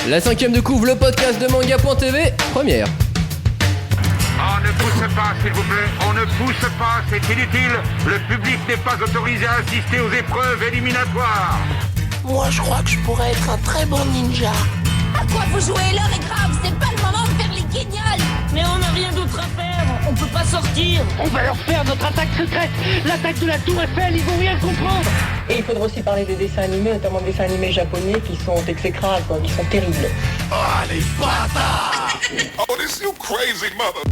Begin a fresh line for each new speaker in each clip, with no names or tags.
La cinquième de couvre, le podcast de manga.tv, première.
On ne pousse pas, s'il vous plaît. On ne pousse pas, c'est inutile. Le public n'est pas autorisé à assister aux épreuves éliminatoires.
Moi, je crois que je pourrais être un très bon ninja.
À quoi vous jouez? L'heure est grave, c'est pas le moment de faire les guignols.
Mais on n'a rien d'autre à faire, on peut pas sortir.
On va leur faire notre attaque secrète, l'attaque de la Tour Eiffel, ils vont rien comprendre.
Et il faudra aussi parler des dessins animés, notamment des dessins animés japonais qui sont exécrables, quoi, qui sont terribles.
Oh, les bâtards!
Oh, this you crazy mother!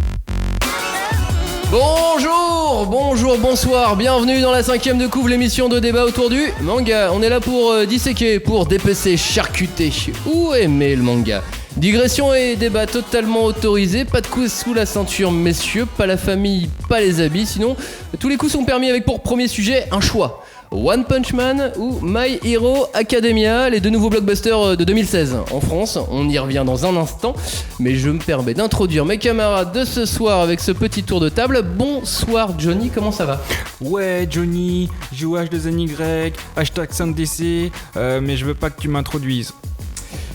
Bonjour, bonsoir, bienvenue dans la cinquième de couvre, l'émission de débat autour du manga. On est là pour disséquer, pour dépecer, charcuter ou aimer le manga. Digression et débat totalement autorisés, pas de coups sous la ceinture messieurs, pas la famille, pas les habits, sinon tous les coups sont permis avec pour premier sujet un choix. One Punch Man ou My Hero Academia, les deux nouveaux blockbusters de 2016 en France. On y revient dans un instant, mais je me permets d'introduire mes camarades de ce soir avec ce petit tour de table. Bonsoir Johnny, comment ça va ?
Ouais Johnny, JOH2NY, hashtag 5DC, mais je veux pas que tu m'introduises.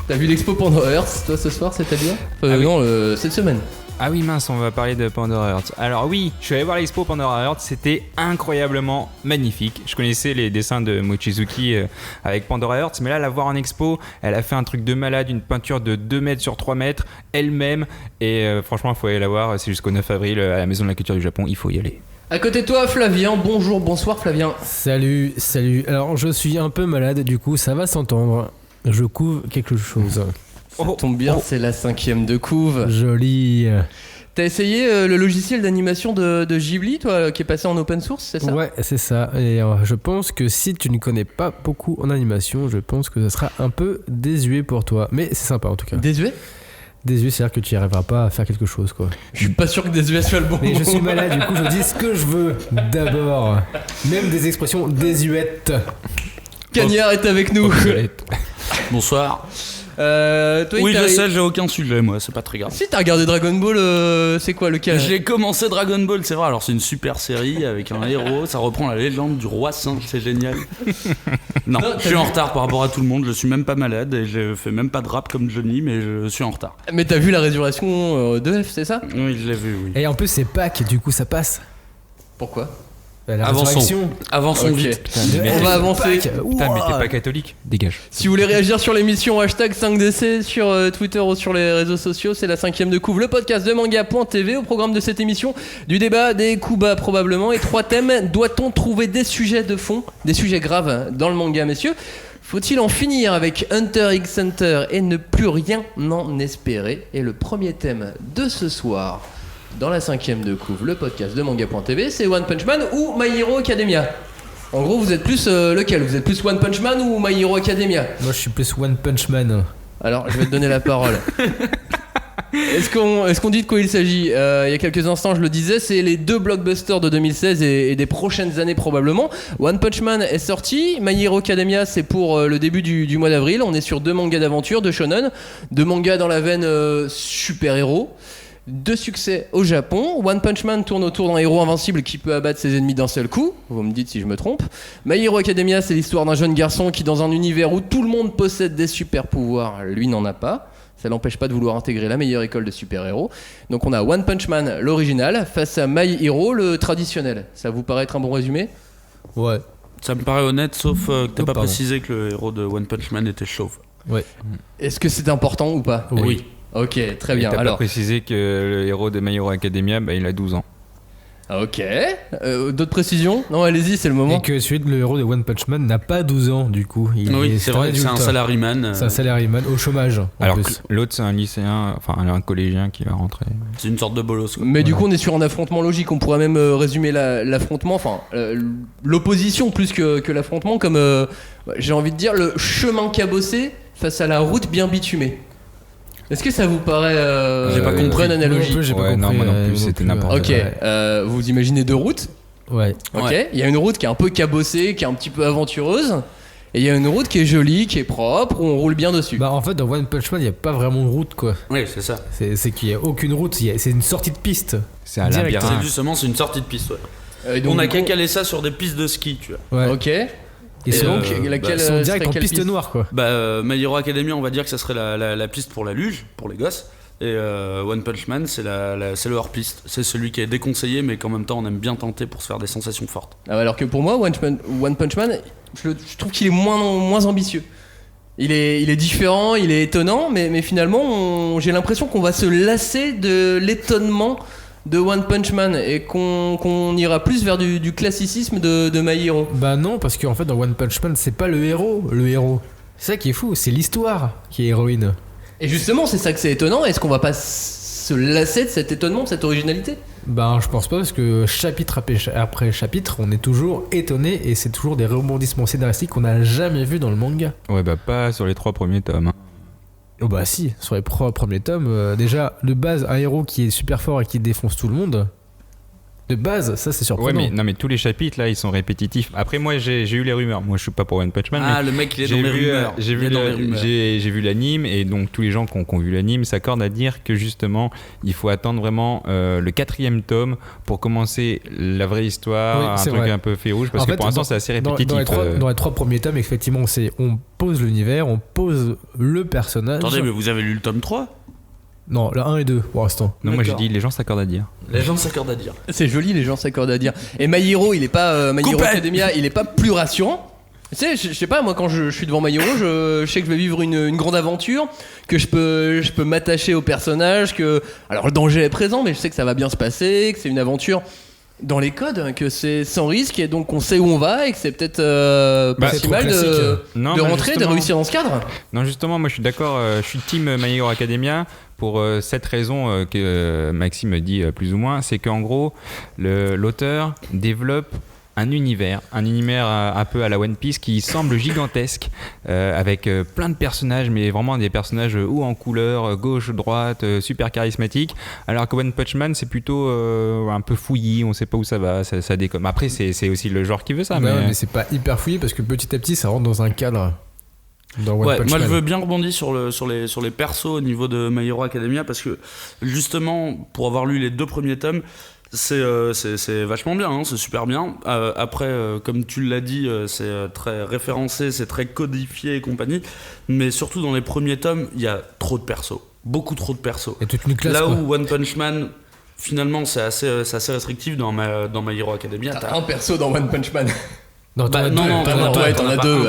T'as vu l'expo Pandora Hearts toi ce soir, c'est-à-dire Non, cette semaine.
Ah oui mince, on va parler de Pandora Hearts. Alors oui, je suis allé voir l'expo Pandora Hearts, c'était incroyablement magnifique. Je connaissais les dessins de Mochizuki avec Pandora Hearts, mais là la voir en expo, elle a fait un truc de malade, une peinture de 2 mètres sur 3 mètres, elle-même, et franchement il faut aller la voir, c'est jusqu'au 9 avril à la Maison de la Culture du Japon, il faut y aller.
À côté de toi Flavien, bonsoir Flavien.
Salut, alors je suis un peu malade, du coup ça va s'entendre, je couvre quelque chose.
Ça tombe bien, c'est la cinquième de couve.
Joli.
T'as essayé le logiciel d'animation de Ghibli, toi, qui est passé en open source, c'est ça ?
Ouais, c'est ça. Et je pense que si tu ne connais pas beaucoup en animation, je pense que ça sera un peu désuet pour toi. Mais c'est sympa en tout cas.
Désuet ?
Désuet, c'est-à-dire que tu n'y arriveras pas à faire quelque chose, quoi.
Je suis pas sûr que désuet soit le bon.
Mais je suis malade, du coup je dis ce que je veux d'abord. Même des expressions désuètes.
Cagnard est avec nous.
Bonsoir.
Toi,
oui, je sais, j'ai aucun sujet, moi, c'est pas très grave.
Si t'as regardé Dragon Ball, c'est quoi lequel ?
J'ai commencé Dragon Ball, c'est vrai. Alors, c'est une super série avec un héros, ça reprend la légende du roi singe, c'est génial. Non, je suis en retard par rapport à tout le monde, je suis même pas malade et je fais même pas de rap comme Johnny, mais je suis en retard.
Mais t'as vu la résurrection de F, c'est ça ?
Oui, je l'ai vu, oui.
Et en plus, c'est Pâques, du coup, ça passe.
Pourquoi ?
Avançons vite.
On va avancer.
Putain, mais t'es pas catholique ? Dégage.
Si vous voulez réagir sur l'émission, hashtag 5DC sur Twitter ou sur les réseaux sociaux, c'est la cinquième de couvre, le podcast de manga.tv. Au programme de cette émission, du débat, des coups bas probablement, et 3 thèmes. Doit-on trouver des sujets de fond, des sujets graves dans le manga, messieurs ? Faut-il en finir avec Hunter x Hunter et ne plus rien en espérer ? Et le premier thème de ce soir, dans la cinquième de couvre, le podcast de manga.tv, c'est One Punch Man ou My Hero Academia. En gros, vous êtes plus lequel ? Vous êtes plus One Punch Man ou My Hero Academia ?
Moi, je suis plus One Punch Man.
Alors, je vais te donner la parole. Est-ce qu'on dit de quoi il s'agit ? Il y a quelques instants, je le disais, c'est les deux blockbusters de 2016 et des prochaines années probablement. One Punch Man est sorti, My Hero Academia c'est pour le début du mois d'avril. On est sur 2 mangas d'aventure, 2 shonen, 2 mangas dans la veine super-héros. 2 succès au Japon. One Punch Man tourne autour d'un héros invincible qui peut abattre ses ennemis d'un seul coup. Vous me dites si je me trompe. My Hero Academia, c'est l'histoire d'un jeune garçon qui, dans un univers où tout le monde possède des super pouvoirs, lui n'en a pas. Ça l'empêche pas de vouloir intégrer la meilleure école de super-héros. Donc on a One Punch Man, l'original, face à My Hero, le traditionnel. Ça vous paraît être un bon résumé ?
Ouais.
Ça me paraît honnête, sauf que t'as pas précisé que le héros de One Punch Man était chauve.
Ouais.
Est-ce que c'est important ou pas ?
Oui.
Ok, très bien.
T'as
Alors,
pas précisé que le héros de My Hero Academia, il a 12 ans.
Ok. D'autres précisions ? Non, allez-y, c'est le moment.
Et que le héros de One Punch Man n'a pas 12 ans, du coup.
Oui, c'est vrai, c'est un salaryman.
C'est un salaryman au chômage.
Alors
en
que
plus.
l'autre, c'est un lycéen, enfin un collégien qui va rentrer.
C'est une sorte de bolos, quoi.
Mais du coup, on est sur un affrontement logique. On pourrait même résumer l'affrontement, enfin l'opposition plus que l'affrontement, comme j'ai envie de dire le chemin cabossé face à la route bien bitumée. Est-ce que ça vous paraît
j'ai pas compris
une analogie?
J'ai pas compris,
non, moi non plus, c'était n'importe
quoi. Ok, vous imaginez 2 routes.
Ouais.
Ok, il y a une route qui est un peu cabossée, qui est un petit peu aventureuse. Et il y a une route qui est jolie, qui est propre, où on roule bien dessus.
Bah en fait dans One Punch Man il n'y a pas vraiment de route quoi.
Oui c'est ça.
C'est qu'il n'y a aucune route, c'est une sortie de piste.
C'est un labyrinthe.
C'est justement c'est une sortie de piste. Ouais.
Donc,
on a qu'à caler ça sur des pistes de ski tu vois.
Ouais. Ok.
Ils sont
laquelle
sont
serait
direct en
quelle
piste noire, quoi.
My Hero Academia, on va dire que ça serait la piste pour la luge, pour les gosses. Et One Punch Man, c'est le hors-piste. C'est celui qui est déconseillé, mais qu'en même temps, on aime bien tenter pour se faire des sensations fortes.
Alors que pour moi, One Punch Man, je trouve qu'il est moins ambitieux. Il est différent, il est étonnant, mais finalement, j'ai l'impression qu'on va se lasser de l'étonnement de One Punch Man et qu'on ira plus vers du classicisme de My Hero.
Bah non, parce qu'en fait, dans One Punch Man, c'est pas le héros. C'est ça qui est fou, c'est l'histoire qui est héroïne.
Et justement, c'est ça que c'est étonnant. Est-ce qu'on va pas se lasser de cet étonnement, de cette originalité ?
Ben, je pense pas, parce que chapitre après chapitre, on est toujours étonné et c'est toujours des rebondissements scénaristiques qu'on n'a jamais vu dans le manga.
Ouais, bah pas sur les 3 premiers tomes. Hein.
Oh bah si, sur les premiers tomes, déjà, de base, un héros qui est super fort et qui défonce tout le monde. De base, ça c'est surprenant.
Ouais, mais tous les chapitres là, ils sont répétitifs. Après, moi, j'ai eu les rumeurs. Moi, je suis pas pour One Punch Man.
Ah, le mec, il est dans mes rumeurs.
J'ai vu l'anime et donc tous les gens qui ont vu l'anime s'accordent à dire que justement, il faut attendre vraiment le 4e tome pour commencer la vraie histoire, un truc un peu fait rouge, parce que pour l'instant, c'est assez répétitif.
Dans les 3 premiers tomes, effectivement, on pose l'univers, on pose le personnage.
Attendez, mais vous avez lu le tome 3 ?
Non, le 1 et 2 pour l'instant.
Non, moi j'ai dit les gens s'accordent à dire.
Les gens s'accordent à dire.
C'est joli, les gens s'accordent à dire. Et My Hero, il est pas My Hero Academia, il est pas plus rassurant. Tu sais, je sais pas, moi quand je suis devant My Hero, je sais que je vais vivre une grande aventure, que je peux m'attacher au personnage, que alors le danger est présent, mais je sais que ça va bien se passer, que c'est une aventure dans les codes, que c'est sans risque et donc on sait où on va et que c'est peut-être pas si mal de rentrer, de réussir dans ce cadre.
Non, justement, moi je suis d'accord, je suis team My Hero Academia pour cette raison que Maxime dit plus ou moins, c'est qu'en gros l'auteur développe un univers un peu à la One Piece qui semble gigantesque avec plein de personnages, mais vraiment des personnages hauts en couleur, gauche, droite, super charismatiques, alors que One Punch Man c'est plutôt un peu fouillis, on sait pas où ça va, ça déconne. Après c'est aussi le genre qui veut ça,
mais c'est pas hyper fouillis parce que petit à petit ça rentre dans un cadre.
Moi je veux bien rebondir sur les persos au niveau de My Hero Academia, parce que justement pour avoir lu les 2 premiers tomes, c'est vachement bien, hein, c'est super bien. Après, comme tu l'as dit, c'est très référencé, c'est très codifié et compagnie. Mais surtout dans les premiers tomes, il y a trop de persos, beaucoup trop de persos.
Et toute une classe.
Là où One Punch Man, finalement, c'est assez restrictif dans My Hero Academia.
T'as un perso dans One Punch Man.
Non, t'en as 2.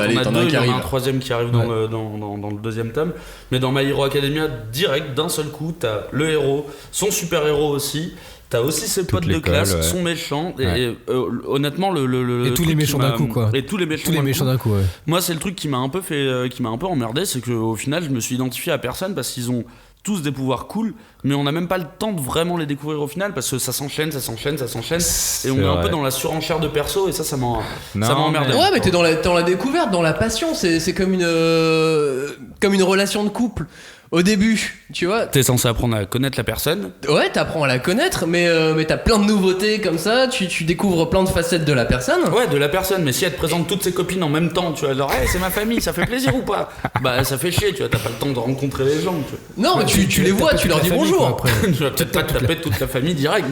Allez, t'en as un qui arrive.
Un 3e qui arrive dans le 2e tome. Mais dans My Hero Academia, direct, d'un seul coup, t'as le héros, son super héros aussi. T'as aussi ses potes de classe, son méchant, et honnêtement
et tous les méchants d'un coup, quoi.
Et tous les méchants d'un coup. Ouais. Moi, c'est le truc qui m'a un peu emmerdé, c'est qu'au final, je me suis identifié à personne parce qu'ils ont tous des pouvoirs cool, mais on n'a même pas le temps de vraiment les découvrir au final parce que ça s'enchaîne, et on est un peu dans la surenchère de perso, et ça m'a emmerdé.
Ouais, mais t'es dans la découverte, dans la passion, c'est comme une relation de couple. Au début, tu vois.
T'es censé apprendre à connaître la personne.
Ouais, t'apprends à la connaître, mais t'as plein de nouveautés comme ça, tu découvres plein de facettes de la personne.
Ouais, de la personne, mais si elle te présente toutes ses copines en même temps, tu vois, genre, hey, c'est ma famille, ça fait plaisir ou pas ? Bah, ça fait chier, tu vois, t'as pas le temps de rencontrer les gens, tu vois.
Non, mais tu les vois, tu leur dis bonjour.
Tu vas peut-être pas te taper toute la famille direct.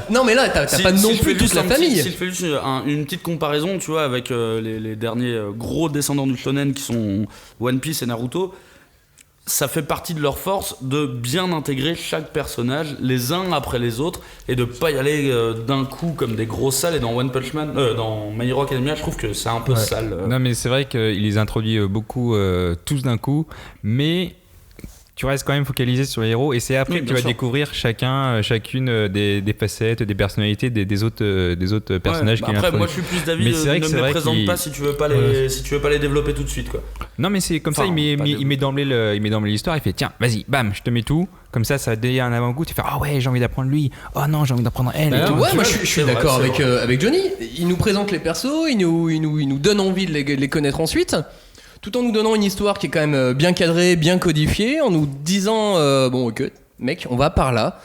Non, mais là, t'as pas non plus toute la famille.
Si je fais juste une petite comparaison, tu vois, avec les derniers gros descendants du shonen qui sont One Piece et Naruto, ça fait partie de leur force de bien intégrer chaque personnage les uns après les autres et de pas y aller d'un coup comme des grosses salles. Et dans One Punch Man, dans My Hero Academia, je trouve que c'est un peu sale.
Non, mais c'est vrai qu'il les introduit beaucoup tous d'un coup, mais tu restes quand même focalisé sur les héros, et c'est après que tu vas découvrir chacune des facettes, des personnalités des autres personnages qui
après, moi je suis plus d'avis ne me les présente pas si tu veux pas les développer tout de suite, quoi.
Non, mais c'est comme ça, il met d'emblée l'histoire, il fait tiens, vas-y, bam, je te mets tout. Comme ça donne un avant-goût. Tu fais ah ouais, j'ai envie d'apprendre lui. Oh non, j'ai envie d'apprendre elle.
Ouais, moi je suis d'accord avec Johnny. Il nous présente les persos, il nous donne envie de les connaître ensuite, tout en nous donnant une histoire qui est quand même bien cadrée, bien codifiée, en nous disant bon ok, mec, on va par là.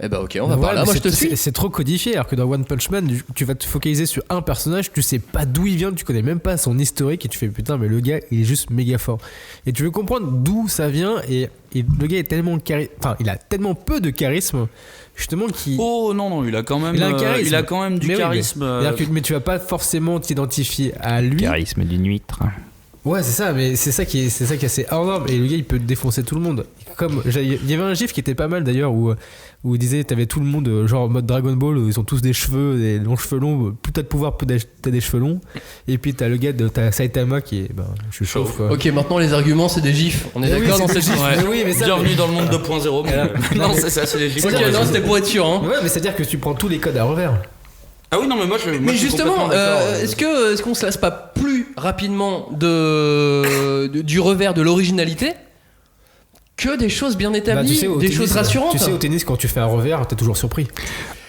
Eh bah ok, on va par là, moi je te suis.
C'est trop codifié, alors que dans One Punch Man, tu vas te focaliser sur un personnage, tu sais pas d'où il vient, tu connais même pas son historique, et tu fais putain, mais le gars, il est juste méga fort. Et tu veux comprendre d'où ça vient, et le gars est tellement il a tellement peu de charisme, justement, qu'il...
Oh non, il a quand même, il a quand même du charisme.
Mais tu vas pas forcément t'identifier à lui.
Charisme d'une huître.
Ouais, c'est ça, mais c'est ça qui est assez hors norme, et le gars il peut défoncer tout le monde. Il y avait un gif qui était pas mal d'ailleurs où il disait t'avais tout le monde genre en mode Dragon Ball où ils ont tous des cheveux, des longs cheveux longs, plus t'as de pouvoir, plus t'as des cheveux longs, et puis t'as le gars t'as Saitama qui est je suis chauffe quoi.
Ok, maintenant les arguments c'est des gifs, on est d'accord dans cette gif.
Mais bienvenue dans le monde 2.0. Non, c'est ça, c'est les gifs.
Ok, non, c'était pour être sûr hein.
Ouais, mais c'est à dire que tu prends tous les codes à revers.
Ah oui, non, mais moi
mais justement, est-ce qu'on se lasse pas plus rapidement du revers de l'originalité que des choses bien établies, choses rassurantes?
Tu sais, au tennis, quand tu fais un revers, t'es toujours surpris.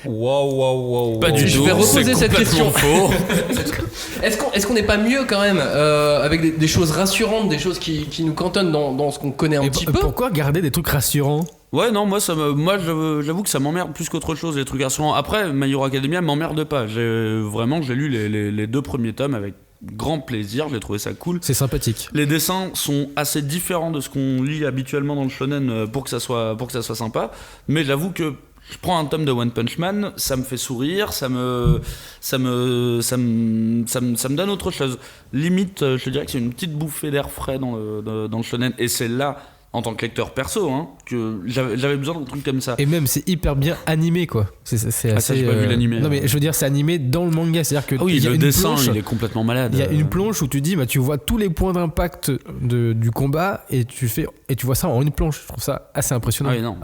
Wow.
Pas du tout. Je vais reposer cette question. Est-ce qu'on n'est pas mieux quand même avec des choses rassurantes, des choses qui nous cantonnent dans ce qu'on connaît un petit peu?
Pourquoi garder des trucs rassurants?
Ouais, non, moi j'avoue que ça m'emmerde plus qu'autre chose, les trucs rassurants. Après, My Hero Academia m'emmerde pas. J'ai lu les 2 premiers tomes avec grand plaisir, j'ai trouvé ça cool.
C'est sympathique.
Les dessins sont assez différents de ce qu'on lit habituellement dans le shonen pour que ça soit sympa. Mais j'avoue que je prends un tome de One Punch Man, ça me fait sourire, ça me donne autre chose. Limite, je dirais que c'est une petite bouffée d'air frais dans le shonen, et c'est là, en tant que lecteur perso, que j'avais besoin d'un truc comme ça.
Et même c'est hyper bien animé quoi. C'est assez,
ça j'ai pas vu l'animé.
Non mais je veux dire c'est animé dans le manga, c'est-à-dire que
le dessin il est complètement malade.
Il y a une planche où tu dis tu vois tous les points d'impact du combat et tu vois ça en une planche. Je trouve ça assez impressionnant.
Ah oui, non.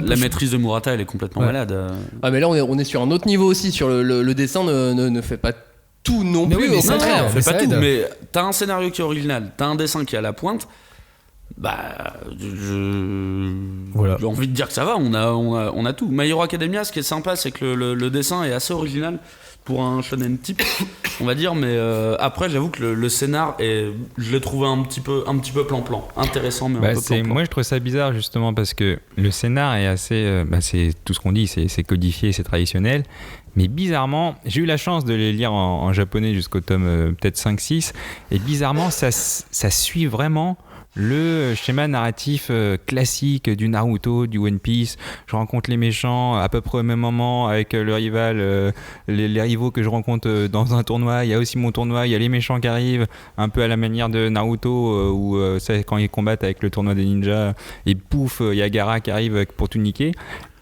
La maîtrise de Murata elle est complètement malade.
Ah mais là on est sur un autre niveau aussi, sur le dessin ne fait pas tout non plus, au contraire.
Non, fait pas tout, mais t'as un scénario qui est original, t'as un dessin qui est à la pointe. J'ai envie de dire que ça va, on a tout. My Hero Academia, ce qui est sympa, c'est que le dessin est assez original pour un shonen type, on va dire, mais après j'avoue que le scénar je l'ai trouvé un petit peu plan-plan, intéressant mais un peu plan-plan.
Moi je trouve ça bizarre justement parce que le scénar est assez, c'est tout ce qu'on dit, c'est codifié, c'est traditionnel. Mais bizarrement, j'ai eu la chance de les lire en japonais jusqu'au tome peut-être 5-6, et bizarrement ça suit vraiment le schéma narratif classique du Naruto, du One Piece. Je rencontre les méchants à peu près au même moment avec le rival, les rivaux que je rencontre dans un tournoi. Il y a aussi mon tournoi, il y a les méchants qui arrivent, un peu à la manière de Naruto où c'est quand ils combattent avec le tournoi des ninjas et pouf, il y a Gaara qui arrive pour tout niquer.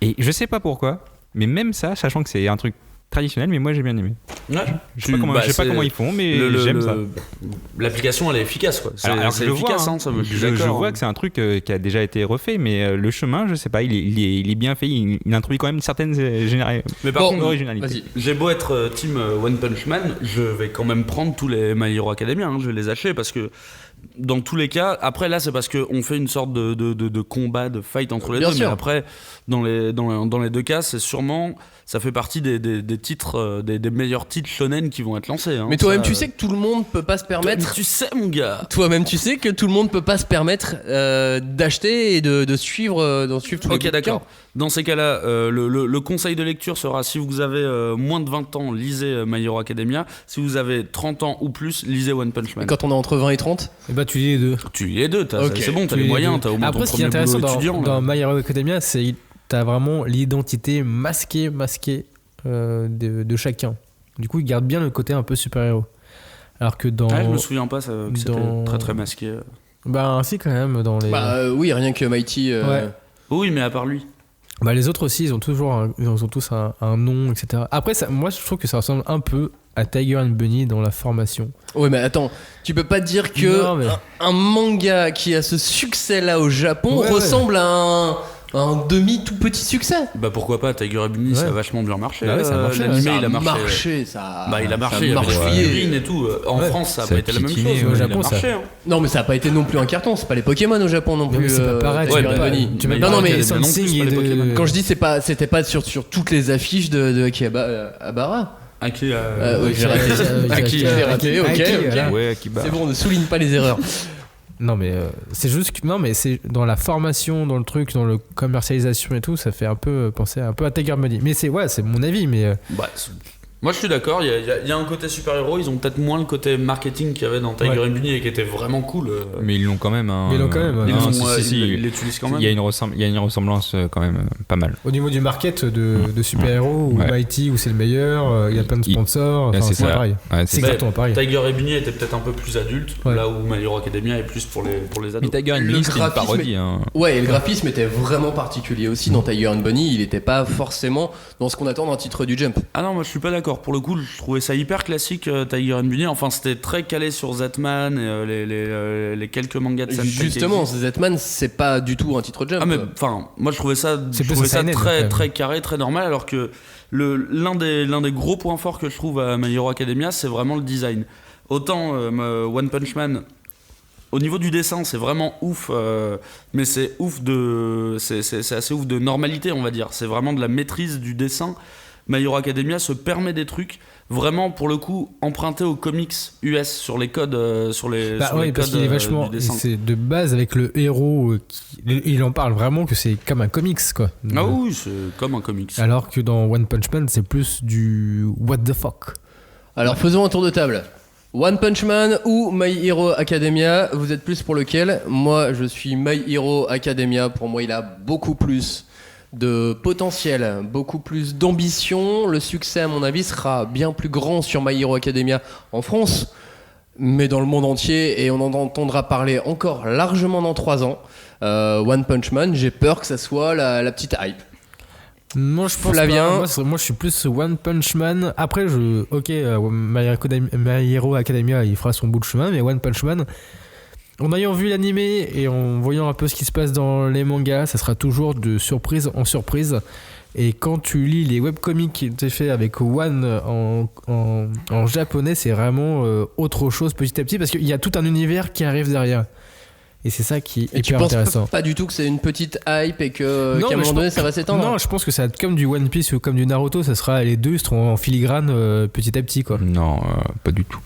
Et je sais pas pourquoi, mais même ça, sachant que c'est un truc traditionnel, mais moi j'ai bien aimé.
Ouais.
Je sais pas comment ils font, mais j'aime ça.
L'application elle est efficace quoi. C'est efficace,
je vois que c'est un truc qui a déjà été refait, mais le chemin, je sais pas, il est bien fait, il introduit quand même une certaine
mais par contre,
originalité.
Vas-y. J'ai beau être team One Punch Man, je vais quand même prendre tous les My Hero Academia, je vais les acheter parce que dans tous les cas, après là c'est parce qu'on fait une sorte de combat, de fight entre les deux, mais après dans les 2 cas c'est sûrement, ça fait partie des titres, des meilleurs titres shonen qui vont être lancés.
Mais toi-même tu sais que tout le monde peut pas se permettre.
Tu sais mon gars.
Toi-même tu sais que tout le monde peut pas se permettre d'acheter et de suivre tous les
Ok d'accord. Dans ces cas-là, le conseil de lecture sera, si vous avez moins de 20 ans, lisez My Hero Academia. Si vous avez 30 ans ou plus, lisez One Punch Man.
Et quand on est entre 20 et 30,
tu lis les deux.
Tu lis les deux, c'est bon, t'as les moyens, t'as au moins ton premier boulot étudiant.
Dans My Hero Academia, c'est t'as vraiment l'identité masquée de chacun. Du coup, il garde bien le côté un peu super-héros. Alors que dans...
je me souviens pas que c'était très très masqué.
Si quand même, dans les...
oui, rien que Mighty...
Ouais.
Oui, mais à part lui.
Les autres aussi, ils ont tous un nom, etc. Après, moi, je trouve que ça ressemble un peu à Tiger and Bunny dans la formation.
Ouais, mais attends, tu peux pas dire que un manga qui a ce succès-là au Japon ressemble à un demi tout petit succès.
Pourquoi pas, Tiger and Bunny ça a vachement bien marché.
Ça a marché.
L'animé il a
marché.
Il a marché, il y avait des figurines et tout. En France ça a pas été la même chose.
Au Japon ça a marché.
Non mais ça a pas été non plus un carton, c'est pas les Pokémon au Japon non plus.
Mais c'est pas pareil.
Non mais quand je dis c'était pas sur toutes les affiches de Akihabara.
Aki,
j'ai raté. Ok. C'est bon, ne souligne pas les erreurs.
Non mais c'est juste que non mais c'est dans la formation, dans le truc, dans le commercialisation et tout, ça fait un peu penser un peu à Tiger Bunny. Mais c'est mon avis, mais
moi je suis d'accord, il y a un côté super-héros, ils ont peut-être moins le côté marketing qu'il y avait dans Tiger and Bunny et qui était vraiment cool.
Mais ils l'ont quand même. Hein.
Mais ils l'ont quand même.
Ils l'utilisent quand même.
Il y a une ressemblance quand même pas mal.
Au niveau du market de super-héros, où Mighty, où c'est le meilleur, il y a plein de sponsors.
C'est
pareil.
Ouais,
c'est exactement pareil.
Tiger and Bunny était peut-être un peu plus adulte, là où My Hero Academia est plus pour les ados.
Mais Tiger and Bunny, c'est une parodie.
Ouais, et le graphisme était vraiment particulier aussi dans Tiger and Bunny. Il n'était pas forcément dans ce qu'on attend d'un titre du Jump.
Ah non, moi je suis pas d'accord. Pour le coup, je trouvais ça hyper classique, Tiger and Bunny. Enfin, c'était très calé sur Z-Man et les quelques mangas de Sentai.
Justement, Z-Man, c'est pas du tout un titre Jump.
Ah mais enfin, moi je trouvais ça très carré, très normal, alors que l'un des gros points forts que je trouve à My Hero Academia, c'est vraiment le design. Autant One Punch Man, au niveau du dessin, c'est vraiment ouf, mais c'est assez ouf de normalité, on va dire. C'est vraiment de la maîtrise du dessin. My Hero Academia se permet des trucs vraiment, pour le coup, empruntés aux comics US sur les codes, les
parce
codes
qu'il est vachement,
du dessin.
c'est de base avec le héros, il en parle vraiment que c'est comme un comics quoi.
Ah oui, c'est comme un comics.
Alors que dans One Punch Man, c'est plus du what the fuck.
Alors faisons un tour de table. One Punch Man ou My Hero Academia, vous êtes plus pour lequel ? Moi, je suis My Hero Academia. Pour moi, il a beaucoup plus de potentiel, beaucoup plus d'ambition. Le succès, à mon avis, sera bien plus grand sur My Hero Academia en France, mais dans le monde entier, et on en entendra parler encore largement dans 3 ans. One Punch Man, j'ai peur que ça soit la petite hype.
Moi je pense
Flavien.
Moi je suis plus One Punch Man. Après My Hero Academia il fera son bout de chemin, mais One Punch Man, en ayant vu l'animé et en voyant un peu ce qui se passe dans les mangas, ça sera toujours de surprise en surprise. Et quand tu lis les webcomics qui étaient faits avec One en japonais, c'est vraiment autre chose petit à petit, parce qu'il y a tout un univers qui arrive derrière. Et c'est ça qui est hyper intéressant.
Tu penses pas du tout que c'est une petite hype et qu'à un moment donné ça va s'étendre ?
Non, je pense que ça va être comme du One Piece ou comme du Naruto, ça sera, les deux seront en filigrane petit à petit quoi.
Non, pas du tout.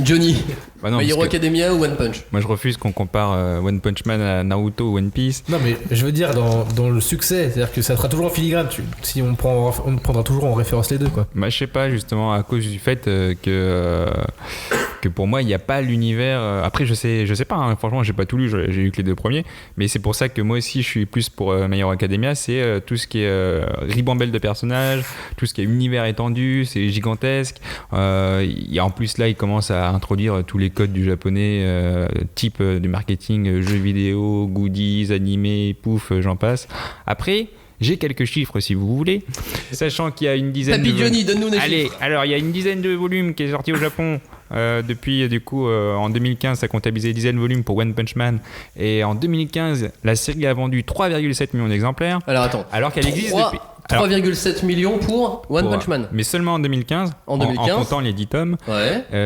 Johnny,
bah non,
My Hero Academia ou One Punch ?
Moi je refuse qu'on compare One Punch Man à Naruto ou One Piece.
Non mais je veux dire dans le succès, c'est-à-dire que ça sera toujours en filigrane, si on prendra toujours en référence les deux quoi.
Bah je sais pas, justement à cause du fait que pour moi il n'y a pas l'univers. Après je sais pas, hein, franchement j'ai pas tout lu, j'ai lu que les 2 premiers, mais c'est pour ça que moi aussi je suis plus pour My Hero Academia. C'est tout ce qui est ribambelle de personnages, tout ce qui est univers étendu, c'est gigantesque. Y a en plus là il commence à introduire tous les codes du japonais, type du marketing, jeux vidéo, goodies, animés, pouf, j'en passe. Après, j'ai quelques chiffres si vous voulez, sachant qu'il y a une dizaine
de Johnny, donne-nous des chiffres.
Alors il y a une dizaine de volumes qui est sorti au Japon. Depuis du coup en 2015 ça comptabilisait 10 volumes pour One Punch Man, et en 2015 la série a vendu 3,7 millions d'exemplaires.
Alors attends,
alors qu'elle existe depuis
3,7 millions pour One Punch Man.
Mais seulement en 2015, en comptant les 10 tomes,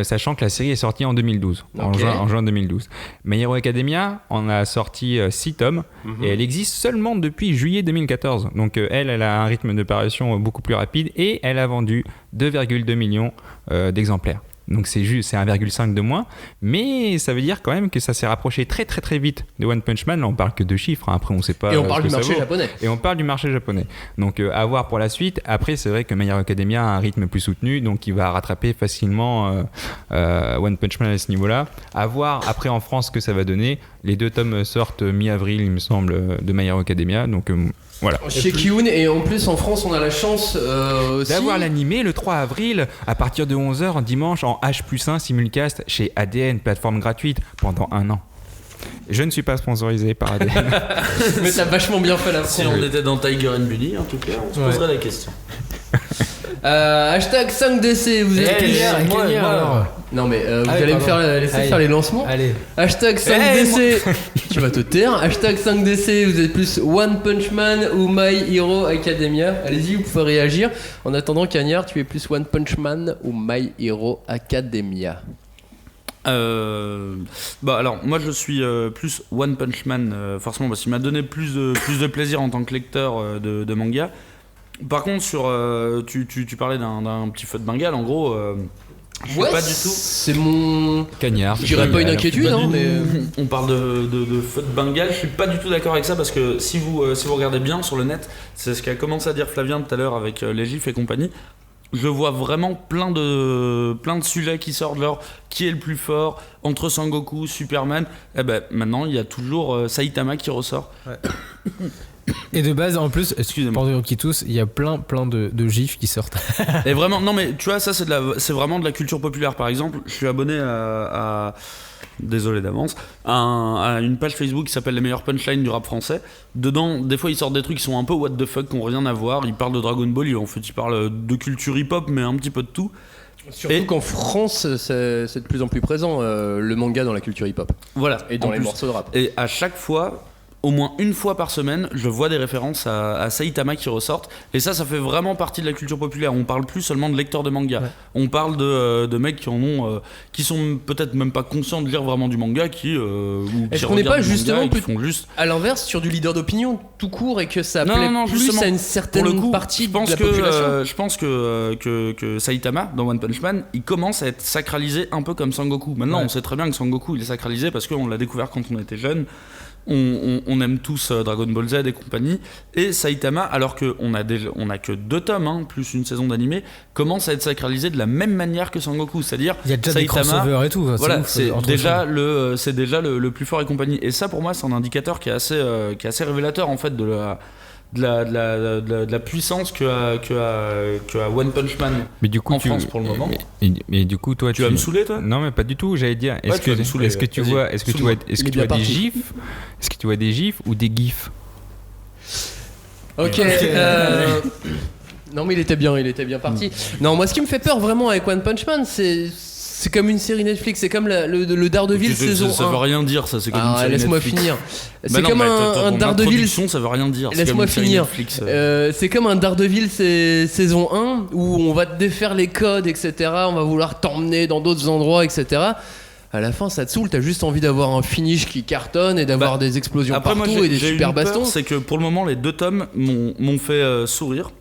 sachant que la série est sortie en 2012, en juin 2012. My Hero Academia en a sorti 6 tomes, et elle existe seulement depuis juillet 2014. Donc elle a un rythme de parution beaucoup plus rapide, et elle a vendu 2,2 millions d'exemplaires. Donc c'est 1,5 de moins, mais ça veut dire quand même que ça s'est rapproché très très très vite de One Punch Man. Là on parle que de chiffres, hein. Après on sait pas.
Et on parle du marché japonais.
Et on parle du marché japonais. Donc à voir pour la suite. Après c'est vrai que My Hero Academia a un rythme plus soutenu, donc il va rattraper facilement One Punch Man à ce niveau-là. À voir après en France ce que ça va donner. Les 2 tomes sortent mi-avril il me semble de My Hero Academia, donc voilà.
Chez Kiun, et en plus en France on a la chance aussi
d'avoir l'animé le 3 avril à partir de 11h dimanche en H+1 simulcast chez ADN, plateforme gratuite, pendant 1 an. Je ne suis pas sponsorisé par ADN.
Mais t'as vachement bien fait la
Si on était dans Tiger and Bunny en tout cas, on se poserait la question.
Hashtag 5DC, vous êtes Non mais vous allez me laisser faire les lancements.
Allez.
Hashtag 5DC. Tu vas te taire. Hashtag 5DC, vous êtes plus One Punch Man ou My Hero Academia. Allez-y, vous pouvez réagir. En attendant, Cagnard, tu es plus One Punch Man ou My Hero Academia?
Alors moi je suis plus One Punch Man, forcément parce qu'il m'a donné plus de plaisir en tant que lecteur de manga. Par contre tu parlais d'un petit feu de Bengale, en gros Je suis pas du tout.
C'est mon
cagnard.
Je dirais pas une inquiétude, hein, mais
on parle de feu de Bengale. Je suis pas du tout d'accord avec ça parce que si vous regardez bien sur le net, c'est ce qu'a commencé à dire Flavien tout à l'heure avec les gifs et compagnie. Je vois vraiment plein de sujets qui sortent, genre qui est le plus fort entre Sangoku, Superman. Eh ben maintenant il y a toujours Saitama qui ressort.
Ouais. Et de base en plus,
excusez-moi,
pendant qu'ils tous, il y a plein de gifs qui sortent.
Et vraiment, non mais tu vois, ça c'est vraiment de la culture populaire. Par exemple, je suis abonné à désolé d'avance, à une page Facebook qui s'appelle Les meilleurs punchlines du rap français. Dedans, des fois, ils sortent des trucs qui sont un peu what the fuck, qui n'ont rien à voir. Ils parlent de Dragon Ball, en fait, ils parlent de culture hip-hop, mais un petit peu de tout.
Surtout qu'en France, c'est de plus en plus présent, le manga dans la culture hip-hop.
Voilà.
Et dans les morceaux de rap.
Et à chaque fois, au moins une fois par semaine, je vois des références à Saitama qui ressortent. Et ça fait vraiment partie de la culture populaire. On parle plus seulement de lecteurs de manga. Ouais. On parle de mecs qui sont peut-être même pas conscients de lire vraiment du manga,
Est-ce qu'on n'est pas justement à l'inverse sur du leader d'opinion tout court et que ça plaît plus à une certaine partie de la population?
Je pense que Saitama dans One Punch Man, il commence à être sacralisé un peu comme Sangoku. Maintenant, on sait très bien que Sangoku, il est sacralisé parce qu'on l'a découvert quand on était jeune. On aime tous Dragon Ball Z et compagnie, et Saitama, alors qu'on a que 2 tomes, plus une saison d'animé, commence à être sacralisé de la même manière que Sangoku, c'est-à-dire
il y a déjà
Saitama,
des crossovers et tout.
Voilà, c'est déjà le plus fort et compagnie, et ça pour moi c'est un indicateur qui est assez révélateur en fait de la puissance que a One Punch Man en France pour le moment.
Mais du coup, toi,
tu vas me saouler, toi?
Non, mais pas du tout. J'allais dire, est-ce que tu vois des gifs? Est-ce que tu vois des gifs ou des gifs?
Ok. Non, mais il était bien parti. Non, moi, ce qui me fait peur vraiment avec One Punch Man, c'est comme une série Netflix, c'est comme le Daredevil saison 1.
Ça veut rien dire, ça, c'est comme une série
laisse-moi
Netflix.
finir. C'est comme un Daredevil.
Ça veut rien dire.
Laisse-moi finir. C'est comme un Daredevil saison 1 où on va te défaire les codes, etc. On va vouloir t'emmener dans d'autres endroits, etc. À la fin, ça te saoule, t'as juste envie d'avoir un finish qui cartonne et d'avoir des explosions partout et des super bastons.
C'est que pour le moment, les 2 tomes m'ont fait sourire.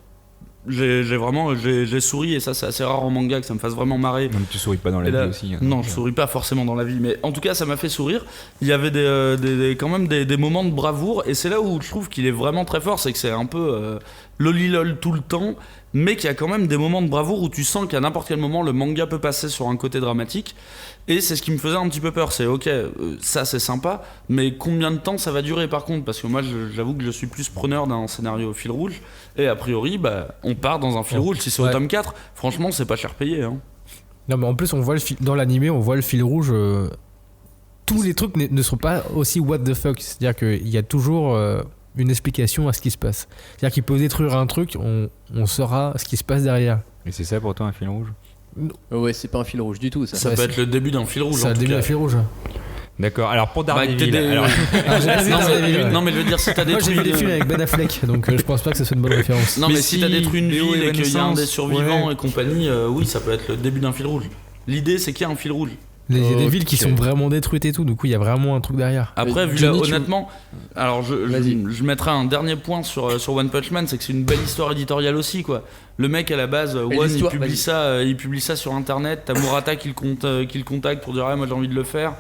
J'ai souri, et ça c'est assez rare en manga que ça me fasse vraiment marrer.
Non, mais tu souris pas dans la vie aussi. Hein,
non, je souris pas forcément dans la vie, mais en tout cas ça m'a fait sourire. Il y avait quand même des moments de bravoure, et c'est là où je trouve qu'il est vraiment très fort, c'est que c'est un peu lolilol tout le temps, mais qu'il y a quand même des moments de bravoure où tu sens qu'à n'importe quel moment le manga peut passer sur un côté dramatique. Et c'est ce qui me faisait un petit peu peur, c'est ok, ça c'est sympa, mais combien de temps ça va durer par contre? Parce que moi j'avoue que je suis plus preneur d'un scénario au fil rouge, et a priori on part dans un fil rouge. Si c'est au tome 4, franchement c'est pas cher payé, hein.
Non mais en plus on voit dans l'animé, on voit le fil rouge, tous les trucs ne sont pas aussi what the fuck, c'est-à-dire qu'il y a toujours une explication à ce qui se passe. C'est-à-dire qu'il peut détruire un truc, on saura ce qui se passe derrière.
Et c'est ça pour toi un fil rouge?
Ouais, c'est pas un fil rouge du tout, ça.
Ça peut être le début d'un fil rouge.
C'est le début d'un fil rouge.
D'accord, alors pour Daredevil.
Non, mais je veux dire, si t'as détruit.
Moi j'ai vu des films avec Ben Affleck, donc je pense pas que ce soit une bonne référence.
Non, mais si t'as détruit une ville et qu'il y a un des survivants et compagnie, oui, ça peut être le début d'un fil rouge. L'idée, c'est qu'il y a un fil rouge.
Il y a des villes qui sont vraiment détruites et tout, du coup il y a vraiment un truc derrière.
Après, vu là, honnêtement, alors je mettrai un dernier point sur One Punch Man, c'est que c'est une belle histoire éditoriale aussi, quoi. Le mec à la base, il publie ça sur internet, t'as Murata qui le contacte pour dire ah, moi j'ai envie de le faire.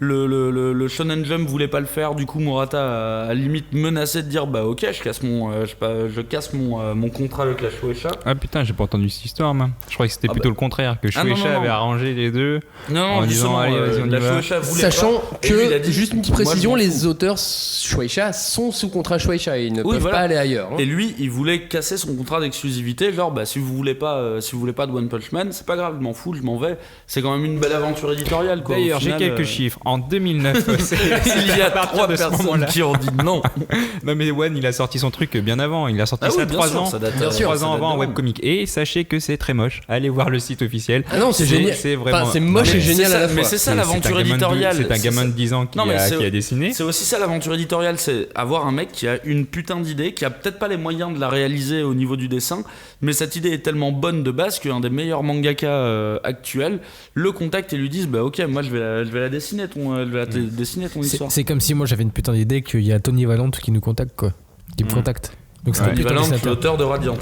Le Shonen Jump voulait pas le faire, du coup Murata a limite menacé de dire bah ok, je casse mon contrat avec la Shueisha.
Ah putain, j'ai pas entendu cette histoire, moi. Je croyais que c'était plutôt le contraire, que Shueisha avait arrangé les deux.
Non,
en disant allez, vas-y, on y va.
Sachant que, juste une petite précision, les auteurs Shueisha sont sous contrat Shueisha et ils ne peuvent pas aller ailleurs.
Et lui, il voulait casser son contrat d'exclusivité, genre bah si vous voulez pas de One Punch Man, c'est pas grave, je m'en fous, je m'en vais. C'est quand même une belle aventure éditoriale, quoi.
D'ailleurs, j'ai quelques chiffres. En 2009,
il y a 3 personnes qui ont dit non.
Non mais One, il a sorti son truc bien avant. Il a sorti ça 3 ans, 3 ans avant en webcomic. Et sachez que c'est très moche. Allez voir le site officiel.
Ah non, c'est génial.
C'est vraiment.
C'est moche et génial à la fois.
Mais c'est ça l'aventure éditoriale.
C'est un gamin de 10 ans qui a dessiné.
C'est aussi ça l'aventure éditoriale, c'est avoir un mec qui a une putain d'idée, qui a peut-être pas les moyens de la réaliser au niveau du dessin, mais cette idée est tellement bonne de base qu'un des meilleurs mangaka actuels le contacte et lui disent bah ok, moi je vais la dessiner dessiner ton histoire.
C'est comme si moi j'avais une putain d'idée qu'il y a Tony Valente qui nous contacte, quoi. Qui me contacte.
Donc c'est Tony Valente, l'auteur de Radiant.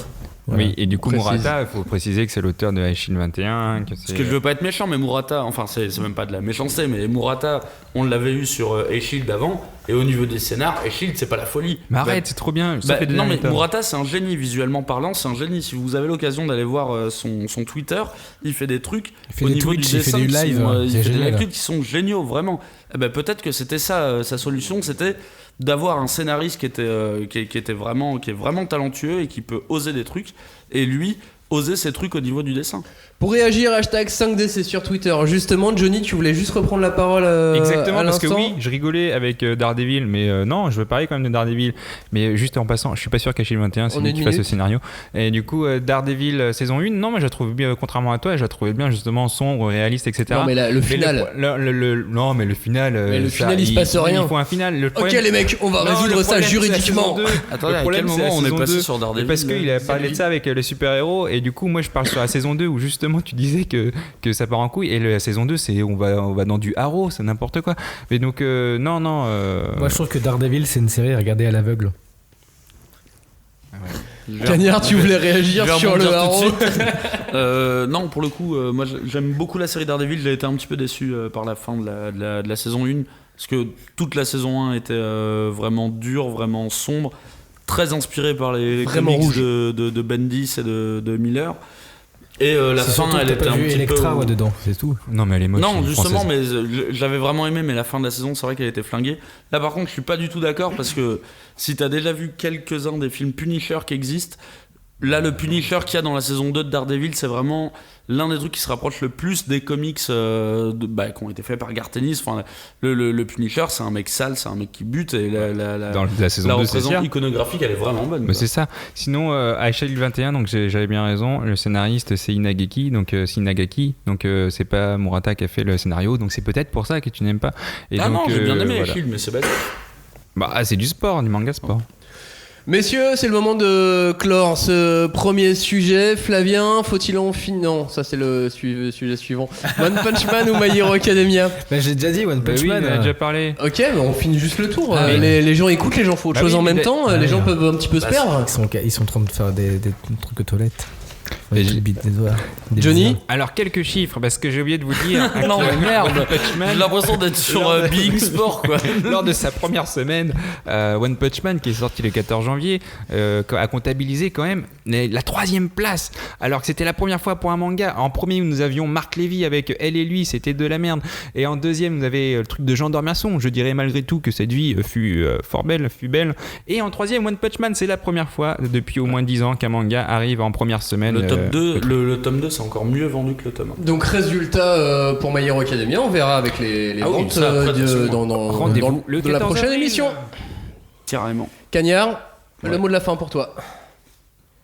Voilà.
Oui, et du coup,
Précise.
Murata, il faut préciser que c'est l'auteur de Shield 21.
Parce que je veux pas être méchant, mais Murata, enfin c'est même pas de la méchanceté, mais Murata, on l'avait eu sur Shield avant, et au niveau des scénars, Shield c'est pas la folie.
Mais arrête, c'est trop bien. Ça fait des
non mais
animateurs.
Murata c'est un génie visuellement parlant, c'est un génie. Si vous avez l'occasion d'aller voir son Twitter, il fait des trucs
Il fait
au
des
niveau
Twitch,
du
il fait
dessin
du
qui
live,
sont,
c'est
il fait des
génial.
trucs qui sont géniaux vraiment. Eh ben, peut-être que c'était ça sa solution, c'était d'avoir un scénariste qui est vraiment talentueux et qui peut oser des trucs, et lui oser ces trucs au niveau du dessin.
Pour réagir, hashtag 5DC sur Twitter. Justement, Johnny, tu voulais juste reprendre la parole
Exactement,
à
parce que
l'instant.
oui, je rigolais avec Daredevil, mais non, je veux parler quand même de Daredevil. Mais juste en passant, je suis pas sûr qu'à Shield 21, c'est
On
lui
est
qui
une
fasse le
minute.
scénario. Et du coup, Daredevil saison 1, non, mais je la trouve bien, contrairement à toi, je la trouvais bien justement sombre, réaliste, etc.
Non, mais le final.
Non, mais le final.
Mais le final, il se passe rien.
Il faut un final. Le
Ok,
problème-
les mecs, on va
Non,
résoudre
le
ça
problème, c'est la
juridiquement.
saison 2.
Attendez,
Le
à
problème,
quel
c'est la
moment on est
saison
passé
2.
sur Daredevil
Parce qu'il a parlé de ça avec les super-héros, et du coup, moi je parle sur la saison 2 où justement tu disais que ça part en couille, et la saison 2, c'est on va dans du Arrow, c'est n'importe quoi. Mais donc, non.
Moi, je trouve que Daredevil, c'est une série à regarder à l'aveugle.
Cagnard, tu voulais réagir
Je vais
sur
rebondir
le
tout de
Arrow
suite. Non, pour le coup, moi j'aime beaucoup la série Daredevil. J'ai été un petit peu déçu par la fin de la saison 1, parce que toute la saison 1 était vraiment dure, vraiment sombre, très inspirée par les
Vraiment
comics
rouge.
de Bendis et de Miller. Et la
C'est
fin,
surtout que
elle
t'as
était
pas
un
vu
petit
Electra,
peu.
moi, dedans, c'est tout.
Non, mais elle est moche.
Non,
elle est
justement,
française.
mais j'avais vraiment aimé, mais la fin de la saison, c'est vrai qu'elle était flinguée. Là, par contre, je suis pas du tout d'accord, parce que si t'as déjà vu quelques-uns des films Punisher qui existent, là, le Punisher qu'il y a dans la saison 2 de Daredevil, c'est vraiment l'un des trucs qui se rapproche le plus des comics qui ont été faits par Garth Ennis. Enfin, le Punisher, c'est un mec sale, c'est un mec qui bute, et
Dans la saison 2, c'est
représentation
sûr.
iconographique, elle est vraiment bonne.
Mais
quoi.
c'est ça. Sinon, à Shield 21, donc j'avais bien raison. Le scénariste, c'est Inagaki, donc c'est pas Murata qui a fait le scénario, donc c'est peut-être pour ça que tu n'aimes pas. Et
Ah
donc,
non, j'ai bien aimé
voilà.
Shield, mais c'est bête.
Bah, c'est du sport, du manga sport.
Messieurs, c'est le moment de clore ce premier sujet. Flavien, faut-il en finir? Non, ça c'est le sujet suivant. One Punch Man ou My Hero Academia?
Bah, j'ai déjà dit One
Bah
Punch
oui,
Man.
on a déjà parlé.
Ok, mais on finit juste le tour.
Ah, oui.
Les gens écoutent, les gens font autre
Bah
chose
oui,
en même
mais-
temps. Les gens peuvent un petit peu se perdre.
Ils sont en train de faire des trucs aux toilettes.
Et
Avec
j'ai-
des bites, des doigts, des
Johnny
bisous.
Alors, quelques chiffres, parce que j'ai oublié de vous dire.
Non, mais merde.
One Punch Man,
J'ai l'impression d'être sur
Lors de-
Being Sport, quoi.
lors de sa première semaine, One Punch Man, qui est sorti le 14 janvier, a comptabilisé quand même la 3e place, alors que c'était la première fois pour un manga. En premier, nous avions Marc Lévy avec Elle et lui, c'était de la merde. Et en deuxième, vous avez le truc de Jean Dormiasson. Je dirais malgré tout que cette vie fut belle. Et en troisième, One Punch Man, c'est la première fois depuis au moins 10 ans qu'un manga arrive en première semaine.
Le top 2, le tome 2, c'est encore mieux vendu que le tome 1.
Donc résultat pour My Hero Academia, on verra avec les
Ah oui,
ventes
ça, après,
dans
Rendez-vous le
dans la
14
prochaine
avril.
émission.
Carrément.
Cagnard, le
Ouais.
mot de la fin pour toi.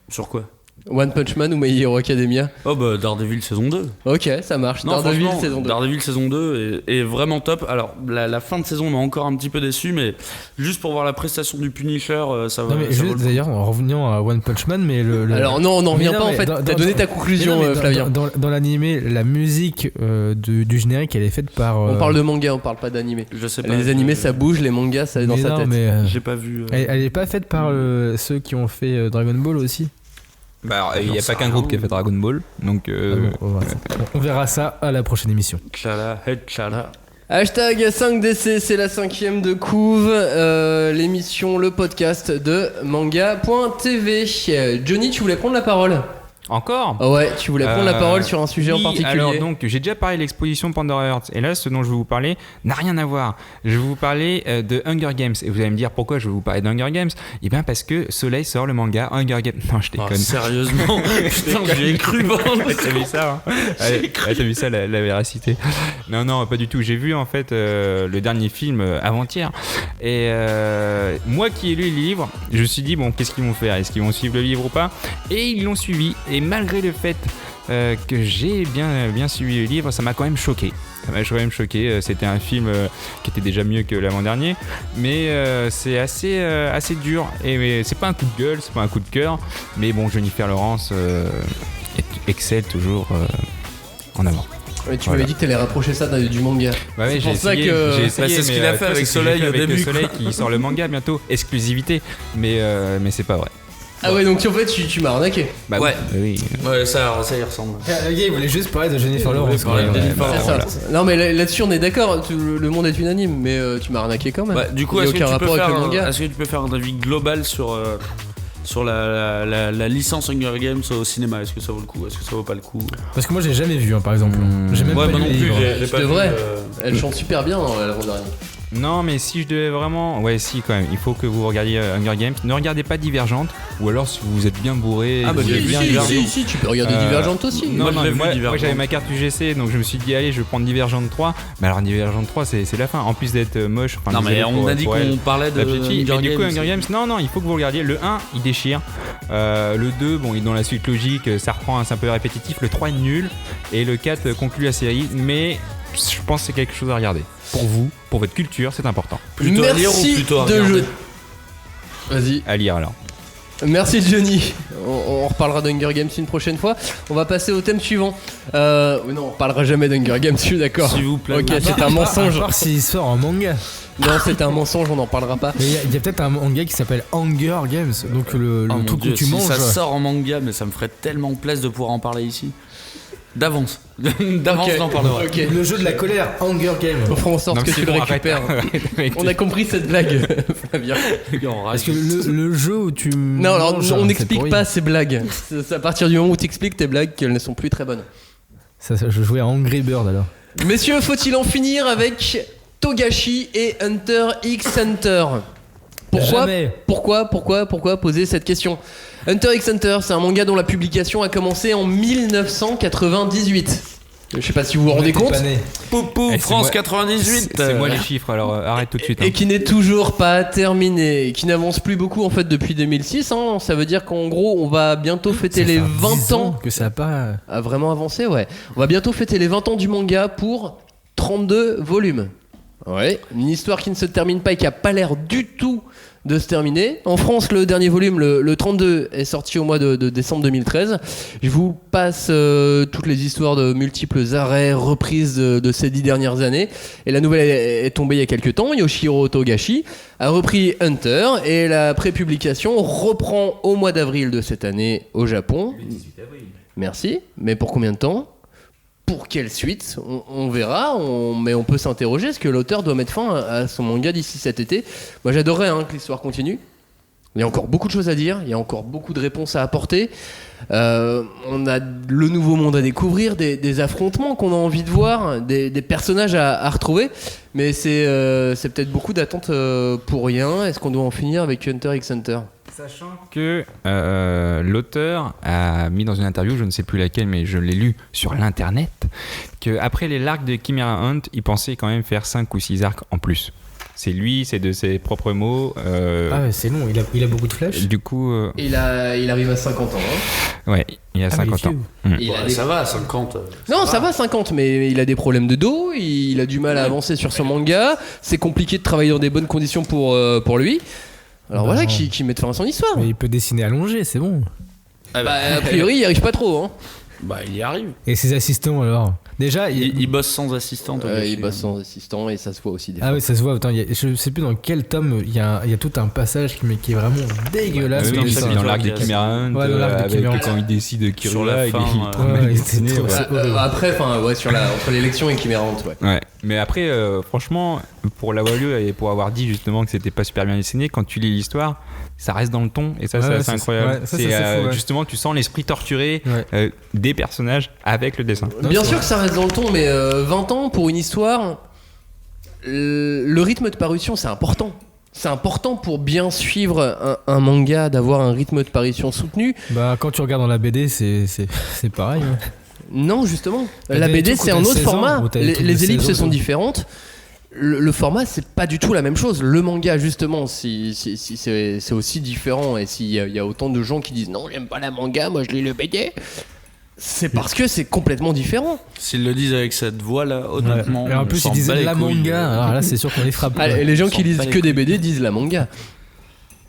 Sur quoi?
One Punch Man ou My Hero Academia?
Oh bah Daredevil saison 2.
Ok, ça marche.
Non,
Daredevil
franchement,
saison 2.
Daredevil saison 2 est vraiment top. Alors la fin de saison m'a encore un petit peu déçu, mais juste pour voir la prestation du Punisher, ça va.
Non, mais
ça vaut
juste
le coup.
d'ailleurs, en revenant à One Punch Man, mais
Alors non, on n'en
Mais
revient
non,
pas en
mais
fait.
dans-
T'as
dans-
donné ta conclusion,
Mais non, mais
Flavien.
Dans l'animé, la musique du générique, elle est faite par.
On parle de manga, on parle pas d'animé.
Je sais pas.
Les animés ça bouge, les mangas ça est dans
mais
sa
non,
tête.
mais,
J'ai pas vu.
elle est pas faite par ceux qui ont fait Dragon Ball aussi.
Bah, alors, il n'y a
J'en
pas
sais
qu'un groupe
rien.
qui a fait Dragon Ball, donc.
Ah bon, on verra ça à la prochaine émission.
Tchala, head tchala.
Hashtag 5DC, c'est la 5e de couve, l'émission, le podcast de manga.tv. Johnny, tu voulais prendre la parole?
Encore
Ah ouais, tu voulais prendre la parole sur un sujet en
oui,
particulier.
Alors donc j'ai déjà parlé de l'exposition Pandora Hearts, et là ce dont je vais vous parler n'a rien à voir. Je vais vous parler de Hunger Games, et vous allez me dire pourquoi je vais vous parler de Hunger Games. Et bien parce que Soleil sort le manga Hunger Games. Non, je déconne.
Sérieusement. Putain, j'y ai cru.
T'as vu ça hein ouais, t'as vu ça la véracité. Non, pas du tout. J'ai vu en fait le dernier film avant-hier, et moi qui ai lu le livre, je me suis dit bon, qu'est-ce qu'ils vont faire? Est-ce qu'ils vont suivre le livre ou pas? Et ils l'ont suivi, et malgré le fait que j'ai bien suivi le livre, ça m'a quand même choqué. C'était un film qui était déjà mieux que l'avant-dernier, mais c'est assez dur, et c'est pas un coup de gueule, c'est pas un coup de cœur, mais bon, Jennifer Lawrence excelle toujours en avant.
Ouais, tu m'avais dit que t'allais rapprocher ça du manga.
Bah ouais,
C'est
j'ai
pour ça
essayé,
que-
j'ai essayé,
Bah, c'est ce
mais,
qu'il a fait
toi,
avec
c'est ce que j'ai
Soleil
fait
au
avec
début,
Soleil
quoi.
qui sort le manga bientôt, exclusivité, mais c'est pas vrai.
Ah ouais, donc en fait tu m'as arnaqué.
Bah
Ouais.
oui.
Ouais, ça y ressemble.
Le gars il voulait juste parler de Jennifer Lawrence.
C'est ça. Non mais là-dessus on est d'accord, le monde est unanime, mais tu m'as arnaqué quand même.
Bah, du coup,
Il y a
est-ce que,
aucun rapport avec le manga.
est-ce que tu peux faire un avis global sur la licence Hunger Games au cinéma? Est-ce que ça vaut le coup? Est-ce que ça vaut pas le coup?
Parce que moi j'ai jamais vu, par exemple. J'ai même
Ouais,
pas
moi
lu
non
les
plus.
livres.
J'ai pas
C'est
vu,
vrai. Elle chante super bien dans l'avant-dernier.
Non, mais si je devais vraiment. Ouais, si, quand même. Il faut que vous regardiez Hunger Games. Ne regardez pas Divergente. Ou alors, si vous êtes bien bourré.
Ah, bah,
vous
j'ai
êtes
vu
bien
Divergente.
Si, tu peux regarder Divergente aussi.
Non,
Moi, je l'ai vu,
moi
Divergente.
j'avais ma carte UGC, donc je me suis dit, allez, je vais prendre Divergente 3. Mais alors, Divergente 3, c'est la fin. En plus d'être moche. Enfin,
Non, mais
désolé
on
pour-
a dit
pour
qu'on
elle.
parlait de
La petite fille.
Hunger
Et du coup,
Games.
Hunger Games, non, il faut que vous regardiez. Le 1, il déchire. Le 2, bon, il est dans la suite logique, ça reprend, c'est un peu répétitif. Le 3 est nul. Et le 4 conclut la série. Mais je pense que c'est quelque chose à regarder. Pour vous, pour votre culture, c'est important.
Plutôt à lire ou
Merci
plutôt à
de
regarder?
jeu. Vas-y.
À lire alors.
Merci Johnny. On reparlera d'Hunger Games une prochaine fois. On va passer au thème suivant. Non, on parlera jamais d'Hunger Games, je suis d'accord.
S'il vous plaît.
Ok, c'est un mensonge.
À part s'il sort en manga.
Non, c'est un mensonge, on n'en parlera pas.
Mais il y a peut-être un manga qui s'appelle Hunger Games. Donc le
Oh mon
truc
Dieu,
où tu
si
manges.
ça sort en manga, mais ça me ferait tellement plaisir de pouvoir en parler ici. D'avance. D'avance,
Ok,
j'en parlerai.
ok.
Le jeu de la colère, Hunger Games.
On fera en sorte
Non,
que
mais
tu
c'est
le
bon,
récupères.
arrête.
On a compris cette blague, Fabien.
Parce que le jeu où tu.
Non, alors
manges,
on
c'est
n'explique
pourri.
pas ces blagues. C'est à partir du moment où tu expliques tes blagues qu'elles ne sont plus très bonnes.
Ça, je jouais à Angry Bird alors.
Messieurs, faut-il en finir avec Togashi et Hunter x Hunter?
Jamais.
Pourquoi poser cette question? Hunter x Hunter, c'est un manga dont la publication a commencé en 1998. Je sais pas si vous vous rendez compte.
Poupou,
Eh, c'est
France
moi-
98.
C'est moi les chiffres, alors arrête tout de suite.
Et qui n'est toujours pas terminé, et qui n'avance plus beaucoup en fait depuis 2006. Ça veut dire qu'en gros, on va bientôt fêter
Ça
les
fait
20
10
ans.
que ça a pas.
A vraiment avancé, ouais. On va bientôt fêter les 20 ans du manga pour 32 volumes. Ouais, une histoire qui ne se termine pas et qui a pas l'air du tout de se terminer. En France, le dernier volume, le 32, est sorti au mois de décembre 2013. Je vous passe toutes les histoires de multiples arrêts, reprises de ces 10 dernières années. Et la nouvelle est tombée il y a quelques temps. Yoshiro Togashi a repris Hunter et la prépublication reprend au mois d'avril de cette année au Japon. Le 18 avril. Merci. Mais pour combien de temps ? Pour quelle suite? On verra, mais on peut s'interroger. Est-ce que l'auteur doit mettre fin à son manga d'ici cet été? Moi j'adorerais que l'histoire continue. Il y a encore beaucoup de choses à dire, il y a encore beaucoup de réponses à apporter. On a le nouveau monde à découvrir, des affrontements qu'on a envie de voir, des personnages à retrouver. Mais c'est peut-être beaucoup d'attentes pour rien. Est-ce qu'on doit en finir avec Hunter x Hunter?
Sachant que l'auteur a mis dans une interview, je ne sais plus laquelle, mais je l'ai lu sur l'internet, qu'après les l'arc de Chimera Hunt, il pensait quand même faire 5 ou 6 arcs en plus. C'est lui, c'est de ses propres mots.
Ah ouais, c'est long, il a beaucoup de flèches.
Du coup.
Il arrive à 50 ans. Hein.
Ouais, il a 50 ans.
Ça va, 50.
Non, ça va 50, mais il a des problèmes de dos, il a du mal à avancer sur son manga, c'est compliqué de travailler dans des bonnes conditions pour lui. Alors voilà, qui met fin à son histoire.
Mais il peut dessiner allongé, c'est bon.
A priori, il n'y arrive pas trop. Hein.
Bah, il y arrive.
Et ses assistants alors? Déjà,
il bosse sans assistant.
Il bosse sans assistant et ça se voit aussi des fois.
Ah oui, ça se voit. Attends, je sais plus dans quel tome, il y a tout un passage qui est vraiment dégueulasse.
Oui, c'est dans l'arc de Chimera Hunt,
Ouais, dans l'arc de
avec
Chimera Hunt.
quand il décide de
Sur la
Kirua,
fin,
il est trop mal dessiné.
c'est trop-
Ouais.
c'est horrible.
Après, entre l'élection et Chimera Hunt, ouais.
Ouais, mais après, franchement, pour l'avoir lu et pour avoir dit justement que c'était pas super bien dessiné, quand tu lis l'histoire, ça reste dans le ton et ça,
Ouais,
c'est incroyable.
ouais, ça,
c'est
c'est fou, ouais.
justement, tu sens l'esprit torturé
Ouais.
des personnages avec le dessin.
Bien sûr que ça reste dans le ton, mais 20 ans pour une histoire, le rythme de parution, c'est important. C'est important pour bien suivre un manga, d'avoir un rythme de parution soutenu.
Bah, quand tu regardes dans la BD, c'est pareil. Hein.
Non, justement.
T'as
La
des
BD,
trucs
c'est
où
un
t'as
autre
16 ans,
format.
où t'as des trucs de
Les ellipses
16 ans.
sont différentes. Le format, c'est pas du tout la même chose. Le manga, justement, si c'est aussi différent. Et s'il y a autant de gens qui disent non, j'aime pas la manga, moi je lis le BD, c'est parce que c'est complètement différent.
S'ils le disent avec cette voix-là, honnêtement.
Et en
on
plus,
s'en
ils
bat
disaient
les
la
couilles.
manga. Alors là, c'est sûr qu'on les frappe.
Ah,
quoi.
les gens
on
qui
s'en
lisent
bat les
que des BD disent la manga.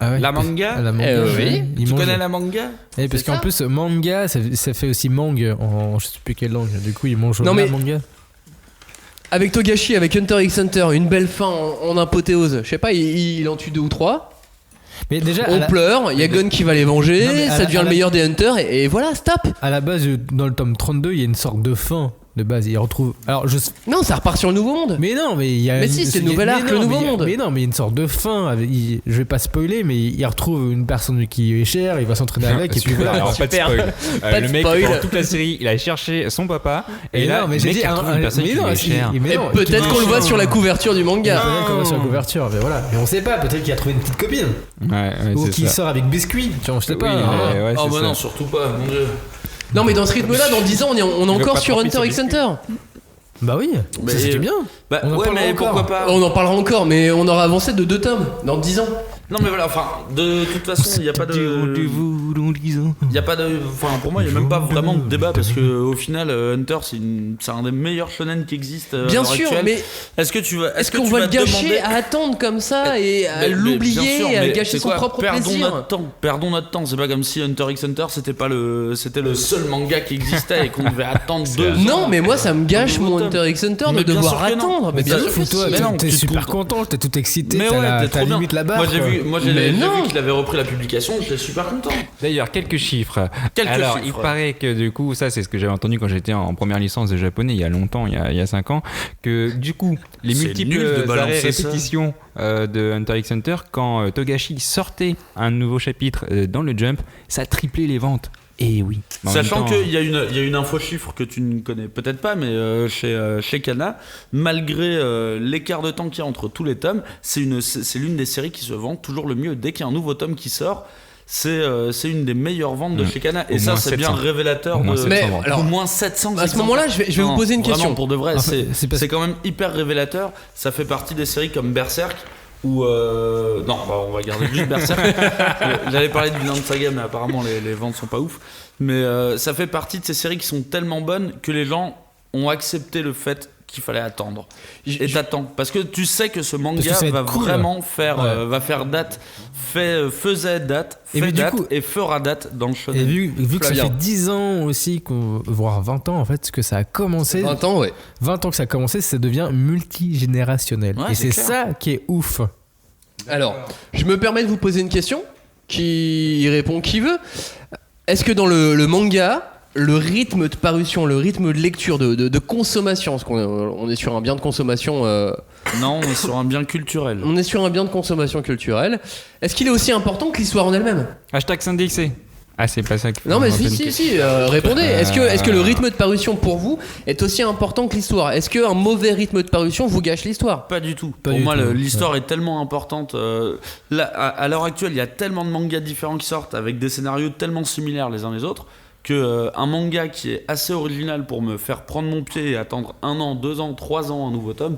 Ah ouais.
La manga
La manga,
oui.
ouais. Ils
Tu
mangent.
connais la manga?
Eh, parce
C'est
qu'en
ça.
plus, manga, ça fait aussi mangue en je sais plus quelle langue. Du coup, ils mangent
Non,
la
mais-
manga.
Avec Togashi, avec Hunter x Hunter, une belle fin en apothéose. Je sais pas, il en tue 2 ou 3.
Mais déjà,
On pleure, il y a Gunn qui va les venger,
Non, mais
ça devient le meilleur des Hunters et voilà, stop.
À la base, dans le tome 32, il y a une sorte de fin de base. Il retrouve. Alors,
Non, ça repart sur le nouveau monde.
Mais non, mais il y a.
Mais si, c'est le nouvel arc, le nouveau monde.
Mais non, mais il y a une sorte de fin. Je vais pas spoiler, mais il retrouve une personne qui est chère, il va s'entraîner avec, et puis voilà.
Alors, pas de spoil.
Pas de
Le mec,
spoil.
pendant toute la série, il a cherché son papa. Et là,
non, mais
le
j'ai
mec
dit,
il retrouve une personne qui lui est chère.
Et peut-être qu'on le voit sur la couverture du manga.
Peut-être qu'on voit sur la couverture, mais voilà. Mais on sait pas, peut-être qu'il a trouvé une petite copine.
Ouais,
Ou
c'est
qu'il
ça.
sort avec Biscuit, tu vois, je sais pas.
Oui,
hein.
ouais,
Oh
c'est
bah
ça.
non, surtout pas, mon dieu.
Non, mais dans ce rythme-là, dans 10 ans, on est
veut
encore
pas
sur
tremper
Hunter
sur
x
des
Hunter.
Bah oui,
Mais-
ça c'était bien.
Bah
On en
ouais,
parlera
mais
encore.
pourquoi pas.
On en parlera encore, mais on aura avancé de 2 tomes dans 10 ans.
Non mais voilà, enfin, de toute façon, il n'y a pas de... Il y a pas de... Enfin, pour moi, il n'y a même pas vraiment de débat, parce que au final, Hunter, c'est un des meilleurs shonen qui existe à
Bien
l'heure
sûr,
actuelle.
mais
Est-ce que tu vas...
est-ce
que
qu'on
tu
va
vas
le gâcher
demander...
à attendre comme ça et à
Mais bien
l'oublier
sûr,
et à
mais
gâcher
c'est
son
quoi,
propre
perdons
plaisir?
notre temps. C'est pas comme si Hunter x Hunter c'était le seul manga qui existait et qu'on devait attendre 2 ans.
Non, mais moi ça me gâche
nouveau
mon
tome.
Hunter x Hunter de
Mais bien
devoir
sûr que non.
attendre. Mais bien sûr que
Toi,
si.
Mais non,
t'es
tu te
super
trouves-
content, t'es tout excité,
Mais ouais, t'es
t'as
trop bien.
limite la barre.
Moi j'ai
quoi.
Mais
vu
non.
qu'il avait repris la publication, j'étais super content.
D'ailleurs, quelques chiffres.
Quelques
Alors,
chiffres.
il paraît que du coup, ça c'est ce que j'avais entendu quand j'étais en première licence de japonais il y a longtemps, il y a 5 ans, que du coup, les
C'est
multiples
nul de
arrêts
balancer ça.
répétitions de Hunter x Hunter, quand Togashi sortait un nouveau chapitre dans le Jump, ça triplait les ventes. Et oui. Mais en
Sachant
même temps,
qu'il y a une info chiffre que tu ne connais peut-être pas, mais chez Kana, malgré l'écart de temps qu'il y a entre tous les tomes, c'est l'une des séries qui se vend toujours le mieux. Dès qu'il y a un nouveau tome qui sort, c'est une des meilleures ventes de chez Kana. Et
Au
ça,
moins
c'est bien
700.
révélateur
Au moins
de.
700
Mais
ventes.
alors,
Au moins 700.
à ce moment-là, je vais vous poser une
Vraiment,
question.
pour de vrai,
En fait,
c'est quand même hyper révélateur. Ça fait partie des séries comme Berserk. Ou non, bah, on va garder juste Berserk. J'allais parler de Vinland Saga, mais apparemment les ventes sont pas ouf. Mais ça fait partie de ces séries qui sont tellement bonnes que les gens ont accepté le fait qu'il fallait attendre. Et t'attends parce que tu sais que ce manga
Parce que ça va
va
être cool.
vraiment faire,
Ouais.
va faire date, faisait date,
Et
fait
mais du
date
coup-
et fera date dans le shonen.
Et vu que ça
Flavien.
fait 10 ans aussi, voire 20 ans en fait, que ça a commencé,
20 ans, ouais.
20 ans que ça a commencé, ça devient multigénérationnel.
Ouais,
et
c'est
c'est
clair.
ça qui est ouf.
Alors, je me permets de vous poser une question qui y répond qui veut. Est-ce que dans le manga, le rythme de parution, le rythme de lecture, de consommation, parce qu'on est sur un bien de consommation,
Non, on est sur un bien culturel.
on est sur un bien de consommation culturelle, est-ce qu'il est aussi important que l'histoire en elle-même?
Hashtag Syndixé. Ah, c'est pas ça que.
Non mais si, répondez. Est-ce que le rythme de parution pour vous est aussi important que l'histoire? Est-ce qu'un mauvais rythme de parution vous gâche l'histoire?
Pas du tout.
Pas
Pour
du
moi,
tout.
l'histoire est tellement importante. Là, à l'heure actuelle, il y a tellement de mangas différents qui sortent avec des scénarios tellement similaires les uns les autres que un manga qui est assez original pour me faire prendre mon pied et attendre 1 an, 2 ans, 3 ans un nouveau tome,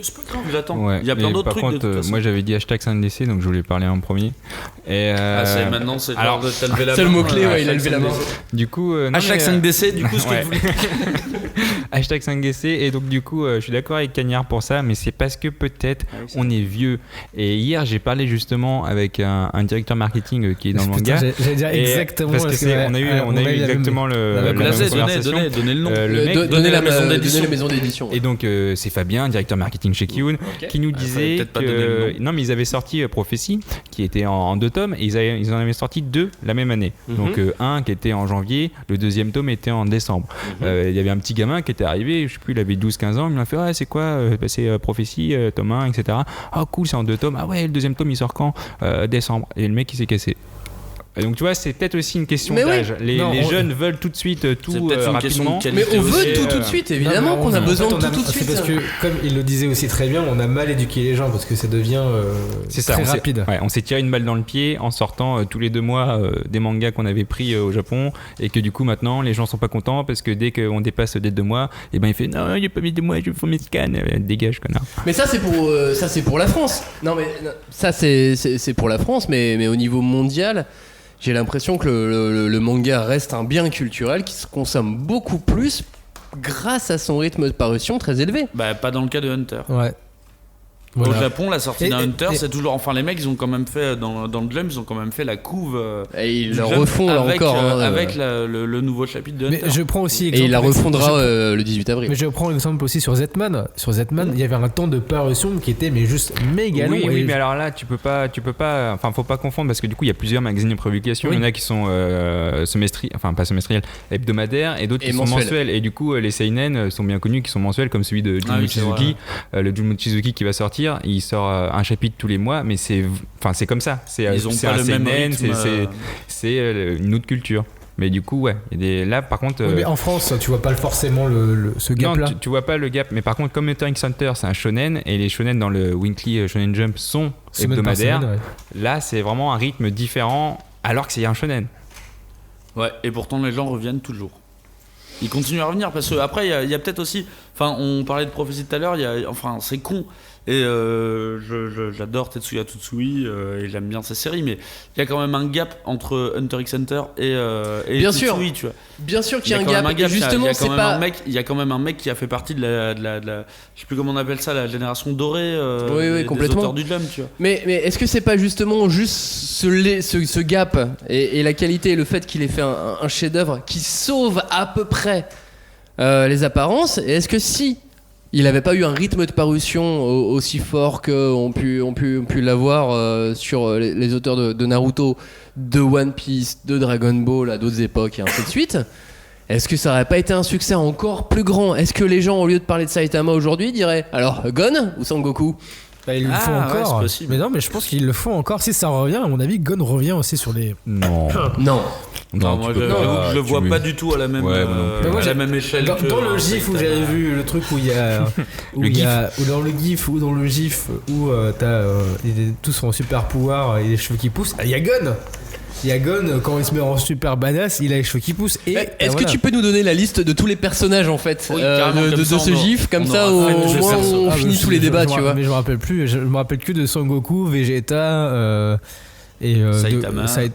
c'est pas grave, j'attends.
Ouais.
Il y a plein
Et
d'autres
par
trucs
contre,
de toute façon.
moi j'avais dit hashtag Syndixé, donc je voulais parler en premier. Et
Maintenant, c'est
alors,
l'heure de t'as levé la main.
c'est le mot-clé, ouais, il a
Hashtag
levé la main.
5DC.
du coup. non,
Hashtag
mais,
5DC, du coup, ce que
ouais.
vous voulez.
Hashtag 5DC, et donc du coup je suis d'accord avec Cagnard pour ça, mais c'est parce que peut-être on est vieux. Et hier j'ai parlé justement avec un directeur marketing qui est dans le
Putain,
manga.
j'allais dire
Et
exactement
parce que
ce
on a eu exactement la même
Blasé,
conversation.
donnez le nom.
Le mec
donnez la maison d'édition.
Donnez la maison d'édition.
Et donc c'est Fabien, directeur marketing chez Kiun, qui nous
fallait
disait
peut-être pas donner le
que non mais ils avaient sorti Prophétie qui était en 2 tomes et ils en avaient sorti 2 la même année. Donc un qui était en janvier, le deuxième tome était en décembre. Il y avait un petit gamin qui était arrivé, je sais plus, il avait 12-15 ans, il m'a fait ouais, c'est quoi c'est Prophétie tome 1 etc. Ah cool, c'est en 2 tomes. Ah ouais, le deuxième tome il sort quand? Décembre. Et le mec il s'est cassé. Et donc tu vois, c'est peut-être aussi une question
Mais oui.
d'âge. Les
Non,
jeunes veulent tout de suite tout
C'est peut-être une question de
rapidement.
qualité.
Mais on veut
aussi.
tout de suite, évidemment
Non, mais
qu'on a
en
besoin
fait,
de tout de
C'est
suite.
parce que, comme il le disait aussi très bien, on a mal éduqué les gens parce que ça devient
C'est ça,
très
on s'est-
rapide.
ouais, on s'est tiré une balle dans le pied en sortant tous les 2 mois des mangas qu'on avait pris au Japon et que du coup maintenant les gens sont pas contents parce que dès qu'on dépasse des 2 mois, et ben il fait non, j'ai pas mis 2 mois, je faut mes scans, dégage connard.
Mais ça c'est pour la France. Non mais ça c'est pour la France, mais au niveau mondial, j'ai l'impression que le manga reste un bien culturel qui se consomme beaucoup plus grâce à son rythme de parution très élevé.
Bah, pas dans le cas de Hunter.
Ouais.
Au Japon, la sortie d'un Hunter, c'est toujours. Enfin, les mecs, ils ont quand même fait dans le Jump, ils ont quand même fait la couve.
Et ils la refont là
avec,
encore.
Avec le nouveau chapitre de Hunter.
Mais je prends aussi exemple.
Et il la refondra le 18 avril.
Mais je prends l'exemple aussi sur Zetman. Sur Zetman, il y avait un temps de parution qui était mais juste méga long.
Oui, mais alors là, tu peux pas. Enfin, faut pas confondre parce que du coup, il y a plusieurs magazines de publication. Il y en a qui sont semestriels, enfin pas semestriels, hebdomadaires, et d'autres qui sont mensuels. Et du coup, les seinen sont bien connus, qui sont mensuels, comme celui de Jun Mochizuki. Le Jun Mochizuki qui va sortir. Il sort un chapitre tous les mois, mais c'est comme ça.
Ils ont pas
un
le même
seinen,
rythme.
c'est une autre culture. Mais du coup, là par contre.
Oui, mais en France, tu vois pas forcément ce gap-là.
Non, tu vois pas le gap. Mais par contre, comme Hunter x Hunter, c'est un shonen, et les shonen dans le Weekly Shonen Jump sont hebdomadaires, là c'est vraiment un rythme différent, alors que c'est un shonen.
Ouais, et pourtant les gens reviennent toujours. Ils continuent à revenir parce que après il y a peut-être aussi. Enfin, on parlait de prophétie tout à l'heure. Enfin, c'est con. Et j'adore Tetsuya Tsutsui et j'aime bien sa série, mais il y a quand même un gap entre Hunter x Hunter et
bien
Tsutsui,
sûr.
tu vois.
Bien sûr qu'il y a un gap. Et justement, c'est pas.
Il y a quand même un mec qui a fait partie de la je sais plus comment on appelle ça, la génération dorée
oui, complètement.
des auteurs du Jump, tu vois.
Mais est-ce que c'est pas justement juste ce gap et la qualité et le fait qu'il ait fait un chef-d'œuvre qui sauve à peu près les apparences? Et est-ce que si il n'avait pas eu un rythme de parution aussi fort qu'ont pu l'avoir sur les auteurs de Naruto, de One Piece, de Dragon Ball à d'autres époques et ainsi de suite, est-ce que ça n'aurait pas été un succès encore plus grand? Est-ce que les gens, au lieu de parler de Saitama aujourd'hui, diraient alors Gon ou Sangoku?
Ils le font encore.
Ouais,
mais non, mais je pense qu'ils le font encore. Si ça revient, à mon avis, Gon revient aussi sur les.
Non.
Moi, je le vois pas du tout à la même, la même échelle.
Dans le gif où j'avais vu le truc où il y a. Ou dans le gif où tous sont en super pouvoir et les cheveux qui poussent, il y a Gon. Il y a Gon, quand il se met en super badass, il a les cheveux qui poussent. Et
est-ce que tu peux nous donner la liste de tous les personnages en fait de ce gif? Comme ça, au moins on finit tous les débats, tu vois.
Mais je me rappelle plus. Je me rappelle que de Sangoku, Vegeta. Et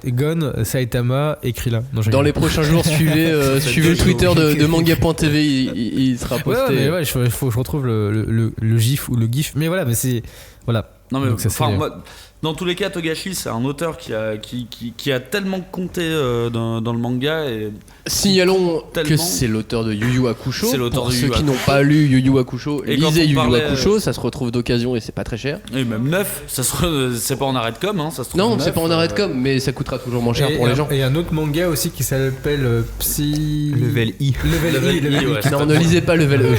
Gon, Saitama et Krillin.
Dans les prochains jours, suivez le Twitter de manga.tv, il sera posté.
Il faut que je retrouve le gif ou le gif. Mais voilà, mais c'est. Voilà.
Non, mais moi, dans tous les cas, Togashi, c'est un auteur qui a tellement compté dans le manga. Et
signalons que c'est l'auteur de Yu Yu Hakusho. Pour ceux qui n'ont pas lu Yu Yu Hakusho, lisez Yu Yu Hakusho, ça se retrouve d'occasion et c'est pas très cher.
Et même neuf, c'est pas en arrêt de com, hein, ça se trouve.
Non,
neuf,
c'est pas en arrêt de com, mais ça coûtera toujours moins cher pour les gens.
Et un autre manga aussi qui s'appelle
Level I.
Non, ne lisez pas Level E.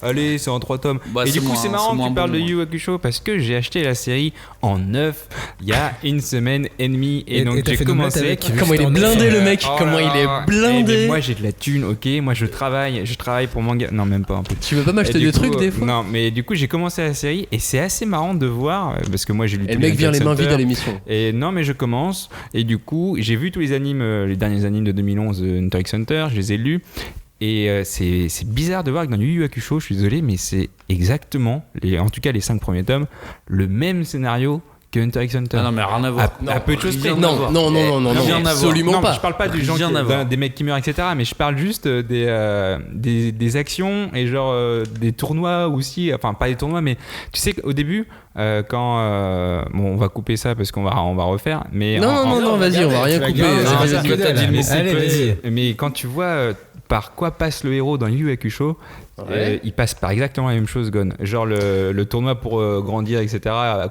Allez, c'est en 3 tomes. Et du coup, c'est marrant que tu parles de Yu Yu Hakusho parce que j'ai acheté la série en neuf il y a une semaine et demie. Et donc j'ai commencé.
Comment il est blindé le mec? Comment il est blindé?
Moi j'ai de la thune, ok. Moi je travaille pour manga. Non, même pas un peu.
Tu veux pas m'acheter des trucs des fois?
Non, mais du coup j'ai commencé la série et c'est assez marrant de voir parce que moi j'ai lu.
Et le mec vient les mains vides à l'émission.
Et non, mais je commence et du coup j'ai vu tous les animes, les derniers animes de 2011, Hunter x Hunter, je les ai lus. Et c'est bizarre de voir que dans Yu Yu Hakusho, je suis désolé, mais c'est exactement, en tout cas les 5 premiers tomes, le même scénario que Hunter x Hunter.
Ah non, mais rien à voir.
À peu de choses près.
Non, absolument pas.
Je parle pas du genre des mecs qui meurent, etc. Mais je parle juste des actions et genre des tournois aussi. Enfin, pas des tournois, mais tu sais qu'au début, quand bon, on va couper ça parce qu'on va refaire. Mais
non, vas-y, on va rien couper.
Allez, vas-y.
Mais quand tu vois par quoi passe le héros dans Yu Yu Hakusho, il passe par exactement la même chose, Gon. Genre le tournoi pour grandir, etc.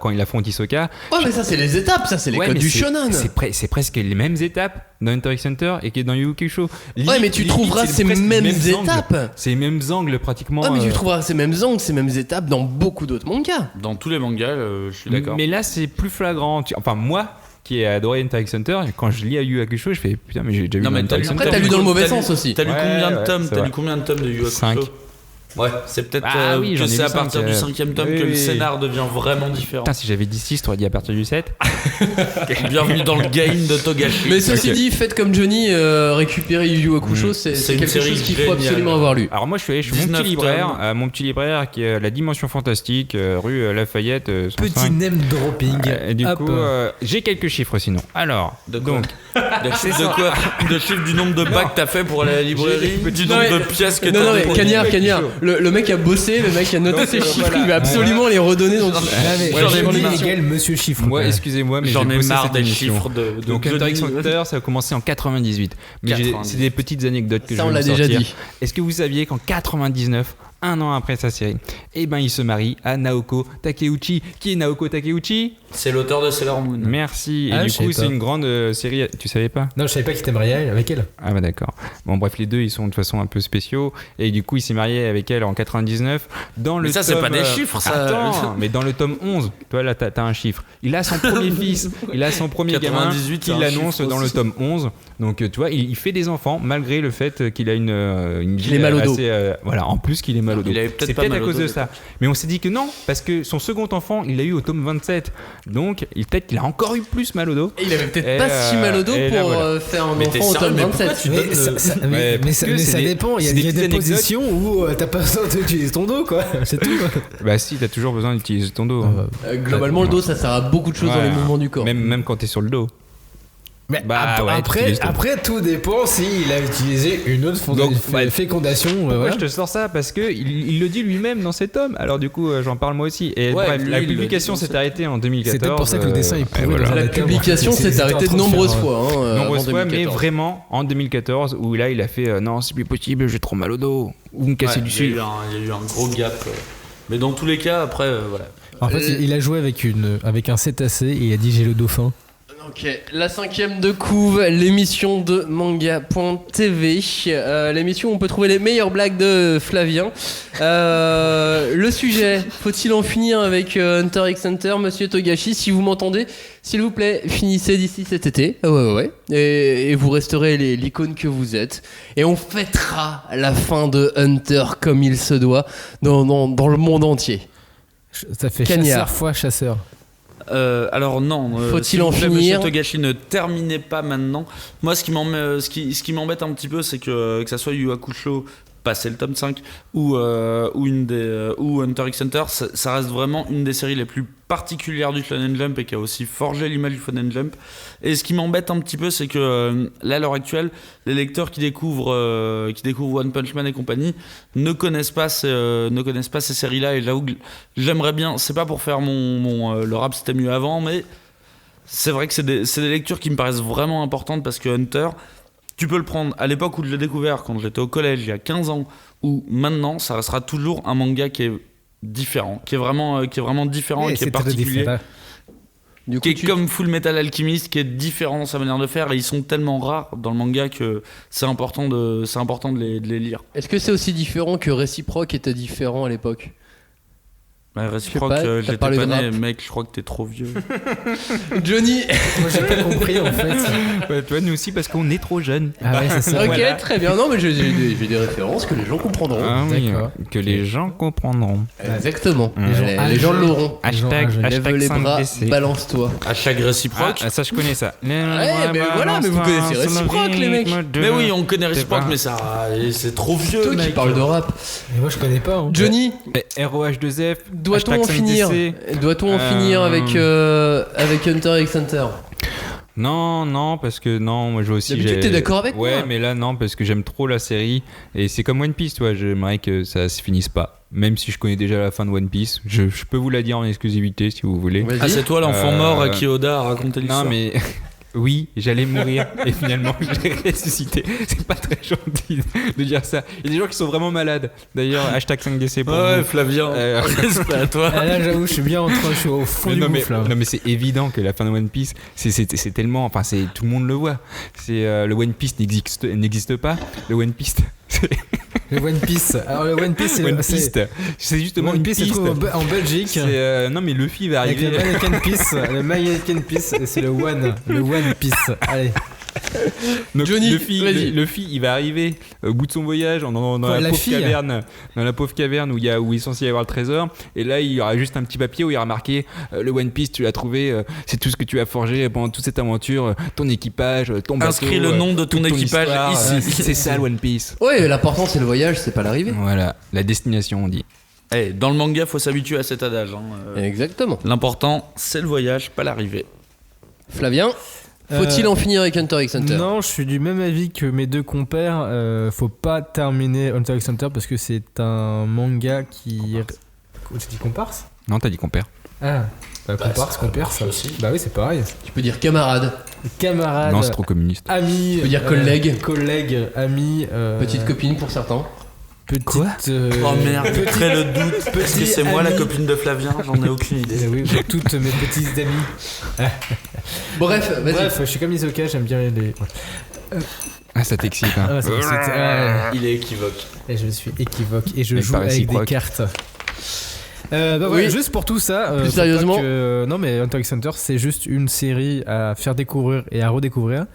Quand il affronte Hisoka.
Ouais, mais ça c'est les étapes, ça c'est les codes du shonen.
C'est presque les mêmes étapes dans Hunter x Hunter et qui est dans Yu Yu Hakusho.
Ouais, mais tu trouveras ces mêmes étapes.
C'est les mêmes angles pratiquement.
Ouais, mais tu trouveras ces mêmes angles, ces mêmes étapes dans beaucoup d'autres mangas.
Dans tous les mangas, je suis d'accord.
Mais là c'est plus flagrant. Enfin moi, qui ai adoré Hunter x Hunter, quand je lis à Yu Yu Hakusho, je fais putain, mais j'ai déjà vu Hunter x Hunter.
Après, t'as lu dans le mauvais sens aussi.
T'as lu combien de tomes? T'as lu combien de tomes de Yu Yu Hakusho?
5.
Ouais, c'est peut-être
oui,
que c'est à
5,
partir du 5ème tome que le scénar devient vraiment différent.
Putain, si j'avais dit 6, t'aurais dit à partir du 7.
Bienvenue dans le game de Togashi.
Mais ceci dit, faites comme Johnny, récupérer Yu Yu Hakusho, c'est quelque chose qu'il faut absolument avoir lu.
Alors moi je suis allé chez mon petit libraire qui est la Dimension Fantastique, rue Lafayette.
Petit name dropping.
Et du coup, j'ai quelques chiffres sinon. Alors,
de chiffres du nombre de packs que t'as fait pour aller à la librairie, du nombre de pièces que t'as.
Non, Cagnard, Le mec a bossé, le mec a noté
Donc,
ses chiffres,
voilà.
il va absolument les redonner dans
J'en ai marre.
Miguel, monsieur chiffre.
Moi, excusez-moi, mais
J'en
j'ai
ai
bossé
marre
cette
des
émission.
chiffres de
Donc Hunter x Hunter, ça a commencé en 98. Mais
98.
c'est des petites anecdotes que
Ça,
je
on
vais
l'a
vous
déjà
sortir.
dit.
Est-ce que vous saviez qu'en 99, un an après sa série, eh ben il se marie à Naoko Takeuchi. Qui est Naoko Takeuchi?
C'est l'auteur de Sailor Moon.
Merci. Et
Ah,
du
je savais
coup, c'est
pas.
une grande série. Tu savais pas?
Non, je savais pas qu'il était marié avec elle.
Ah bah d'accord. Bon bref, les deux ils sont de toute façon un peu spéciaux et du coup il s'est marié avec elle en 99 dans le
Mais ça, c'est
tome,
pas des chiffres, ça.
Attends, mais dans le tome 11, toi là t'as un chiffre. Il a son premier fils, il a son premier gamin
98,
qu'il
c'est un
annonce
chiffre
dans le
aussi.
tome 11. Donc tu vois, il fait des enfants malgré le fait qu'il a une
Qu'il est mal au dos.
assez, voilà, en plus qu'il est mal au dos.
Il avait peut-être
C'est
pas
peut-être
mal
à
au
cause
dos,
de ça. Mais on s'est dit que non, parce que son second enfant, il l'a eu au tome 27. Donc peut-être qu'il a encore eu plus mal au dos.
Et il avait peut-être
Et,
pas si mal au dos
et là,
pour
voilà.
faire un
Mais t'es
enfant au
sérieux,
tome
mais pourquoi
27.
tu
Mais
donnes
ça,
le-
ça-
Ouais,
mais
parce
ça,
que
mais
c'est
ça
des-
dépend. Il y a,
c'est des
il y a des
petites anecdotes.
positions où t'as pas besoin d'utiliser ton dos, quoi. C'est tout.
Bah si, t'as toujours besoin d'utiliser ton dos. hein.
Globalement, le dos, ça sert à beaucoup de choses dans
Ouais.
les mouvements du corps.
Même quand t'es sur le dos.
Mais
Bah, ouais, t'utilises ton-
après, tout dépend s'il a utilisé une autre
Donc, ouais.
fécondation.
Pourquoi
voilà.
je te sors ça? Parce que il le dit lui-même dans cet tome. Alors du coup, j'en parle moi aussi. Et
Ouais,
bref,
lui,
la
il le
publication
dit dans
s'est arrêtée en 2014.
C'est peut-être pour ça que le dessin est pourri
et voilà.
dans un
La
des termes.
publication
C'est-
s'est
c'était en
arrêtée de
train de
nombreuses
faire,
fois.
Nombreuses
avant
fois, mais
2014.
vraiment en 2014 où là il a fait non, c'est plus possible, j'ai trop mal au dos. Ou me casser
Ouais,
du
il y a eu
sucre.
il y a eu un gros gap. Mais dans tous les cas, après, voilà.
En fait, il a joué avec un cétacé et il a dit j'ai le dauphin.
Ok, la 5ème de couve, l'émission de manga.tv, l'émission où on peut trouver les meilleures blagues de Flavien. Le sujet, faut-il en finir avec Hunter x Hunter, Monsieur Togashi? Si vous m'entendez, s'il vous plaît, finissez d'ici cet été. Ouais. Et vous resterez l'icône que vous êtes. Et on fêtera la fin de Hunter comme il se doit dans le monde entier.
Ça fait
Cagnard.
chasseur fois chasseur.
Alors non.
Faut-il
s'il vous
en
plaît,
finir?
Monsieur Togashi, ne terminez pas maintenant. Moi, ce qui m'embête un petit peu, c'est que ça soit Yu Hakusho, passer le tome 5, ou Hunter x Hunter, ça reste vraiment une des séries les plus particulières du Shonen Jump et qui a aussi forgé l'image du Shonen Jump. Et ce qui m'embête un petit peu, c'est que là, à l'heure actuelle, les lecteurs qui découvrent One Punch Man et compagnie ne connaissent pas ces séries-là. Et j'avoue que j'aimerais bien, c'est pas pour faire le rap c'était mieux avant, mais c'est vrai que c'est des lectures qui me paraissent vraiment importantes parce que Hunter, tu peux le prendre à l'époque où je l'ai découvert, quand j'étais au collège, il y a 15 ans, ou maintenant, ça restera toujours un manga qui est différent, qui est vraiment différent et qui est particulier.
Du coup,
Qui est comme Full Metal Alchemist, qui est différent dans sa manière de faire, et ils sont tellement rares dans le manga que c'est important de les lire.
Est-ce que c'est aussi différent que Réciproque était différent à l'époque?
Ouais, Réciproque,
Je sais pas, t'as
j'étais
parlé
pas
de
né,
rap.
mec, je crois que t'es trop vieux.
Johnny.
Moi j'ai pas compris en fait.
Ouais, toi, nous aussi, parce qu'on est trop jeunes.
Ah ouais, c'est ça.
Ok,
Voilà.
très bien. Non, mais j'ai des références que les gens comprendront.
Ah oui,
D'accord.
que les gens comprendront.
Exactement.
Les
Les gens l'auront.
Hashtag
Lève les bras,
5DC.
balance-toi.
À chaque Réciproque.
Ah, ça je connais ça.
mais voilà, mais vous connaissez Réciproque, les mecs.
Mais oui, on connaît Réciproque,
pas.
mais ça, c'est trop vieux,
Toi qui
mec.
parles de rap.
Mais moi je connais pas. Hein.
Johnny,
ROH2F.
doit-on
hashtag
en finir
5DC.
Doit-on en finir avec Hunter x Hunter?
Non, parce que non, moi je veux aussi.
D'habitude, t'es d'accord avec
ouais,
moi.
mais là, non, parce que j'aime trop la série. Et c'est comme One Piece, toi. J'aimerais que ça se finisse pas. Même si je connais déjà la fin de One Piece. Je peux vous la dire en exclusivité si vous voulez.
Vas-y.
Ah, c'est toi l'enfant mort à qui Oda a raconté l'histoire.
Non, mais. Oui, j'allais mourir et finalement j'ai ressuscité. C'est pas très gentil de dire ça. Il y a des gens qui sont vraiment malades. D'ailleurs, hashtag 5DC pour
Ouais,
vous.
Flavien, respect à toi.
Ah, là j'avoue, je suis bien en train, je suis au fond du
non,
gouffre là.
mais c'est évident que la fin de One Piece, c'est tellement, enfin tout le monde le voit. C'est le One Piece n'existe pas. Le One Piece,
Le One Piece. Alors le One Piece,
c'est justement
One
une
Piece se
piste.
trouve en Belgique.
C'est, non mais Luffy va
Avec
arriver.
le Mannequin Piece, le Mannequin Piece, et c'est le One Piece. Allez.
Donc,
Johnny, vas-y.
Luffy, il va arriver au bout de son voyage dans
Quoi,
la
la
pauvre
fille
caverne, où il est censé y avoir le trésor. Et là, il y aura juste un petit papier où il y aura marqué le One Piece, tu l'as trouvé, c'est tout ce que tu as forgé pendant toute cette aventure, ton équipage, ton bateau.
Inscris le nom de ton
toute
équipage
histoire,
ici.
C'est ça le One Piece.
Ouais, l'important c'est le voyage, c'est pas l'arrivée.
Voilà, la destination, on dit.
Eh, dans le manga, faut s'habituer à cet adage. Hein.
Exactement.
L'important, c'est le voyage, pas l'arrivée.
Flavien. Faut-il en finir avec Hunter x Hunter?
Non, je suis du même avis que mes deux compères. Faut pas terminer Hunter x Hunter parce que c'est un manga qui. Tu dis comparse?
Non, t'as dit compère.
Ah, comparse, compère, ça aussi. Bah oui, c'est pareil.
Tu peux dire camarade.
Camarade.
Non, c'est trop communiste.
Ami.
Tu peux dire collègue.
Collègue, ami.
Petite copine pour certains.
Quoi
Oh merde, je crée le doute. Est-ce que c'est moi la copine de Flavien? J'en ai aucune idée.
Oui, pour toutes mes petites amies.
Bref, vas-y.
Bref, je suis comme Isoka, j'aime bien les.
Ah, ça t'excite, hein.
Ah, ça m'excite.
Il est équivoque.
Et je suis équivoque et je
Mais
joue
pas
avec des
réciproque.
cartes. Voilà,
Oui.
juste pour tout ça.
Plus
faut
sérieusement
pas que- non, mais Hunter x Hunter, c'est juste une série à faire découvrir et à redécouvrir.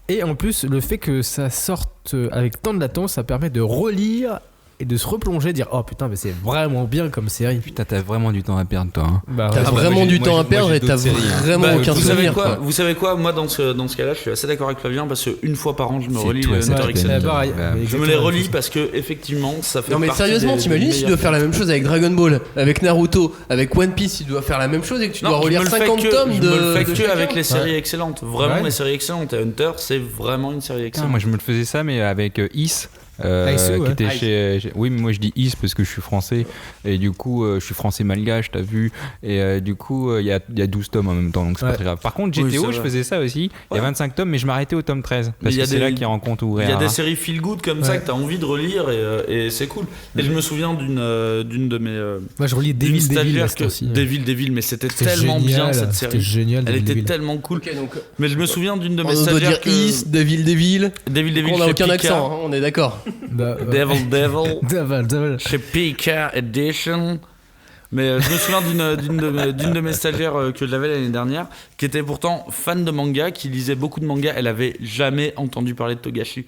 Et en plus, le fait que ça sorte avec tant de latence, ça permet de relire et de se replonger, dire oh putain, mais c'est vraiment bien comme série.
Putain, t'as vraiment du temps à perdre, toi. Hein.
Bah,
T'as
ouais.
vraiment du temps à
moi,
perdre
j'ai
et t'as
d'autres séries, hein.
vraiment
Bah,
aucun
vous savez
souvenir.
quoi,
quoi.
vous savez quoi, moi dans ce cas-là, je suis assez d'accord avec Flavien parce qu'une fois par an, je me
C'est
relis
toi, ça
Hunter
te
x
donne.
Hunter.
Pareil.
Bah,
Mais
Je me les
exactement
relis
la
parce que effectivement, ça fait
Non mais
partie
sérieusement,
des
t'imagines si tu
meilleurs
dois faire la même chose avec Dragon Ball, avec Naruto, avec One Piece, tu dois faire la même chose et que tu dois
Non, je
relire
me le fais
50
que-
tomes
je
de.
me le fais
de
que
chacun.
avec les séries excellentes. Vraiment
Ouais.
les séries excellentes. Et Hunter, c'est vraiment une série
Putain,
excellente.
moi, je me le faisais ça, mais avec Is.
Aisu, ouais.
Qui était
Aisu.
oui, mais moi je dis Is parce que je suis français et du coup je suis français malgache, t'as vu, et du coup il y a 12 tomes en même temps, donc c'est
Ouais.
pas très grave. Par contre,
Oui,
GTO,
c'est
je
vrai.
faisais ça aussi. Il y a 25 tomes, mais je m'arrêtais au tome 13
Mais
parce
il y a
que c'est
des-
là qu'il rencontre
Il y a des
Urahara.
séries feel good comme ça
Ouais.
que t'as envie de relire et c'est cool. Et je me souviens d'une de mes
Moi, je relis
d'une
Devil
stagiaire que
aussi.
Devil, mais c'était
C'était
tellement bien
génial,
cette
c'était
série.
génial.
Elle
Devil
était
Devil.
tellement cool.
Ok, donc
Mais je me souviens d'une de mes
on doit
stagiaires
dire
que
Is, Devil,
Devil
on n'a
chez
aucun
Pika.
accent, hein, on est d'accord.
Bah,
Devil
Devil.
chez Pika Edition. Mais je me souviens d'une de mes stagiaires que j'avais l'année dernière, qui était pourtant fan de manga, qui lisait beaucoup de manga. Elle avait jamais entendu parler de Togashi.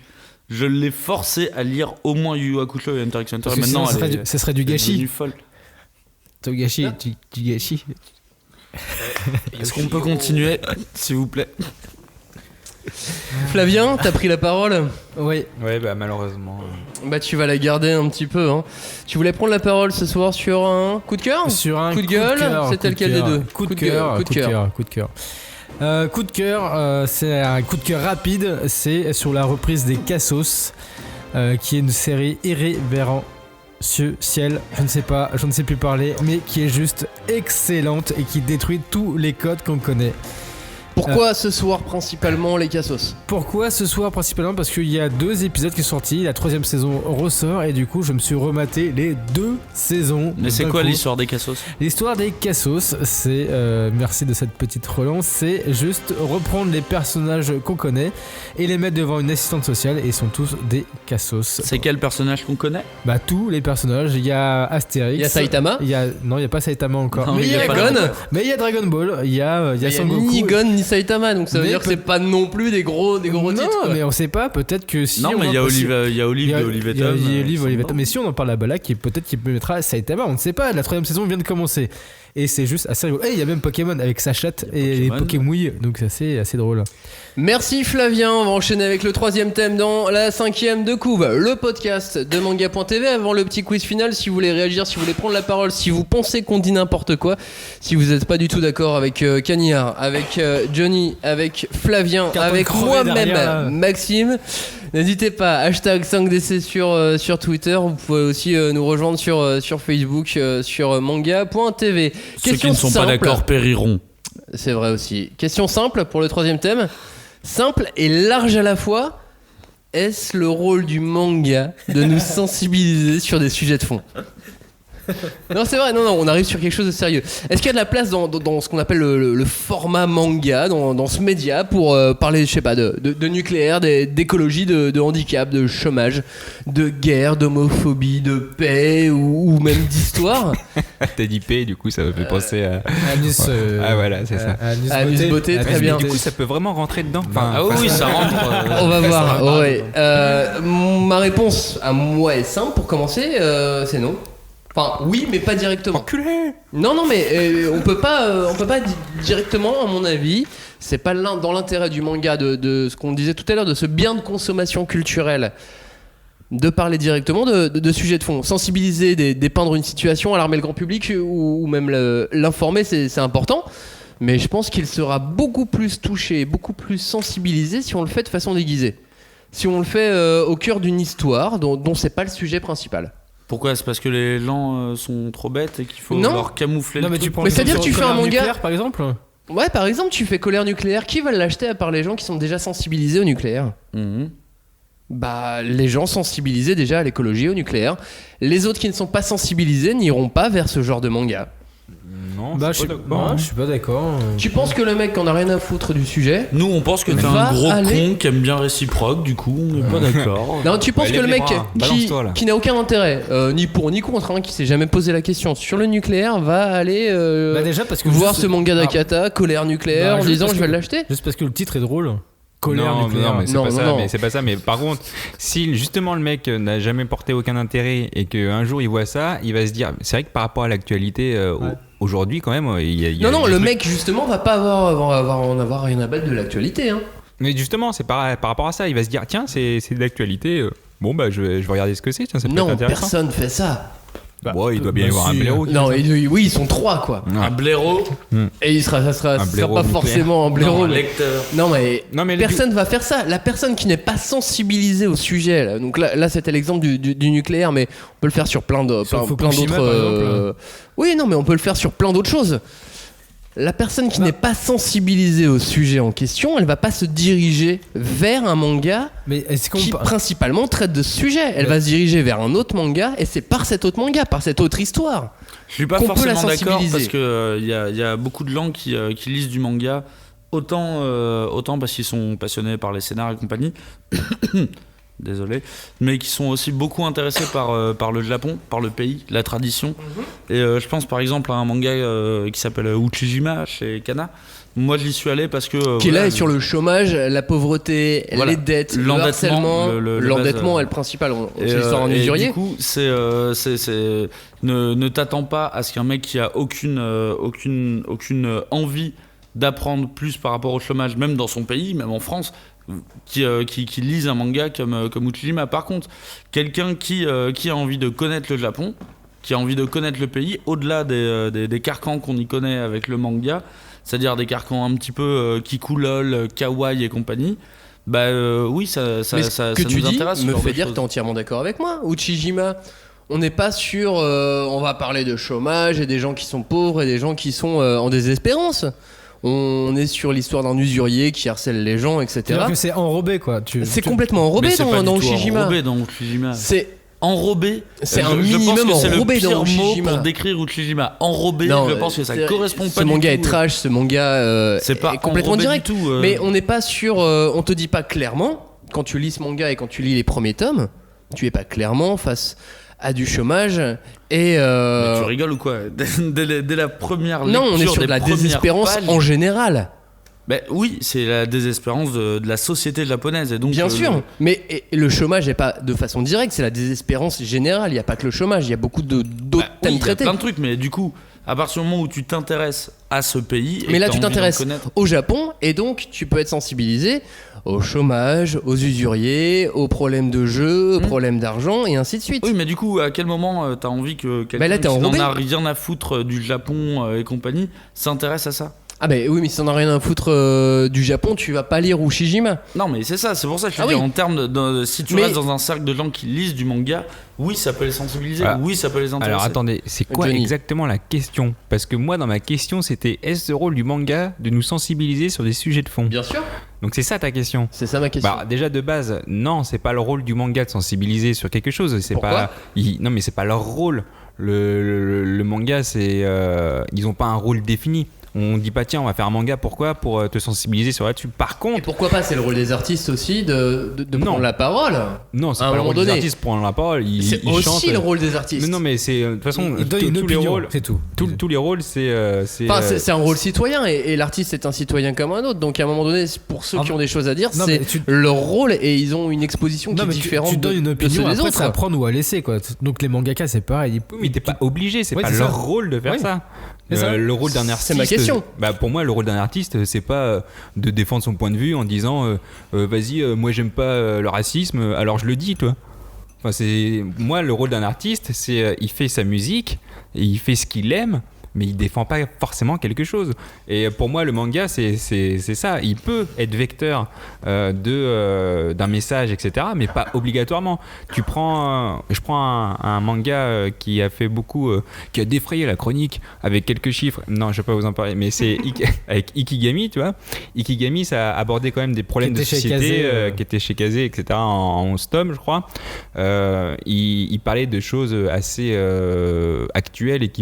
Je l'ai forcée à lire au moins Yu Yu Hakusho et Hunter x Hunter.
Parce
Et
que
maintenant,
sinon,
elle est
ce serait du
devenue
gâchis.
folle.
Togashi, du gâchis.
Est-ce qu'on peut continuer, s'il vous plaît?
Flavien, t'as pris la parole.
Oui.
Ouais, bah malheureusement.
Bah tu vas la garder un petit peu. Hein. Tu voulais prendre la parole ce soir sur un coup de cœur?
Sur un
Coup de gueule,
cœur,
c'était
coup de
lequel des
cœur.
deux?
Coup de cœur,
coup de cœur.
coup de cœur. Coup de cœur, c'est un coup de cœur rapide. C'est sur la reprise des Cassos, qui est une série irrévérente. Ciel, je ne sais pas, je ne sais plus parler, mais qui est juste excellente et qui détruit tous les codes qu'on connaît.
Pourquoi ce soir principalement les Cassos?
Pourquoi ce soir principalement? Parce qu'il y a 2 épisodes qui sont sortis, la 3e saison ressort et du coup je me suis rematé les 2 saisons.
Mais c'est
d'un
quoi
coup.
l'histoire des Cassos?
L'histoire des Cassos, c'est, merci de cette petite relance, c'est juste reprendre les personnages qu'on connaît et les mettre devant une assistante sociale et ils sont tous des Cassos.
C'est quel personnage qu'on connaît?
Bah tous les personnages, il y a Astérix.
Il y a Saitama.
Non, il n'y a pas Saitama encore.
Non,
mais
il y a pas
Dragon.
mais il y a Dragon Ball, il y a
Il y a
Son Goku.
ni Gon ni Saitama, donc ça veut
Mais
dire que c'est pas non plus des gros
non,
titres. quoi.
mais on sait pas, peut-être que si.
Non,
on
mais il y a
en-
Olive et Olive
il y a Olive, Olive
Tom.
mais si on en parle là-bas là, peut-être qu'il mettra Saitama, on ne sait pas. La 3e saison vient de commencer et c'est juste assez rigolo. Et il y a même Pokémon avec sa chatte et les Pokémon, donc c'est assez drôle.
Merci Flavien, on va enchaîner avec le 3e thème dans la 5e de couve, le podcast de manga.tv. Avant le petit quiz final, si vous voulez réagir, si vous voulez prendre la parole, si vous pensez qu'on dit n'importe quoi, si vous n'êtes pas du tout d'accord avec Cagnard, avec Johnny, avec Flavien,
Carton
avec
crevé
moi-même,
derrière, là.
Maxime, n'hésitez pas, hashtag 5DC sur Twitter. Vous pouvez aussi nous rejoindre sur Facebook, sur manga.tv.
Ceux qui ne sont pas d'accord périront.
C'est vrai aussi. Question simple pour le 3e thème. Simple et large à la fois. Est-ce le rôle du manga de nous sensibiliser sur des sujets de fond? Non, c'est vrai, non, on arrive sur quelque chose de sérieux. Est-ce qu'il y a de la place dans ce qu'on appelle le format manga, dans ce média, pour parler, je sais pas, de nucléaire, d'écologie, de handicap, de chômage, de guerre, d'homophobie, de paix ou même d'histoire?
T'as dit P, du coup ça me fait penser à.
Anus.
Ah voilà, c'est ça.
Anus beauté, très bien.
Du coup ça peut vraiment rentrer dedans.
Ah oui, ça rentre.
On va voir. Ouais. Ma réponse à moi est simple pour commencer, c'est non. Enfin, oui, mais pas directement.
Enculé.
Non, mais on peut pas directement, à mon avis. C'est pas dans l'intérêt du manga de ce qu'on disait tout à l'heure, de ce bien de consommation culturelle, de parler directement de sujets de fond, sensibiliser, dépeindre une situation, alarmer le grand public ou même l'informer, c'est important. mais je pense qu'il sera beaucoup plus touché, beaucoup plus sensibilisé si on le fait de façon déguisée. Si on le fait au cœur d'une histoire dont c'est pas le sujet principal.
Pourquoi ? C'est parce que les gens sont trop bêtes et qu'il faut leur camoufler
Non,
le
mais
truc.
tu prends
Mais c'est-à-dire que tu fais un manga
nucléaire, par exemple.
Ouais, par exemple, tu fais colère nucléaire. Qui va l'acheter à part les gens qui sont déjà sensibilisés au nucléaire ? Bah, les gens sensibilisés déjà à l'écologie, au nucléaire. Les autres qui ne sont pas sensibilisés n'iront pas vers ce genre de manga.
Non,
Bah, je suis pas d'accord.
Tu penses que le mec qui en a rien à foutre du sujet...
Nous, on pense que t'es
va
un gros
aller-
con qui aime bien réciproque, du coup, on n'est pas d'accord.
Non, tu penses
Bah,
que le
lève les
mec
bras, balance-toi, là.
qui n'a aucun intérêt, ni pour ni contre, hein, qui s'est jamais posé la question sur le nucléaire, va aller
Bah, déjà parce que
voir
juste-
ce manga d'Akata, colère nucléaire, en
juste
disant
parce
je vais
que-
l'acheter.
Juste parce que le titre est drôle. Colère
non,
nucléaire.
non, mais c'est
Non,
pas
non,
ça.
non.
Mais c'est pas ça. Mais par contre, si justement le mec n'a jamais porté aucun intérêt et qu'un jour il voit ça, il va se dire. C'est vrai que par rapport à l'actualité aujourd'hui, quand même, il y a
Non,
des
le
trucs-
mec justement va pas en avoir rien à battre de l'actualité. Hein.
Mais justement, c'est par rapport à ça, il va se dire tiens, c'est de l'actualité. Bon bah je vais regarder ce que c'est. Tiens, ça peut être
Non,
intéressant.
personne fait ça.
Ouais, il doit bien y avoir un blaireau. qui
Non,
fait
oui, ils sont 3 quoi.
ça.
Un blaireau,
Et ça sera
blaireau
pas
nucléaire.
forcément un blaireau.
non, un
mais-
lecteur.
Non mais,
Non, mais
personne va faire ça. La personne qui n'est pas sensibilisée au sujet. Là. Donc là c'était l'exemple du nucléaire, mais on peut le faire sur plein
Sur
plein
Fukushima,
d'autres.
par exemple.
Oui, non, mais on peut le faire sur plein d'autres choses. La personne qui n'est pas sensibilisée au sujet en question, elle va pas se diriger vers un manga
Mais est-ce qu'on
qui principalement traite de ce sujet. Elle va se diriger vers un autre manga et c'est par cet autre manga, par cette autre histoire.
Je suis pas
qu'on peut la
forcément d'accord
sensibiliser.
parce que il y a beaucoup de gens qui lisent du manga autant parce qu'ils sont passionnés par les scénarios et compagnie. Désolé, mais qui sont aussi beaucoup intéressés par le Japon, par le pays, la tradition. Et je pense par exemple à un manga qui s'appelle Uchijima chez Kana. Moi j'y suis allé parce que
Qui là est sur le chômage, la pauvreté,
Voilà.
les dettes, le
L'endettement,
harcèlement,
le
l'endettement
base,
est le principal.
Et,
C'est l'histoire en
et
usurier.
du coup, ne t'attends pas à ce qu'un mec qui a aucune envie d'apprendre plus par rapport au chômage, même dans son pays, même en France, qui lise un manga comme Uchijima. Par contre, quelqu'un qui a envie de connaître le Japon, qui a envie de connaître le pays, au-delà des carcans qu'on y connaît avec le manga, c'est-à-dire des carcans un petit peu kikulol, kawaii et compagnie, oui, ça
Mais ce que
nous
tu dis
intéresse. ce
me
genre
fait
de
dire que
choses.
tu es entièrement d'accord avec moi. Uchijima, on n'est pas sur. On va parler de chômage et des gens qui sont pauvres et des gens qui sont en désespérance. On est sur l'histoire d'un usurier qui harcèle les gens, etc.
C'est-à-dire que c'est enrobé quoi.
C'est complètement enrobé
Mais c'est pas
dans
du tout
Uchijima.
enrobé dans Uchijima.
C'est
Enrobé,
C'est
je
un
pense
minimum
que c'est
enrobé
le pire
dans
mot
Uchijima.
pour décrire Uchijima. Enrobé,
Non,
je pense que ça
c'est-
correspond pas
Ce manga
du
est
tout.
trash, ce manga
C'est pas
est complètement
enrobé
direct.
du tout,
Mais on n'est pas sur. On te dit pas clairement, quand tu lis ce manga et quand tu lis les premiers tomes, tu es pas clairement face à du chômage et.
Mais tu rigoles ou quoi dès la première lecture
Non, on est sur
des
de la
premières
désespérance
pages-
en général.
Oui, c'est la désespérance de la société japonaise. Et donc,
Bien sûr, mais le chômage n'est pas de façon directe, c'est la désespérance générale. Il n'y a pas que le chômage, il y a beaucoup d'autres
oui,
thèmes
il y a
traités.
plein de trucs, mais du coup, à partir du moment où tu t'intéresses à ce pays. et
Mais là,
que
tu
t'as envie d'en
t'intéresses
connaître-
au Japon et donc tu peux être sensibilisé au chômage, aux usuriers, aux problèmes de jeu, aux problèmes d'argent et ainsi de suite.
Oui, mais du coup, à quel moment t'as envie que quelqu'un
là, t'es
qui n'en
enrobé.
a rien à foutre du Japon et compagnie s'intéresse à ça?
Ah bah oui, mais si t'en as rien à foutre du Japon, tu vas pas lire Uchijima.
Non, mais c'est ça, c'est pour ça que je te
Ah
dis,
oui.
en termes si tu
Mais-
restes dans un cercle de gens qui lisent du manga, oui, ça peut les sensibiliser,
Voilà.
oui, ça peut les intéresser.
Alors attendez, c'est quoi
Johnny.
exactement la question? Parce que moi, dans ma question, c'était est-ce le rôle du manga de nous sensibiliser sur des sujets de fond?
Bien sûr.
Donc c'est ça ta question.
C'est ça ma question.
Bah, déjà de base, non, c'est pas le rôle du manga de sensibiliser sur quelque chose. C'est
Pourquoi
pas, non, mais c'est pas leur rôle. Le manga, c'est, ils ont pas un rôle défini. On dit pas tiens, on va faire un manga. Pourquoi? Pour te sensibiliser sur là-dessus. Par
Et
contre,
pourquoi pas, c'est le rôle des artistes aussi de
Non.
prendre la parole.
non, c'est
à un
pas le
moment
rôle des
donné.
artistes pour prendre la parole. Ils
C'est
ils
aussi
chantent.
le rôle des artistes.
Mais non, mais c'est de toute façon
Il donne une
tous les
opinion,
rôles.
c'est tout.
Tous les rôles, c'est.
Enfin, c'est un rôle citoyen et l'artiste est un citoyen comme un autre. Donc à un moment donné, pour ceux
Ah,
qui ont des choses à dire,
non,
c'est
mais tu-
leur rôle et ils ont une exposition qui
Non
est
mais
différente
tu donnes une
de ceux
opinion,
des
après
autres.
c'est à prendre ou à laisser quoi. Donc les mangaka c'est pareil.
Oui, mais t'es pas obligé, c'est
Ouais,
pas
c'est
leur
ça.
rôle de faire
Oui.
ça.
C'est ça.
Le rôle d'un artiste.
C'est ma question.
Bah, pour moi, le rôle d'un artiste, c'est pas de défendre son point de vue en disant vas-y, moi j'aime pas le racisme, alors je le dis, toi. Enfin, c'est moi le rôle d'un artiste, c'est il fait sa musique, et il fait ce qu'il aime. mais il défend pas forcément quelque chose. Et pour moi, le manga, c'est ça. Il peut être vecteur d'un message, etc., mais pas obligatoirement. Je prends un manga qui a fait beaucoup, qui a défrayé la chronique avec quelques chiffres. Non, je vais pas vous en parler, mais c'est avec Ikigami, tu vois. Ikigami, ça a abordé quand même des problèmes de société qui étaient chez Kazé, etc., en 11 tomes, je crois. Il parlait de choses assez actuelles et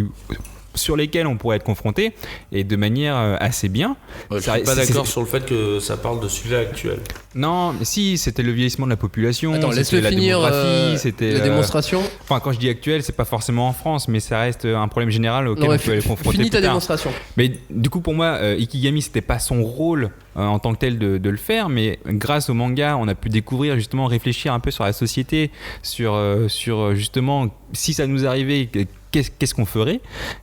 sur lesquelles on pourrait être confronté, et de manière assez bien.
Je suis pas d'accord sur le fait que ça parle de sujets actuels.
Non, mais si, c'était le vieillissement de la population.
Attends, laisse-le finir
c'était
la démonstration.
Enfin, quand je dis actuel, c'est pas forcément en France, mais ça reste un problème général auquel on peut aller confronter.
Finis ta démonstration.
Mais du coup, pour moi, Ikigami, c'était pas son rôle en tant que tel de le faire, mais grâce au manga, on a pu découvrir, justement, réfléchir un peu sur la société, sur justement, si ça nous arrivait, qu'est-ce qu'on ferait,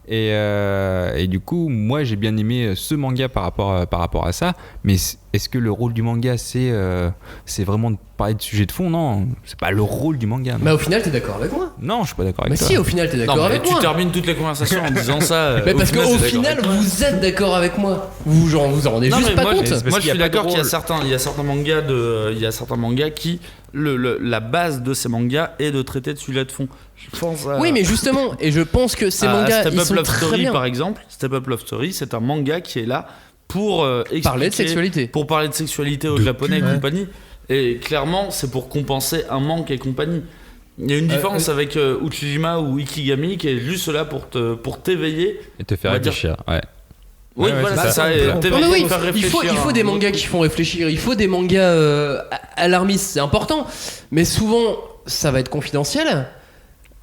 et du coup moi j'ai bien aimé ce manga par rapport à ça. Mais est-ce que le rôle du manga c'est vraiment de parler de sujets de fond? Non, c'est pas le rôle du manga.
Mais au final t'es d'accord avec moi?
Non, je suis pas d'accord avec toi.
Mais si, au final t'es d'accord avec moi.
Tu termines toutes les conversations en disant ça.
Mais parce qu'au final vous êtes d'accord avec moi. Vous en rendez juste pas compte.
Moi je suis d'accord qu'il y a certains mangas qui la base de ces mangas est de traiter de sujets de fond. Je pense
oui, mais justement, et je pense que ces mangas ils sont très
Story,
bien.
Par exemple, Step Up Love Story, c'est un manga qui est là pour
parler de sexualité,
aux Japonais et compagnie. Et clairement, c'est pour compenser un manque et compagnie. Il y a une différence avec Uchijima ou Ikigami qui est juste là pour t'éveiller
et te faire réfléchir. Ouais.
Oui, voilà, c'est ça.
Il faut des mangas qui font réfléchir. Il faut des mangas alarmistes, c'est important. Mais souvent, ça va être confidentiel.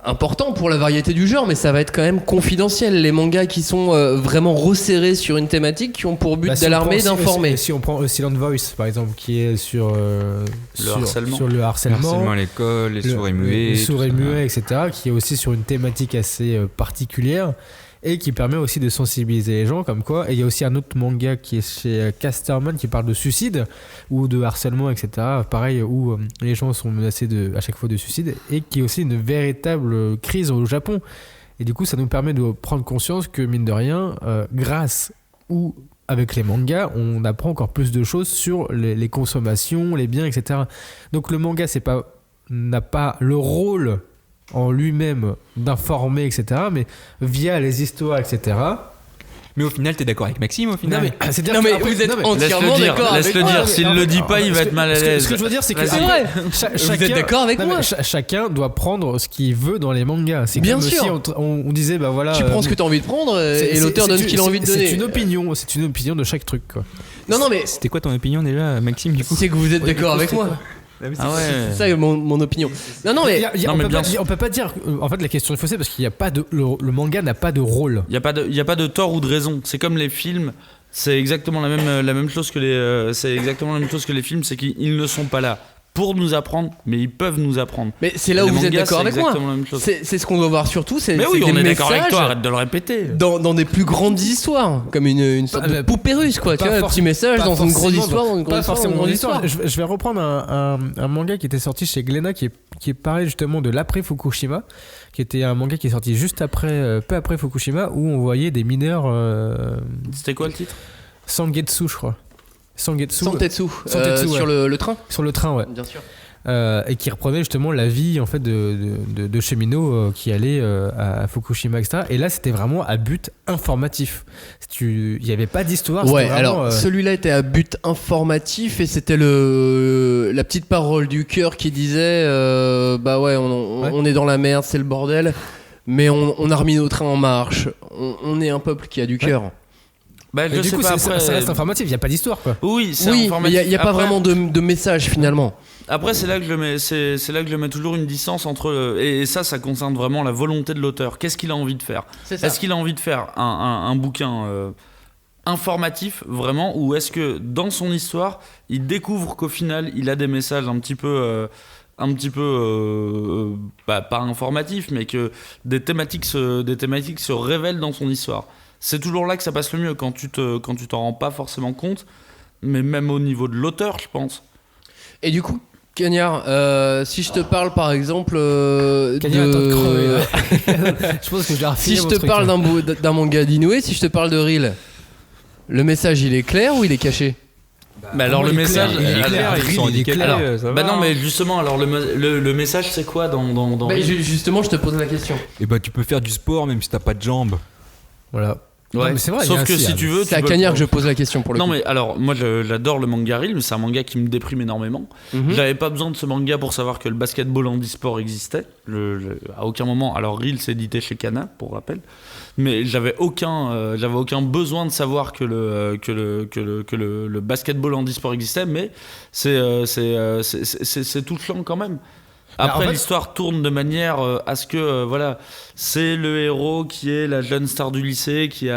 Important pour la variété du genre, mais ça va être quand même confidentiel. Les mangas qui sont vraiment resserrés sur une thématique, qui ont pour but d'alarmer, d'informer.
Si on prend Silent Voice par exemple, qui est sur le
harcèlement à l'école, les sourds et muets,
etc., qui est aussi sur une thématique assez particulière et qui permet aussi de sensibiliser les gens, comme quoi. Et il y a aussi un autre manga qui est chez Casterman qui parle de suicide ou de harcèlement, etc. Pareil, où les gens sont menacés à chaque fois de suicide, et qui est aussi une véritable crise au Japon. Et du coup, ça nous permet de prendre conscience que, mine de rien, grâce ou avec les mangas, on apprend encore plus de choses sur les consommations, les biens, etc. Donc le manga, n'a pas le rôle en lui-même d'informer, etc., mais via les histoires, etc.
Mais au final, t'es d'accord avec Maxime au final?
Non mais vous êtes entièrement d'accord avec moi.
Laisse-le dire, s'il le dit pas, il va être mal à l'aise.
Ce que je veux dire, c'est que
c'est vrai. Vous êtes d'accord avec moi?
Chacun doit prendre ce qu'il veut dans les mangas. C'est
bien
comme
sûr.
Si on disait, bah voilà.
Tu prends ce que t'as envie de prendre et l'auteur donne ce qu'il a envie de donner.
C'est une opinion de chaque truc, quoi.
Non mais
c'était quoi ton opinion déjà, Maxime, du coup?
C'est que vous êtes d'accord avec moi. C'est ça mon opinion. Non mais
on peut pas dire. En fait, la question est faussée parce qu'il y a pas de le manga n'a pas de rôle.
Il y a pas de tort ou de raison. C'est comme les films. C'est exactement la même chose que les films. C'est qu'ils ne sont pas là pour nous apprendre, mais ils peuvent nous apprendre.
Mais c'est là où vous êtes d'accord avec moi. C'est ce qu'on doit voir surtout.
Mais oui, on est d'accord avec toi. Arrête de le répéter.
Dans des plus grandes histoires, comme une sorte de poupée russe, quoi. Tu vois, un petit message dans une grosse histoire,
pas forcément une histoire. Je vais reprendre un manga qui était sorti chez Glénat, qui parlait justement de l'après Fukushima, qui était un manga qui est sorti juste après, peu après Fukushima, où on voyait des mineurs.
C'était quoi le titre?
Sangetsu, je crois.
Santetsu,
ouais.
Sur le train.
Sur le train, ouais.
Bien sûr.
Et qui reprenait justement la vie en fait de cheminots qui allaient à Fukushima, etc. Et là, c'était vraiment à but informatif. Il n'y avait pas d'histoire.
Ouais, alors celui-là était à but informatif et c'était la petite parole du cœur qui disait bah ouais, on est dans la merde, c'est le bordel, mais on a remis nos trains en marche. On est un peuple qui a du cœur.
Bah,
du coup, ça reste informatif, il n'y a pas d'histoire, quoi.
Oui, informatif.
Mais il n'y a pas vraiment de message finalement.
Après, c'est là que je mets toujours une distance entre et ça concerne vraiment la volonté de l'auteur. Qu'est-ce qu'il a envie de faire? Est-ce qu'il a envie de faire un bouquin informatif vraiment, ou est-ce que dans son histoire, il découvre qu'au final, il a des messages un petit peu pas informatifs, mais que des thématiques se révèlent dans son histoire. C'est toujours là que ça passe le mieux, quand tu t'en rends pas forcément compte, mais même au niveau de l'auteur, je pense.
Et du coup, Cagnard, si je te parle par exemple
Cagnard, attends de crever, là. Je pense que je vais
si je te parle d'un manga d'Inoue, si je te parle de Reel, le message il est clair ou il est caché?
Mais alors le message,
il est clair, ils sont handicapés.
Bah non, mais justement, alors le message c'est quoi dans
justement, je te pose la question.
Et bah tu peux faire du sport même si t'as pas de jambes.
Voilà.
Ouais,
non, mais c'est vrai,
sauf que si tu veux,
c'est à Cagnard que je pose la question pour le coup.
Non mais alors moi j'adore le manga Reel, mais c'est un manga qui me déprime énormément. J'avais pas besoin de ce manga pour savoir que le basketball handisport existait. À aucun moment. Alors Reel c'est édité chez Kana pour rappel, mais j'avais aucun besoin de savoir que le basketball handisport existait, mais c'est touchant quand même. Après, en fait, l'histoire tourne de manière à ce que voilà, c'est le héros qui est la jeune star du lycée, qui est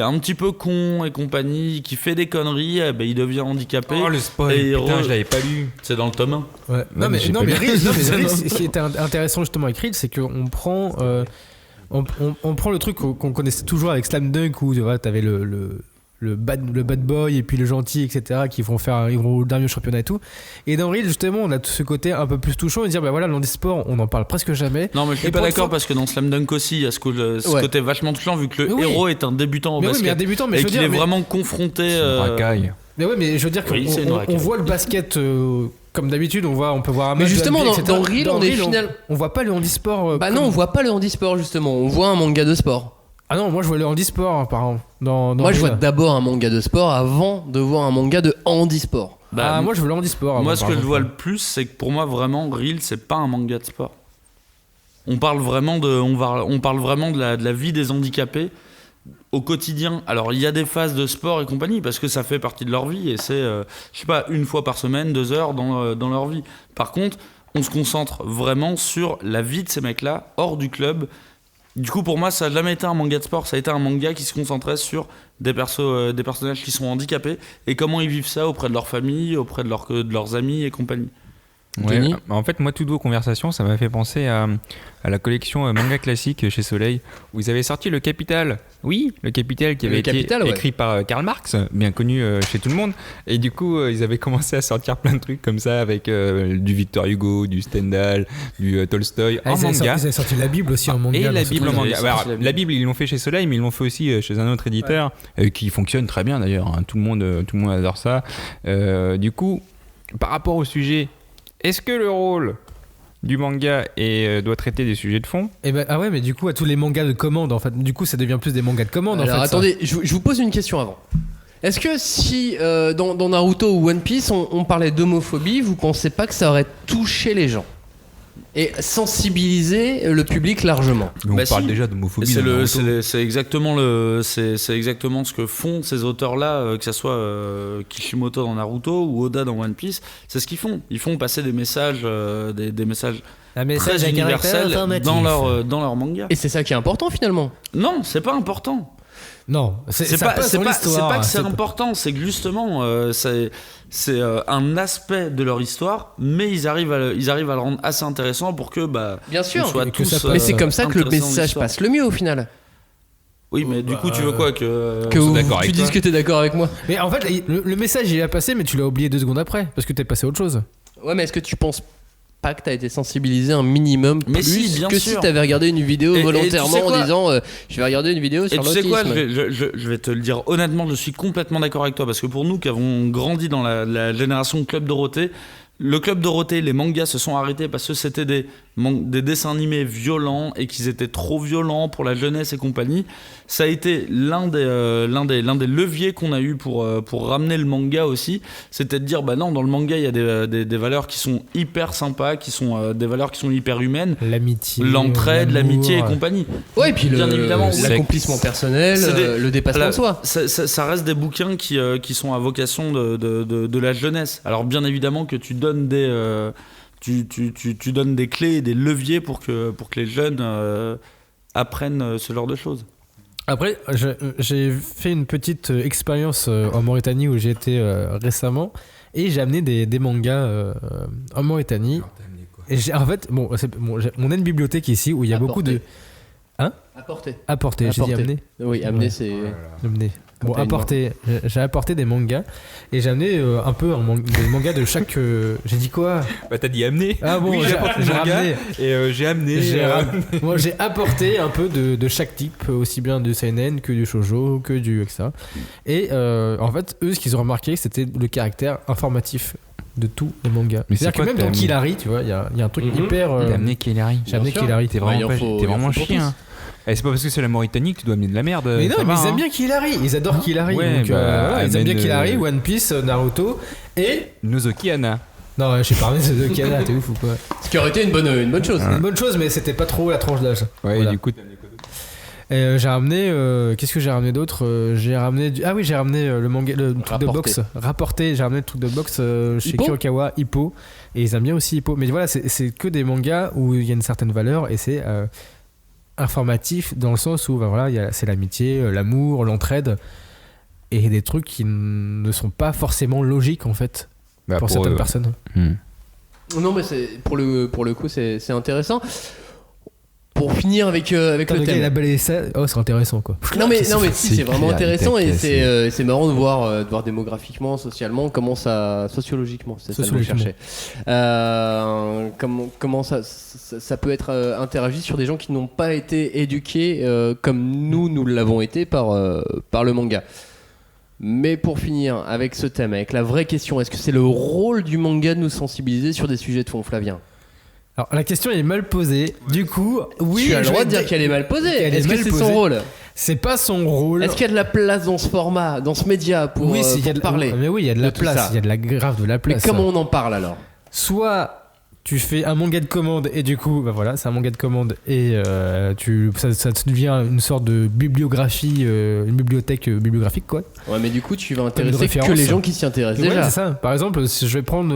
un petit peu con et compagnie, qui fait des conneries, il devient handicapé.
Oh le spoil, putain, je l'avais pas lu.
C'est dans le tome 1.
Ouais. Non mais Reel, ce qui était intéressant justement avec Reel, c'est qu'on prend on prend le truc qu'on connaissait toujours avec Slam Dunk où t'avais le bad boy et puis le gentil, etc., ils vont au dernier championnat et tout. Et dans Reel, justement, on a tout ce côté un peu plus touchant et dire, bah voilà, l'handisport, on en parle presque jamais.
Non, mais je suis pas d'accord parce que dans Slam Dunk aussi, il y a ce côté vachement touchant vu que le héros est un débutant au basket.
Oui, mais un débutant, mais
et qu'il est vraiment confronté.
Mais ouais, mais je veux dire qu'on voit le basket. Comme d'habitude, on peut voir un match.
Mais justement, dans Reel,
on voit pas le handisport.
Non, on voit pas le handisport, justement. On voit un manga de sport.
Ah non, moi je vois le handisport, par exemple.
Moi je vois d'abord un manga de sport avant de voir un manga de handisport.
Moi je vois le handisport.
Moi ce que je vois le plus, c'est que pour moi vraiment Reel c'est pas un manga de sport. On parle vraiment de la vie des handicapés au quotidien. Alors il y a des phases de sport et compagnie parce que ça fait partie de leur vie et c'est je sais pas, une fois par semaine, 2 heures dans leur vie. Par contre, on se concentre vraiment sur la vie de ces mecs-là hors du club. Du coup, pour moi, ça n'a jamais été un manga de sport, ça a été un manga qui se concentrait sur des personnages qui sont handicapés et comment ils vivent ça auprès de leur famille, auprès de leurs amis et compagnie.
Ouais, en fait, moi, Tout Doux Conversation, ça m'a fait penser à la collection manga classique chez Soleil, où ils avaient sorti Le Capital. Oui, Le Capital qui avait été écrit par Karl Marx, bien connu chez tout le monde. Et du coup, ils avaient commencé à sortir plein de trucs comme ça, avec du Victor Hugo, du Stendhal, du Tolstoï en manga.
Ils avaient sorti la Bible aussi en manga.
Et la Bible en manga. Alors, la Bible, ils l'ont fait chez Soleil, mais ils l'ont fait aussi chez un autre éditeur, qui fonctionne très bien d'ailleurs. Hein. Tout le monde adore ça. Du coup, par rapport au sujet, est-ce que le rôle du manga doit traiter des sujets de fond?
Mais du coup, à tous les mangas de commande, en fait, du coup, ça devient plus des mangas de commande.
Alors,
en fait,
attendez, je vous pose une question avant. Est-ce que si dans Naruto ou One Piece, on parlait d'homophobie, vous pensez pas que ça aurait touché les gens et sensibiliser le public largement?
On parle déjà d'homophobie.
C'est exactement ce que font ces auteurs-là, que ce soit Kishimoto dans Naruto ou Oda dans One Piece. C'est ce qu'ils font. Ils font passer des messages, des messages très universels dans leur manga.
Et c'est ça qui est important finalement.
Non, c'est pas important.
Non, c'est pas que
c'est important, c'est que justement c'est un aspect de leur histoire, mais ils arrivent à le rendre assez intéressant pour que
bien sûr,
on soit tous
mais c'est comme ça que le message passe le mieux au final.
Oui, mais du coup, tu veux quoi que
tu dises que t'es d'accord avec moi?
Mais en fait, le message il a passé, mais tu l'as oublié 2 secondes après parce que t'es passé à autre chose.
Ouais, mais est-ce que tu penses pas que t'as été sensibilisé un minimum
mais
plus
bien
que
sûr.
Si t'avais regardé une vidéo volontairement en disant je vais regarder une vidéo sur l'autisme.
Tu sais quoi, je vais te le dire honnêtement, je suis complètement d'accord avec toi parce que pour nous qui avons grandi dans la génération Club Dorothée, le Club Dorothée, les mangas se sont arrêtés parce que c'était des dessins animés violents et qu'ils étaient trop violents pour la jeunesse et compagnie. Ça a été l'un des leviers qu'on a eu pour ramener le manga aussi. C'était de dire, non, dans le manga, il y a des valeurs qui sont hyper sympas, qui sont des valeurs qui sont hyper humaines.
L'amitié.
L'entraide, l'amitié et compagnie.
Ouais, et puis bien évidemment, l'accomplissement personnel, le dépassement de soi.
Ça reste des bouquins qui sont à vocation de la jeunesse. Alors bien évidemment que tu donnes tu donnes des clés et des leviers pour que les jeunes apprennent ce genre de choses.
Après, j'ai fait une petite expérience en Mauritanie où j'ai été récemment et j'ai amené des mangas en Mauritanie. Et en fait, on a une bibliothèque ici où il y a beaucoup de...
Apporter.
J'ai dit amener.
Oui, amener c'est...
Amener. Bon, j'ai apporté des mangas et j'ai amené un peu des mangas de chaque. J'ai dit quoi?
Bah t'as dit amener.
Ah bon,
oui, j'ai apporté des mangas et j'ai amené.
Moi j'ai apporté un peu de chaque type, aussi bien de seinen que du shoujo, que du etc. Et en fait, eux, ce qu'ils ont remarqué, c'était le caractère informatif de tous les mangas.
Mais
c'est-à-dire que même dans Killary, tu vois, il y a un truc hyper.
T'as amené Killary.
J'ai amené Killary.
T'es vraiment chien. Et c'est pas parce que c'est la Mauritanie que tu dois amener de la merde.
Mais non, mais ils aiment bien Killary. Ils adorent Killary.
Ouais,
donc, ils aiment bien Killary, One Piece, Naruto et
Nozoki Hana.
Non, j'ai parlé de Nozoki Hana, t'es ouf ou quoi?
Ce qui aurait été une bonne chose.
Une bonne chose, mais c'était pas trop la tranche d'âge.
Ouais,
voilà.
Du coup,
et j'ai ramené. Qu'est-ce que j'ai ramené d'autre? J'ai ramené. Ah oui, j'ai ramené le manga, le truc de boxe. Rapporté, j'ai ramené le truc de boxe chez Kurokawa, Hippo. Et ils aiment bien aussi Hippo. Mais voilà, c'est que des mangas où il y a une certaine valeur et c'est informatif dans le sens où voilà, c'est l'amitié, l'amour, l'entraide et des trucs qui ne sont pas forcément logiques en fait pour certaines personnes.
Non, mais pour le coup, c'est intéressant. Pour finir avec le thème.
Il a balayé ça. Oh, c'est intéressant quoi.
Non mais si, c'est vraiment intéressant et c'est marrant de voir démographiquement, socialement, sociologiquement, c'est ça que je cherchais. Comment ça peut être interagi sur des gens qui n'ont pas été éduqués comme nous l'avons été par le manga. Mais pour finir avec ce thème, avec la vraie question, est-ce que c'est le rôle du manga de nous sensibiliser sur des sujets de fond, Flavien?
Alors la question est mal posée. Du coup, oui.
Tu as le droit de dire qu'elle est mal posée. Est-ce que c'est son rôle?
C'est pas son rôle.
Est-ce qu'il y a de la place dans ce format, dans ce média pour parler?
Mais oui, il y a de la place. Il y a de la grave de la place.
Mais comment on en parle alors?
Soit tu fais un manga de commande et du coup, bah voilà, c'est un manga de commande et ça devient une sorte de bibliographie, une bibliothèque bibliographique quoi.
Ouais, mais du coup, tu vas intéresser que les gens qui s'y intéressent déjà.
Ouais, c'est ça. Par exemple, si je vais prendre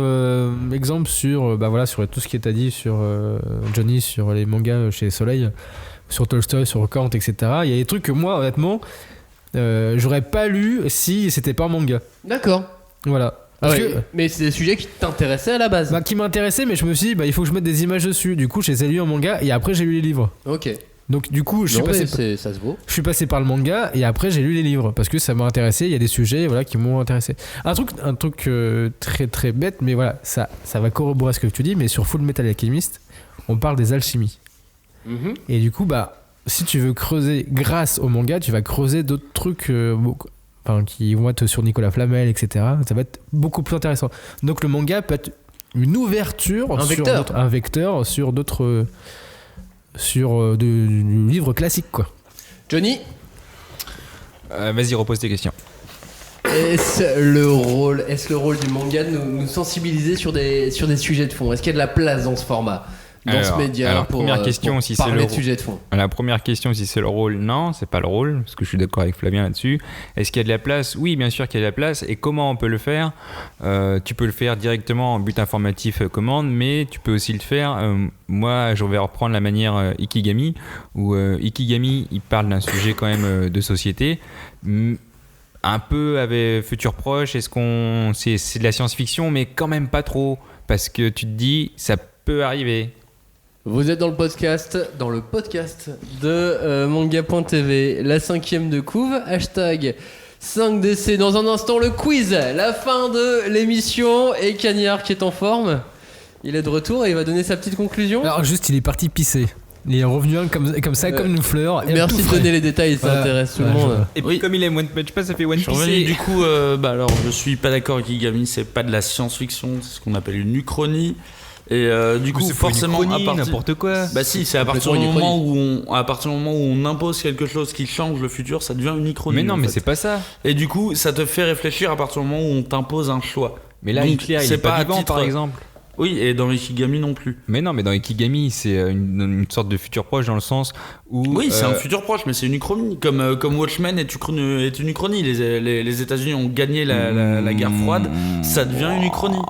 exemple sur sur tout ce qui est dit sur Johnny, sur les mangas chez Soleil, sur Tolstoy, sur Kant, etc. Il y a des trucs que moi, honnêtement, j'aurais pas lu si c'était pas un manga.
D'accord.
Voilà.
Mais c'est des sujets qui t'intéressaient à la base.
Qui m'intéressaient, mais je me suis dit, il faut que je mette des images dessus. Du coup, je les ai lus en manga et après, j'ai lu les livres.
Ok.
Donc, du coup, ça
se vaut.
Je suis passé par le manga et après, j'ai lu les livres parce que ça m'a intéressé. Il y a des sujets qui m'ont intéressé. Un truc très très bête, mais voilà, ça va corroborer ce que tu dis. Mais sur Full Metal Alchemist, on parle des alchimies. Mm-hmm. Et du coup, si tu veux creuser grâce au manga, tu vas creuser d'autres trucs. Qui vont être sur Nicolas Flamel, etc. Ça va être beaucoup plus intéressant. Donc le manga peut être une ouverture, un vecteur sur d'autres, du livre classique quoi.
Johnny,
vas-y, repose tes questions.
Est-ce le rôle du manga de nous sensibiliser sur des sujets de fond? Est-ce qu'il y a de la place dans ce format? Ce média pour parler de sujets de fond.
La première question, si c'est le rôle, non, c'est pas le rôle, parce que je suis d'accord avec Flavien là-dessus. Est-ce qu'il y a de la place? Oui, bien sûr qu'il y a de la place. Et comment on peut le faire? Tu peux le faire directement en but informatif commande, mais tu peux aussi le faire. Moi, je vais reprendre la manière Ikigami, où Ikigami, il parle d'un sujet quand même de société. Un peu avec futur proche, c'est de la science-fiction, mais quand même pas trop, parce que tu te dis, ça peut arriver.
Vous êtes dans le podcast de manga.tv, la 5e de couve, hashtag 5DC. Dans un instant, le quiz, la fin de l'émission, et Cagnard qui est en forme. Il est de retour et il va donner sa petite conclusion.
Alors juste, il est parti pisser. Il est revenu comme ça, comme une fleur.
Merci de donner les détails, ça intéresse tout le monde.
Et puis comme il aime One Punch Man, ça fait One Piece.
Du coup, alors je suis pas d'accord avec Ikigami, c'est pas de la science-fiction, c'est ce qu'on appelle une uchronie. Et du coup, forcément,
n'importe quoi.
Si, c'est à partir du moment où on impose quelque chose qui change le futur, ça devient une uchronie.
Mais non, mais c'est pas ça.
Et du coup, ça te fait réfléchir à partir du moment où on t'impose un choix.
Mais là, Hitler, il est pas vivant, par exemple.
Oui, et dans Ikigami non plus.
Mais non, mais dans Ikigami, c'est une sorte de futur proche dans le sens où...
Oui, c'est un futur proche, mais c'est une uchronie. Comme Watchmen est une uchronie. Les États-Unis ont gagné la guerre froide, ça devient une uchronie.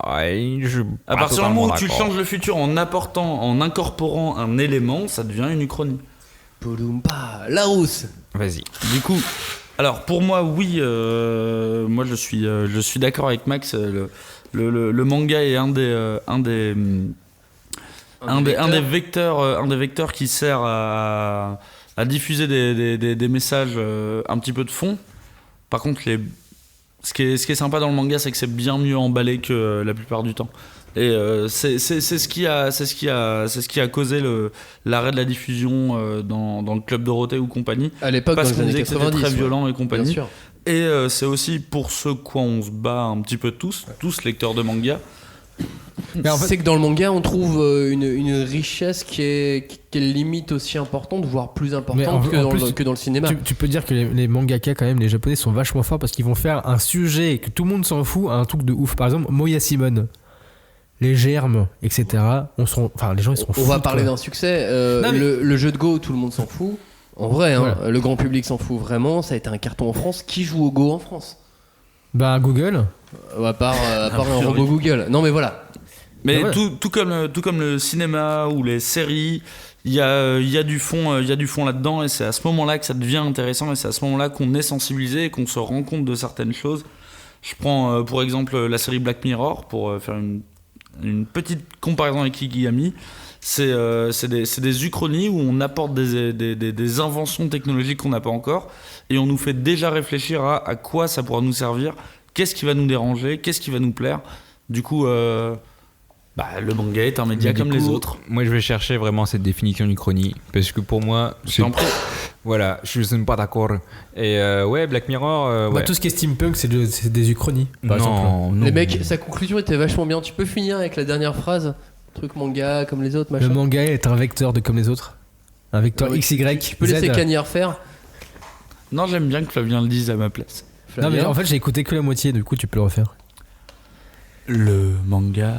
À partir du moment où tu changes le futur en incorporant un élément, ça devient une uchronie.
Larousse.
Vas-y.
Du coup, alors pour moi, oui, moi je suis d'accord avec Max. Le manga est un des vecteurs qui sert à diffuser des messages un petit peu de fond. Par contre, ce qui est sympa dans le manga, c'est que c'est bien mieux emballé que la plupart du temps. Et c'est ce qui a causé l'arrêt de la diffusion dans le club Dorothée ou compagnie.
À l'époque,
parce
dans
qu'on
les années
disait que
90,
c'était très violent et
bien
compagnie.
sûr.
Et c'est aussi pour ce quoi on se bat un petit peu tous lecteurs de manga.
Mais en fait-
C'est que dans le manga, on trouve une richesse qui est limite aussi importante, voire plus
Mais
importante que dans le cinéma.
Tu peux dire que les mangaka, quand même, les japonais sont vachement forts parce qu'ils vont faire un sujet que tout le monde s'en fout, un truc de ouf. Par exemple, Moyasimon, les germes, etc. Les gens ils sont fous.
On va parler d'un succès. Le jeu de Go, tout le monde s'en fout. En vrai,
Voilà.
le grand public s'en fout vraiment. Ça a été un carton en France. Qui joue au Go en France?
Bah, Google.
À part un robot Google. Non, mais voilà.
Mais
Ah ouais.
tout comme le cinéma ou les séries, il y a du fond là-dedans, et c'est à ce moment-là que ça devient intéressant, et c'est à ce moment-là qu'on est sensibilisé et qu'on se rend compte de certaines choses. Je prends pour exemple la série Black Mirror pour faire une petite comparaison avec Ikigami. C'est des uchronies où on apporte des inventions technologiques qu'on n'a pas encore, et on nous fait déjà réfléchir à quoi ça pourra nous servir, qu'est-ce qui va nous déranger, qu'est-ce qui va nous plaire. Du coup, le manga est un média
Mais du
comme les
coup,
autres.
Moi, je vais chercher vraiment cette définition d'Uchronie parce que pour moi, voilà, je ne suis pas d'accord. Et ouais, Black Mirror,
Bah,
ouais.
tout ce qui est steampunk, c'est des uchronies, par exemple.
non.
Les mecs, sa conclusion était vachement bien. Tu peux finir avec la dernière phrase? Truc manga comme les autres, machin.
Le manga est un vecteur de comme les autres. Un vecteur
Ouais,
XY.
Tu peux laisser Cagnard faire.
Non, j'aime bien que Flavien le dise à ma place.
Non, mais en fait, j'ai écouté que la moitié, du coup, tu peux le refaire.
Le manga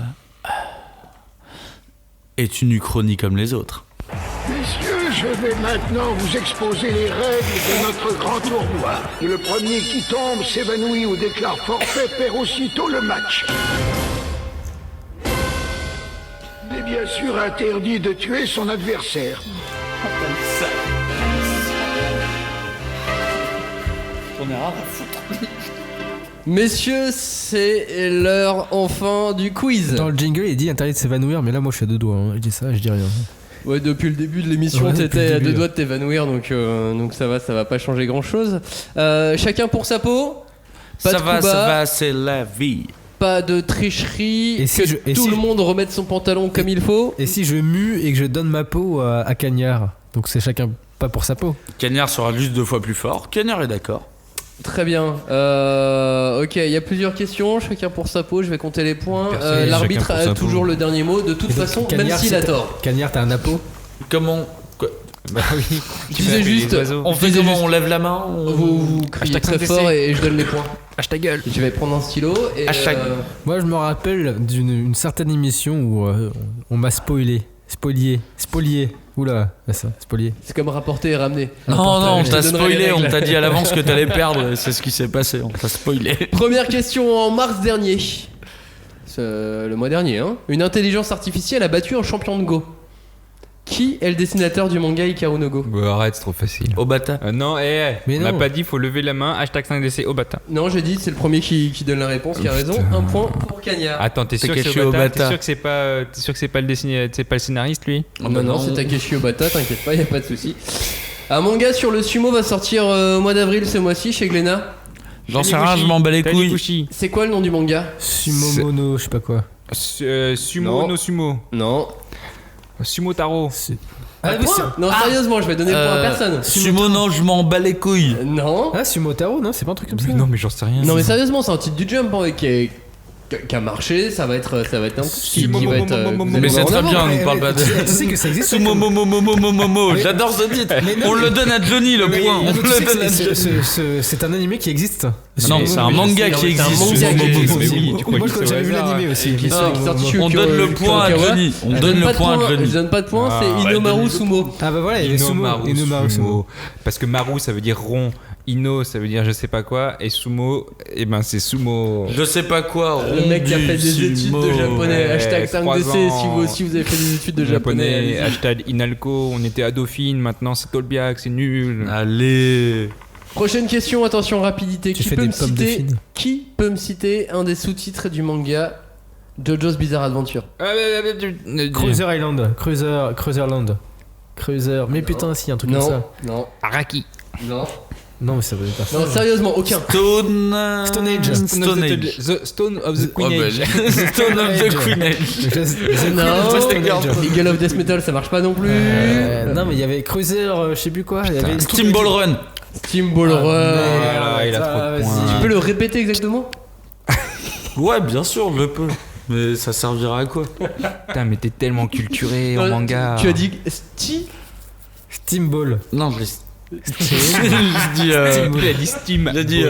est une uchronie comme les autres.
Messieurs, je vais maintenant vous exposer les règles de notre grand tournoi. Et le premier qui tombe, s'évanouit ou déclare forfait, perd aussitôt le match. Il est bien sûr interdit de tuer son adversaire.
On est rare à foutre.
Messieurs, c'est l'heure enfin du quiz.
Dans le jingle, il dit interdit de s'évanouir, mais là, moi, je suis à deux doigts. Je dis ça, je dis rien.
Ouais, depuis le début de l'émission,
Ouais, depuis
t'étais
le
à
début,
deux doigts de t'évanouir, donc ça va pas changer grand chose. Chacun pour sa peau. Pas de
Ça
Kuba,
va, c'est la vie.
pas de tricherie,
Et si
que
je- et
tout
si
le
je-
monde remette son pantalon comme il faut.
Et si je mue et que je donne ma peau à Cagnard, donc c'est chacun pas pour sa peau.
Cagnard sera juste 2 fois plus fort. Cagnard est d'accord.
Très bien. Ok, il y a plusieurs questions, chacun pour sa peau, je vais compter les points.
Chacun
L'arbitre
pour
a
sa
toujours
peau.
le dernier mot, de toute façon, même
Cagnard,
s'il a
c'est-
tort.
Cagnard, t'as un apo.
Comment
Bah oui.
Je disais juste,
on fait
disais
comment?
juste-
On lève la main?
vous criez
Hashtag
très
5DC.
fort et je donne les points.
Hashtag gueule.
Je vais prendre un stylo et
Hashtag.
Moi, je me rappelle d'une certaine émission où on m'a spoilé. Spolié. Oula, ça, spolié.
c'est comme rapporter et ramener.
Non, on
je te
t'a
donnerai les
spoilé, on
règles.
t'a dit à l'avance que t'allais perdre, et c'est ce qui s'est passé, on t'a spoilé.
Première question en mars dernier. Le mois dernier, hein. Une intelligence artificielle a battu un champion de Go. Qui est le dessinateur du manga Hikaru no Go?
Bah, arrête, c'est trop facile.
Obata.
Non,
Mais
on n'a
non.
pas dit, faut lever la main. Hashtag 5DC Obata.
Non, j'ai dit c'est le premier qui donne la réponse, qui a raison. Un point pour Cagnard.
Attends, t'es sûr que
Takeshi
c'est Obata?
Obata.
T'es sûr que c'est pas le dessinateur, c'est pas le scénariste lui?
Non, c'est Takeshi Obata, t'inquiète pas, y a pas de souci. Un manga sur le sumo va sortir au mois d'avril ce mois-ci chez Glénat.
J'en sais rien, je m'en bats les couilles.
Taniguchi.
C'est quoi le nom du manga?
Sumomono, je sais pas quoi.
Sumo
Non.
no sumo.
Non.
Sumo Taro.
Un point. Non, sérieusement, je vais donner le point à personne.
Sumo, non, je m'en bats les couilles.
Non.
Ah, Sumotaro, non, c'est pas un truc comme ça.
Mais non, mais j'en sais rien.
Non, mais sérieusement, c'est un titre du Jump hein, qui a marché, ça va être un truc qui va être. vous allez
Mais
voir
c'est
en
très
avant.
bien, on nous parle pas de.
Tu sais que ça existe.
Sumo, momo, j'adore ce titre. On le donne à Johnny le
Mais
point.
non,
On
mais tu
le
sais que
donne à Johnny.
c'est un animé qui existe.
Non, c'est un manga qui
C'est un
existe.
manga qui existe.
Mais oui, tu crois
Moi,
que c'est
j'avais
au
vu
hasard,
l'animé aussi.
Qui est sorti chez
On
Kuro-
donne le point à
Kurokawa.
Johnny. On
Je
donne
pas
le
de
point à
point,
Johnny.
Je donne pas de point, c'est
bah,
Inomaru
donne-le.
Sumo.
Ah bah voilà, il y avait Sumo. Inomaru Sumo.
Parce que Maru ça veut dire rond, Ino ça veut dire je sais pas quoi, et Sumo, et ben c'est Sumo.
Je sais pas quoi.
Le mec qui a fait des
Sumo.
études de japonais.
Ouais,
Hashtag
3
5DC si vous aussi vous avez fait des études de japonais. allez-y.
Hashtag Inalco, on était à Dauphine, maintenant c'est Tolbiac, c'est nul.
Allez.
Prochaine question, attention rapidité.
Tu fais des pommes de fine.
Qui peut me citer un des sous-titres du manga JoJo's Bizarre Adventure?
Cruiser Island. Cruiserland. Cruiser. Mais putain, si, un truc comme
Non,
ça.
non,
Araki.
non.
Non, mais ça veut pas.
Non, sérieusement, aucun.
Stone Age.
The Stone of the Queen Age.
Stone of the Queen Age.
Non, Eagle of Death Metal, ça marche pas non plus.
Non, mais il y avait Cruiser, je sais plus quoi. Il y avait
Steamboat Run.
Steamboat Run.
Voilà, il a trop de points.
Tu peux le répéter exactement?
Ouais, bien sûr, je peux. Mais ça servira à quoi?
Putain, mais t'es tellement culturé en manga.
Tu as dit
Steamball.
Non, je l'ai.
Il a dit Steam.
Il a dit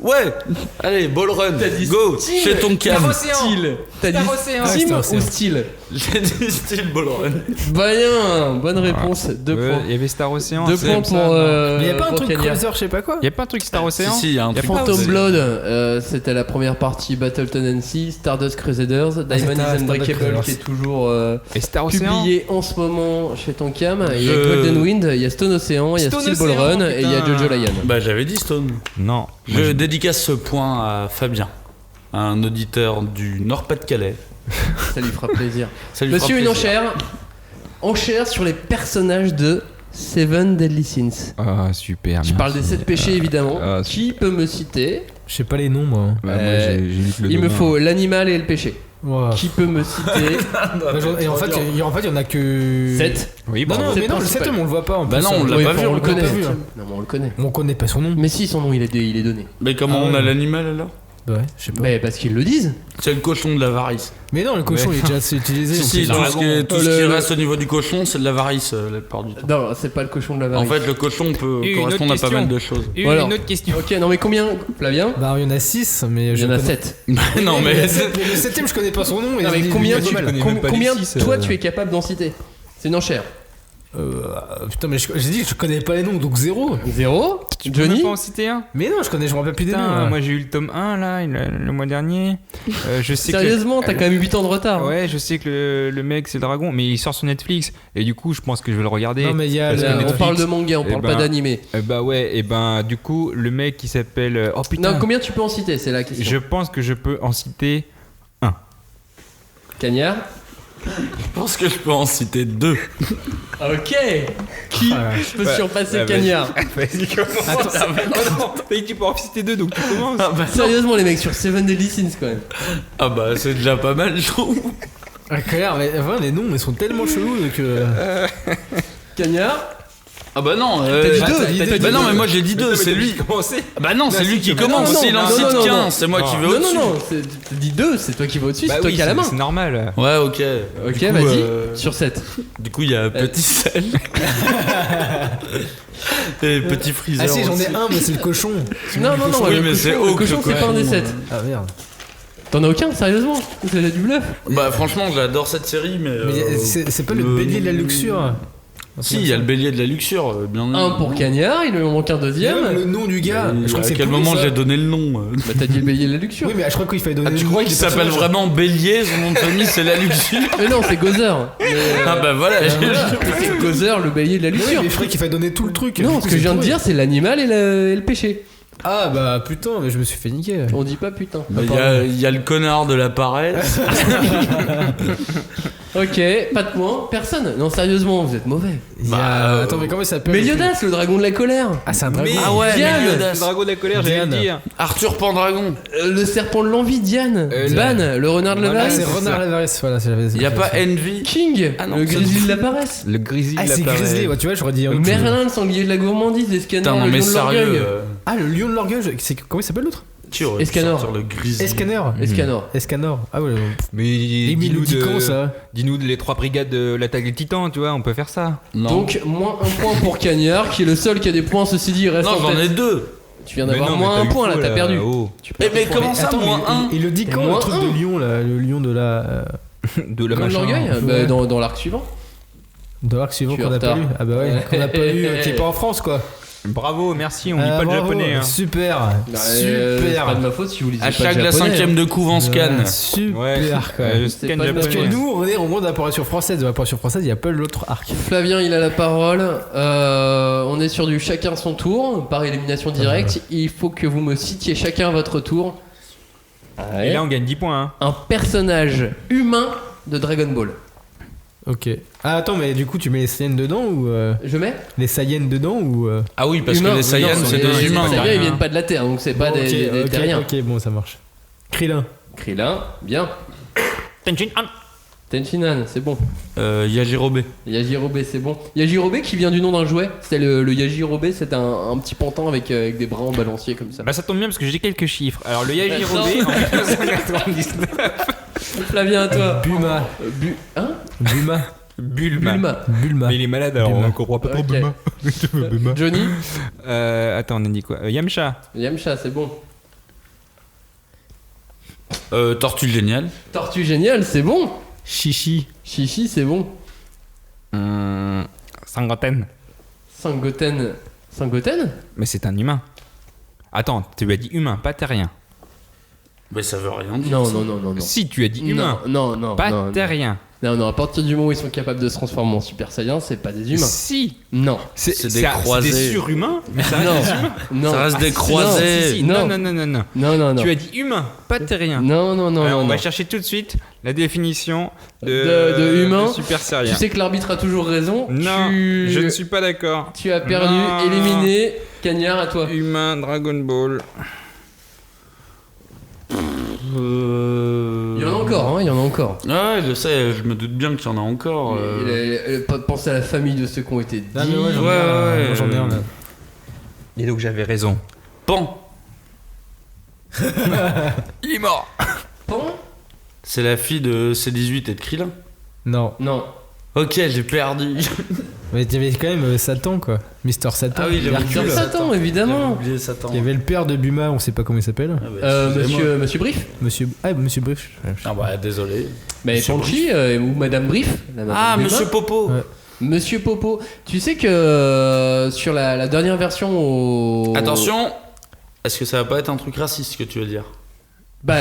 ouais, allez, ball run, go, chez ton cam.
Style. T'as dit Steam ou Style?
J'ai dit Style ball run.
Bien, bonne réponse. 2 points.
Il y avait Star Ocean.
2 points pour.
Mais y a pas un truc
Kenya.
Cruiser, je sais pas quoi.
Y a pas un truc Star Ocean?
Si, y a un truc.
Phantom Blood, c'était la première partie Battleton NC, Stardust Crusaders, Diamond is Unbreakable qui est toujours
et Star Ocean
publié en ce moment chez Tonkam. Il y a Golden Wind, il y a Stone Ocean, il y a Steel Ball Run et il y a Jojo Lion.
Bah j'avais dit Stone.
Non.
Je dédicace ce point à Fabien, un auditeur du Nord-Pas-de-Calais.
Ça lui fera plaisir.
Monsieur,
une enchère sur les personnages de Seven Deadly Sins.
Ah super.
Je parle des 7 péchés évidemment. Qui peut me citer?
Je sais pas les noms, moi.
Bah, moi, j'ai lu le
il me faut l'animal et le péché.
Wow.
Qui peut me citer?
Et en fait, il y en a que
7.
Oui,
non,
bravo.
mais non, le 7 on le voit pas en
Bah
plus.
non, on l'a pas vu,
on le connaît.
vu,
Non, mais on le connaît.
On connaît pas son nom.
Mais si, son nom il est donné.
Mais comment on a l'animal alors?
Ouais, je sais pas.
Mais parce qu'ils le disent.
C'est le cochon de l'avarice.
Mais non, le cochon il est déjà assez utilisé.
Si, tout ce qui reste au niveau du cochon, c'est de l'avarice la plupart du temps.
Non, c'est pas le cochon de la varice.
En fait, le cochon peut correspondre à pas mal de choses.
Une autre question.
Ok, non mais combien, Flavien?
Bah, il y en a 6, mais
il y en a 7.
Non, mais
le 7ème, je connais pas son nom.
Non, mais combien
combien
toi tu es capable d'en citer? C'est une enchère.
Putain, mais j'ai dit que je connais pas les noms, donc 0.
0.
Tu peux
Johnny?
pas en citer un?
Mais non, je me rappelle plus des noms.
Putain, moi j'ai eu le tome 1 là, le mois dernier. Je sais
Sérieusement, t'as quand même 8 ans de retard.
Ouais, je sais que le mec c'est le dragon, mais il sort sur Netflix. Et du coup, je pense que je vais le regarder.
Non, mais il y a.
On parle de manga, on parle pas d'animé.
Bah ouais, et ben du coup, le mec qui s'appelle. Oh putain.
Non, combien tu peux en citer? C'est la question.
Je pense que je peux en citer 1.
Cagnard?
Je pense que je peux en citer 2.
Ok. Qui peut surpasser Cagnard?
Vas-y, commence. Attends, tu peux en citer 2, donc tu commences.
Sérieusement, les mecs, sur Seven Deadly Sins quand même.
Ah bah, c'est déjà pas mal, je trouve.
Cagnard, mais enfin, les noms ils sont tellement chelous que.
Cagnard?
Ah bah non,
t'as dit 2.
Bah non, mais moi j'ai dit 2, c'est lui. Bah non, c'est lui qui commence. S'il en cite qu'un, c'est moi qui vais au-dessus.
Non, t'as dit 2, c'est toi qui vas au-dessus, c'est toi qui as la main.
C'est normal.
Ouais, ok.
Ok, vas-y, sur 7.
Du coup, il y a Petit Sel. Et Petit Freezer.
Ah si, j'en ai un, mais c'est le cochon.
Non,
oui, mais c'est
le cochon, c'est pas un des 7.
Ah merde.
T'en as aucun, sérieusement? C'est du bluff?
Bah franchement, j'adore cette série, mais.
C'est pas le bélier de la luxure.
Si, il y a le bélier de la luxure, bien.
Un pour Cagnard, il lui en manque un deuxième.
Le nom du gars.
Je crois à quel moment j'ai donné le nom?
Bah t'as dit le bélier de la luxure.
Oui, mais je crois qu'il fallait donner.
Tu crois qu'il s'appelle vraiment Bélier? Son nom de famille c'est la luxure?
Mais non, c'est Gozer.
Ah bah voilà.
C'est Gozer, le bélier de la luxure.
Mais je croyais qu'il fallait donner tout le truc.
Non, ce que je viens de dire, c'est l'animal et le péché.
Ah bah putain, mais je me suis fait niquer.
On dit pas putain.
Il y a le connard de la paresse.
Ok, pas de points. Personne. Non, sérieusement, vous êtes mauvais.
Attends, mais comment il s'appelle?
Méliodas, le dragon de la colère.
Ah, c'est un dragon.
Ah ouais,
Diane.
Méliodas.
Le dragon de la colère, j'allais le dire.
Arthur Pendragon.
Le serpent de l'envie, Diane. Ban, le renard de
Ah,
l'avarice.
c'est Renard l'avarice, voilà, c'est la.
Il y a pas Envy.
King,
Ah non,
le grizzly de la paresse.
Le grizzly
Ah, c'est Grizzly, ouais, tu vois, j'aurais dit.
Merlin, le sanglier de la gourmandise, Escanor,
Putain, non
le
mais
lion de l'orgueil.
sérieux.
Ah, le lion de l'orgueil, comment il s'appelle l'autre?
Escanor.
Sur le Grizzly.
Escanor.
Escanor.
Ah ouais.
Mais
dis-nous quand ça.
Dis-nous les 3 brigades de l'attaque des titans, tu vois, on peut faire ça.
Non.
Donc, moins un point pour Cagnard, qui est le seul qui a des points, ceci dit, il reste
Non,
en
j'en
tête.
ai 2.
Tu viens d'avoir moins un point, là, t'as perdu.
Mais comment ça, moins 1?
Il le dit quand, le truc de lion, là, le lion de la.
De la
Lion de
machin.
l'orgueil. Bah, dans l'arc suivant.
Dans l'arc suivant
Tu es
qu'on
en
a pas
retard.
lu. Ah bah ouais, qu'on a pas lu, qui est pas en France quoi.
Bravo, merci, on lit pas le
bravo.
japonais. Hein.
Super,
C'est pas de
super.
ma faute si vous lisez
À
pas
chaque
le
la
japonais,
5ème de couve en scan.
Super quoi.
Je
C'est
scanne
pas de ma
Parce que
japonais.
nous, on est au monde de la version française. De la version française, il y a pas l'autre arc.
Flavien, il a la parole. On est sur du chacun son tour, par élimination directe. Il faut que vous me citiez chacun votre tour.
Et là, on gagne 10 points. Hein.
Un personnage humain de Dragon Ball.
Ok. Ah, attends, mais du coup, tu mets les Saiyans dedans ou.
Je mets
Les Saiyans dedans ou.
Ah oui, parce
Humain.
que les Saiyans,
Non,
c'est des humains.
Les Saiyans, ils viennent pas de la Terre, donc c'est pas
Bon,
des terriens.
Ok, bon, ça marche. Krillin.
Krillin, bien.
Tenshinhan.
Tenshinhan, c'est bon.
Yajirobe.
Yajirobe, c'est bon. Yajirobe qui vient du nom d'un jouet. C'était le Yajirobe, c'est un petit pantin avec des bras en balancier comme ça.
Bah ça tombe bien parce que j'ai quelques chiffres. Alors le Yajirobe en 1999.
Flavien, à toi.
Buma.
Hein
Bulma.
Bulma.
Bulma.
Mais il est malade alors
Bulma.
on comprend pas trop
Ok.
Bulma.
Johnny.
Attends, on a dit quoi Yamcha.
Yamcha, c'est bon.
Tortue géniale.
Tortue géniale, c'est bon.
Chichi.
Chichi, c'est bon.
Sangoten.
Sangoten. Sangoten
Mais c'est un humain. Attends, tu as dit humain, pas terrien.
Mais ça veut rien dire.
Non,
ça.
non.
Si, tu as dit humain.
Non.
Pas
non.
terrien.
Non, à partir du moment où ils sont capables de se transformer en Super Saiyan, c'est pas des humains.
Si.
Non.
C'est des croisés.
C'est des surhumains, mais ça reste
Non.
des humains.
Non.
Ça reste des
Si,
croisés.
Si.
Non.
Non.
Non.
Tu as dit humain, pas terrien.
Non.
Alors, on
non.
va chercher tout de suite la définition
De humain.
de Super Saiyan.
Tu sais que l'arbitre a toujours raison.
Non, je ne suis pas d'accord.
Tu as perdu,
Non.
éliminé. Cagnard, à toi.
Humain, Dragon Ball.
Il y en a encore, il y en a encore.
Ouais, je sais, je me doute bien qu'il y en a encore.
Pensez à la famille de ceux qui ont été dit.
Ah, mais ouais, j'en ai un là.
Et donc j'avais raison.
Pan.
Il est mort.
Pan
C'est la fille de C18 et de Krillin.
Non.
Ok, j'ai perdu.
Mais il y avait quand même Satan, quoi. Mister Satan.
Ah oui, j'avais
Hercule.
oublié
Satan, évidemment.
J'avais oublié Satan.
Il y avait le père de Buma, on sait pas comment il s'appelle.
Ah bah, excusez-moi.
Monsieur Brief.
Monsieur Brief.
Ah bah désolé.
Mais
Monsieur
Panchi ou Madame Brief. la Madame
Ah,
Buma.
Monsieur Popo.
Ouais.
Monsieur Popo. Tu sais que sur la dernière version au...
Attention, est-ce que ça va pas être un truc raciste que tu veux dire?
Bah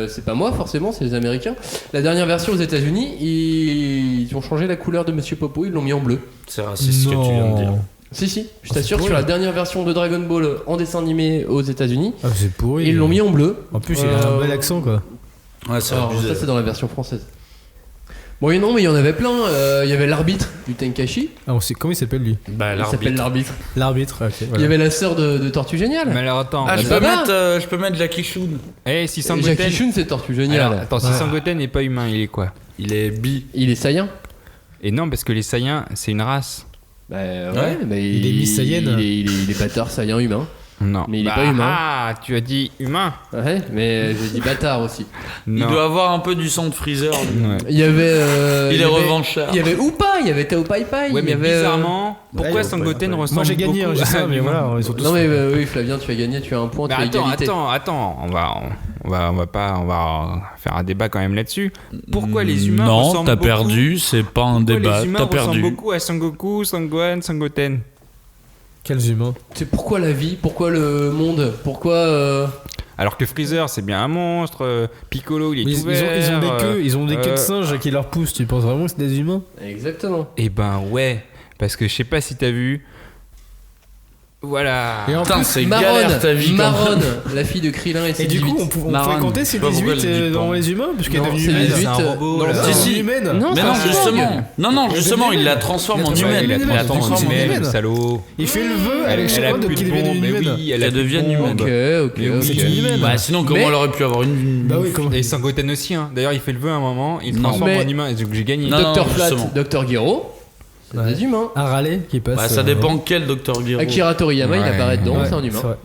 c'est pas moi forcément, c'est les Américains. La dernière version aux États-Unis, ils ont changé la couleur de Monsieur Popo, ils l'ont mis en bleu.
C'est raciste ce que tu viens de dire.
Si, je t'assure,
c'est
sur
pourri.
la dernière version de Dragon Ball en dessin animé aux États-Unis,
Ah, c'est pourri.
ils l'ont mis en bleu.
En plus, il a un bel accent, quoi.
Ouais, c'est
Alors
abusé.
ça c'est dans la version française. Bon et non, mais il y en avait plein. Il y avait l'arbitre du Tenkaichi.
Ah, on sait comment il s'appelle lui.
Bah,
Il s'appelle l'arbitre.
L'arbitre, ok.
Il
Voilà.
y avait la sœur de Tortue Géniale.
Mais alors attends.
Ah, je
ça va.
peux mettre Jackie Chun.
Eh, si
Et
Sangoten.
Jackie Chun c'est Tortue Géniale.
Alors, attends, si Sangoten n'est pas humain, il est quoi?
Il est bi.
Il est Saiyan.
Et non, parce que les Saiyans, c'est une race.
Bah ouais, mais
Il est mi-Saiyan.
Il est bâtard Saiyan humain.
Non.
Mais il est pas humain.
Ah, tu as dit humain.
Ouais, mais j'ai dit bâtard aussi.
Il doit avoir un peu du sang de Freezer.
Ouais.
Il y avait.
Il est revanchard.
Il y avait Oupa, il y avait Tao Pai Pai.
Ouais,
il y
mais
avait,
bizarrement, pourquoi
ouais,
Sangoten ressemble
Moi j'ai gagné,
beaucoup
je sais,
à
mais
l'humain.
voilà, ils sont tous.
Non mais oui Flavien, tu as gagné, tu as un point, tu
Mais
as égalité.
attends, on va faire un débat quand même là-dessus. Pourquoi les humains
Non,
ressemblent
t'as
beaucoup
perdu, c'est pas un
Pourquoi
débat,
les humains
t'as
ressemblent
perdu.
beaucoup à Sangoku, Sangohan, Sangoten.
Quels humains.
C'est pourquoi la vie, pourquoi le monde, pourquoi.
Alors que Freezer, c'est bien un monstre. Piccolo, il est tout vert.
Ils ont des queues de singes qui leur poussent. Tu penses vraiment que c'est des humains?
Exactement.
Eh ben ouais, parce que je sais pas si t'as vu. Voilà.
Et en
Putain,
plus,
c'est galère ta vie.
Maron, la fille de Krillin et
et
ses
du
18.
coup, on pouvait
Marron,
compter
je sais
ces
pas pourquoi
18
elle dit
dans
pas.
les humains, parce qu'elle est
Non,
devenue
c'est
humaine.
18.
C'est un robot. là.
Si, si.
Humaine.
Non,
Mais
c'est
non,
un
justement. Non, justement, il la transforme en
Ouais,
humaine.
il
Il
la
la transforme en
humaine.
humaine.
le salaud.
Il fait le vœu avec
Elle a
Sharon
plus
qu'il
de
devienne
bombe,
une
mais
humaine.
oui, elle
Qu'elle
a
devienne
plus de bombe.
humaine.
Ok.
Mais oui,
C'est une humaine.
Bah sinon, comment
Mais-
elle aurait pu avoir une.
Bah oui, comment.
Et Sangoten aussi, hein. D'ailleurs, il fait le vœu à un moment, il se
Non.
transforme
Mais-
en humain, et donc j'ai gagné.
Non,
Dr Flat,
justement.
Dr Gero, c'est
Ouais.
des humains.
Un râlet qui passe.
Bah ça dépend quel Dr. Gero.
Akira Toriyama, il
Ouais.
apparaît dedans,
Ouais,
c'est un humain.
vrai.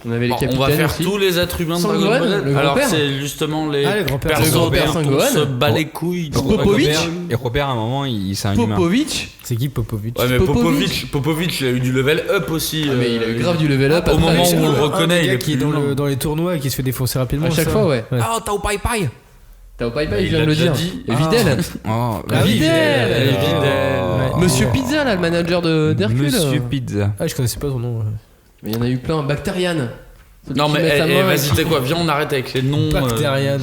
On avait les
Bon,
capitaines
on va faire
aussi.
tous les êtres humains de
Sangohan,
Dragon Ball.
le
Alors
grand-père.
c'est justement les
Ah, le grand-père.
personnes
Le grand-père
dont on
Sangohan.
se bat les couilles.
Popovic.
Et Robert, à un moment, c'est un humain.
Popovic.
C'est qui Popovic?
Ouais mais
Popovic.
Popovic il a eu du level up aussi.
Ah, mais il a eu grave du level up.
Au
après.
moment où on le
Un
reconnaît,
des
il
gars
est
qui est
plus humain.
dans les tournois et qui se fait défoncer rapidement.
À chaque
ça.
fois, ouais.
Ah, Tao Pai Pai.
Tao Pai Pai,
Mais
il
il
vient
l'a
de le
déjà
dire.
dit.
Et Videl.
Oh,
Ah
Videl.
oui, Videl.
Videl.
Ouais.
Monsieur Pizza, là, le manager d'Hercule.
Monsieur Pizza.
Ah, je connaissais pas son nom.
Mais il y en a eu plein. Bacterian. Celui
Non
qui
mais
met sa main
vas-y
et-
t'es quoi, viens on arrête avec les noms.
Bacterian.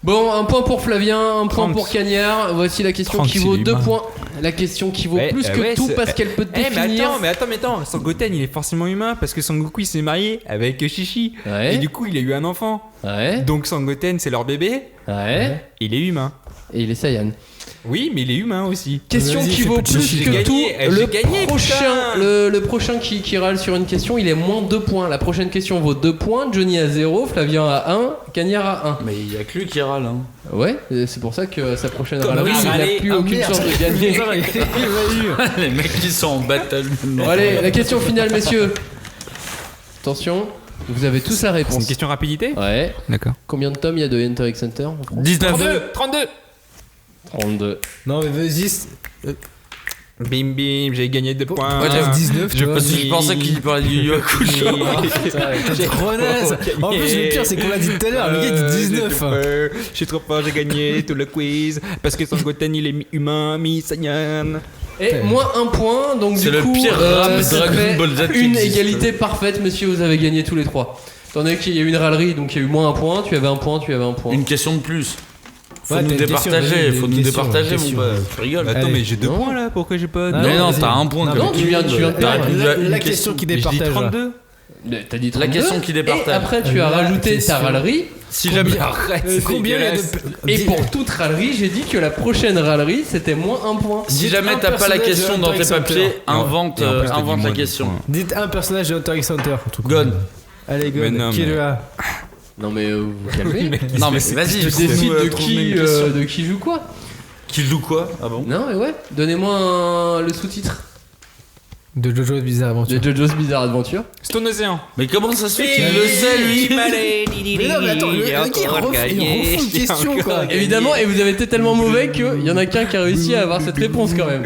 Bon, un point pour Flavien, un point
Franck.
pour Cagnard. Voici la question
Franck,
qui
c'est
vaut
l'humain.
2 points. La question qui vaut
Ouais,
plus que
ouais,
tout
c'est-
parce qu'elle peut
Eh,
définir.
mais attends, Sangoten il est forcément humain parce que Sangoku il s'est marié avec Chichi.
Ouais.
Et du coup il a eu un enfant.
Ouais.
Donc Sangoten c'est leur bébé,
Ouais.
il est humain.
et il est Saiyan.
Oui, mais il est humain aussi.
Question
Vas-y,
qui
fais
vaut
pas de
plus
chichi.
que
J'ai
tout.
gagné, j'ai gagné,
Le prochain qui râle sur une question, il est moins 2 points. La prochaine question vaut 2 points. Johnny a 0, Flavien a 1, Cagnard a 1.
Mais il y a que lui qui râle. Hein.
Ouais, c'est pour ça que sa prochaine
Comme
râlerie, il n'a
râler.
plus aucune chance de gagner.
Les mecs qui sont en battle.
Bon, allez, la question finale, messieurs. Attention, vous avez tous la
C'est
réponse.
une question rapidité.
Ouais.
D'accord.
Combien de tomes il y a de Hunter x Hunter en France?
19.
32.
Non, mais vas-y.
Bim bim, j'ai gagné 2 points.
Ouais,
t'as 19, tu vois.
Je pensais qu'il parlait du Yu Yu Hakusho.
T'es trop naze. En plus, le pire, c'est qu'on l'a dit tout à l'heure. Le gars, il dit 19.
Je suis trop fort, j'ai gagné tout le quiz. Parce que Son Goten, il est mi-humain, mi-Saiyan.
Et moins 1 point, donc
C'est
du
le
coup,
pire rap
ça
Dragon
fait
Ball Z qui
une
existe.
égalité parfaite, monsieur, vous avez gagné tous les 3. Étant donné qu'il y a eu une râlerie, donc il y a eu moins 1 point, tu avais 1 point, tu avais 1 point.
Une question de plus. Faut
Ouais,
nous
t'as une question,
départager,
vas-y,
faut
une
nous
question,
départager,
une
mon
question.
pote. Tu rigoles.
Attends,
Allez.
mais j'ai 2
Non.
points là, pourquoi j'ai pas.
Ah,
Mais non,
vas-y.
t'as un point.
Non,
comme
non, tu viens de
T'as
perdre.
répondu à une
La
question.
question qui
Mais je dis
départage.
32.
Mais t'as dit
La
32,
question qui départage.
Et après, tu as
La
rajouté ta
question.
râlerie.
Si jamais.
Combien il y a
Et
de.
pour toute râlerie, j'ai dit que la prochaine râlerie, c'était moins 1 point.
Si
Dites
jamais
un
t'as pas la
personnage
question
de
dans
Hunter
tes
x Hunter.
papiers, invente
Et en plus, t'as dit
invente
moins
la
de
question.
points.
Dites un personnage de Hunter x Hunter. un truc
Gon.
cool. Allez,
Mais
Gon.
non,
Qui est
mais-
le A?
Non mais vous calmez.
Non mais vas-y,
Tu
faut
décides
nous,
de
trouver une
qui,
question.
de qui joue quoi.
Qui joue quoi? Ah bon?
Non mais ouais, donnez-moi le sous-titre
De Jojo's Bizarre Adventure.
de JoJo's Bizarre Adventure.
Stone Océan.
Mais comment ça se fait qu'il le sait lui?
Mais non, mais attends, le gars, il refait une question, quoi.
Évidemment, et vous avez été tellement mauvais qu'il y en a qu'un qui a réussi à avoir cette réponse quand même.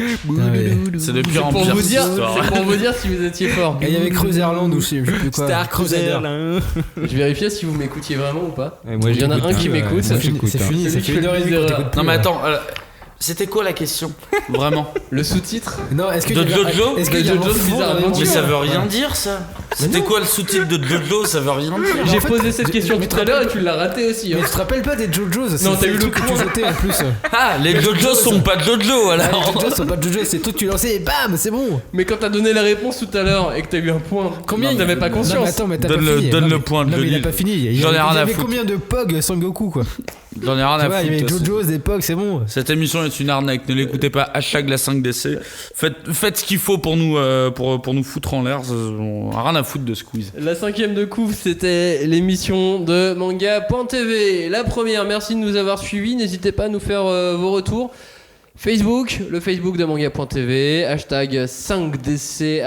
C'est de
C'est
pire en
pour
pire.
vous dire,
cette histoire.
c'est pour vous dire si vous étiez fort.
Et il y avait Cruiserland ou je sais plus quoi.
Star Cruiser là.
Je vérifiais si vous m'écoutiez vraiment ou pas.
Et moi,
Il y en a
j'écoute
un qui
pas,
m'écoute,
moi,
ça
j'écoute,
C'est
hein.
fini, ça
Celui
fait
qui
une heure et
fait
demie
le
qu'on
bizarre.
t'écoute plus.
Non mais
là.
attends, c'était quoi la question? Vraiment?
Le sous-titre
Non, est-ce que
De
il y a-
Jojo
Est-ce qu'il y a
De Jojo's
un fond
Bizarre
dans
Adventure.
Mais ça veut
l'aventure
rien dire ça. C'était quoi le sous-titre de Jojo? Ça veut rien dire.
J'ai
en fait,
posé cette question
mais
tout à l'heure et tu l'as raté aussi. hein.
Mais tu te rappelles pas des Jojo's?
Non,
C'est
t'as
le
eu le
truc que tu
point.
jetais en plus.
Ah, les Jojo sont pas Jojo
Les
alors.
Jojo's sont pas Jojo, c'est tout que tu lançais et bam, c'est bon.
Mais quand t'as donné la réponse tout à l'heure et que t'as eu un point,
Combien
t'avais pas
Non, mais
conscience.
attends, mais t'as
Donne
pas
le-
fini.
donne
Non,
le
mais-
point de
Non, mais il a
Johnny.
pas fini. Il y
J'en ai rien à
avait
foutre.
combien de Pog Sangoku quoi?
J'en ai rien à
Tu vois, il y avait
foutre.
Jojo's, des Pog, c'est bon.
Cette émission est une arnaque, ne l'écoutez pas, hashtag la 5DC. Faites ce qu'il faut pour nous foutre en l'air, on a rien à foutre de ce quiz.
La 5ème de couve, c'était l'émission de manga.tv. La première, merci de nous avoir suivis. N'hésitez pas à nous faire vos retours. Facebook, le Facebook de manga.tv, hashtag 5DC,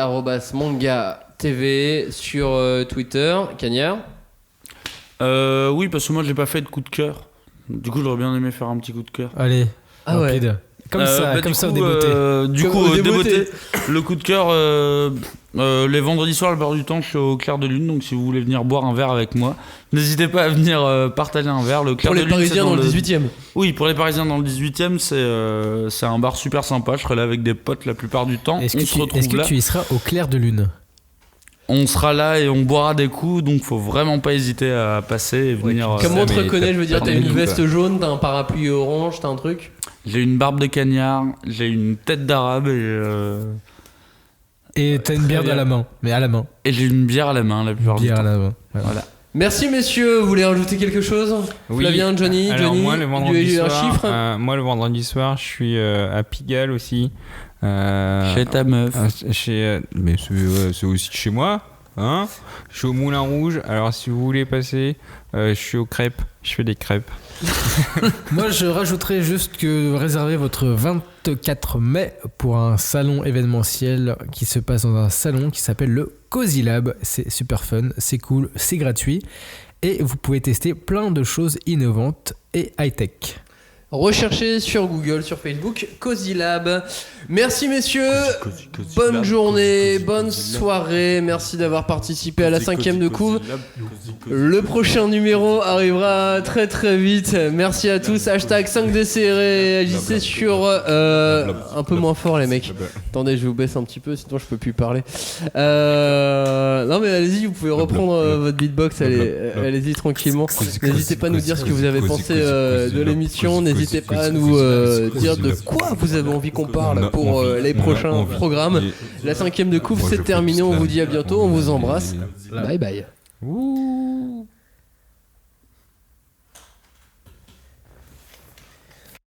@manga.tv sur Twitter. Cagnard.
Oui, parce que moi j'ai pas fait de coup de cœur. Du coup, j'aurais bien aimé faire un petit coup de cœur.
Allez,
Ah ouais.
rapide. Comme ça,
bah,
comme
du
ça,
coup,
des beautés.
Du
Comme
coup,
des
des
beautés.
beautés. Le coup de cœur, les vendredis soirs, le beurre du temps, je suis au Clair de Lune. Donc, si vous voulez venir boire un verre avec moi, n'hésitez pas à venir partager un verre. Le Clair
Pour
de
les
Lune,
Parisiens
c'est
dans le 18ème.
Oui, pour les Parisiens dans le 18ème, c'est un bar super sympa. Je serai là avec des potes la plupart du temps.
Est-ce
On
que,
se retrouve
est-ce que
là.
tu y seras au clair de lune?
On sera là et on boira des coups. Donc, faut vraiment pas hésiter à passer et venir.
Comme on te
mais
reconnaît,
t'as-
je veux dire,
t'as
t'as
pas
une
mis,
veste
quoi.
jaune, t'as un parapluie orange, t'as un truc.
J'ai une barbe de cagnard, j'ai une tête d'arabe
Et t'as une bière
bien.
à la main. Mais à la main.
et j'ai une bière à la main la plupart du
Bière à
temps.
la main. Voilà.
Voilà.
Merci messieurs, vous voulez rajouter quelque chose?
Oui.
Flavien, Johnny,
Alors,
Johnny,
moi, le vendredi
du- un
soir,
chiffre
moi, le vendredi soir, je suis à Pigalle aussi.
Chez ta meuf.
Mais c'est aussi chez moi. Hein, je suis au Moulin Rouge. Alors, si vous voulez passer, je suis aux crêpes. Je fais des crêpes.
Moi, je rajouterais juste que réservez votre 24 mai pour un salon événementiel qui se passe dans un salon qui s'appelle le Cozy Lab. C'est super fun, c'est cool, c'est gratuit et vous pouvez tester plein de choses innovantes et high-tech.
Recherchez sur Google, sur Facebook, Cozy Lab. Merci messieurs, bonne journée, bonne soirée, merci d'avoir participé à la 5ème de couve. Le prochain numéro arrivera très très vite. Merci à tous, hashtag 5DC, réagissez sur... un peu moins fort les mecs. Attendez, je vous baisse un petit peu, sinon je peux plus parler. Non mais allez-y, vous pouvez reprendre votre beatbox, allez-y tranquillement. N'hésitez pas à nous dire ce que vous avez pensé de l'émission, n'hésitez pas à nous dire de quoi vous avez envie qu'on parle pour les prochains programmes. La 5ème de couve c'est terminé, on vous dit à bientôt, on vous embrasse. Bye bye.
Ouh.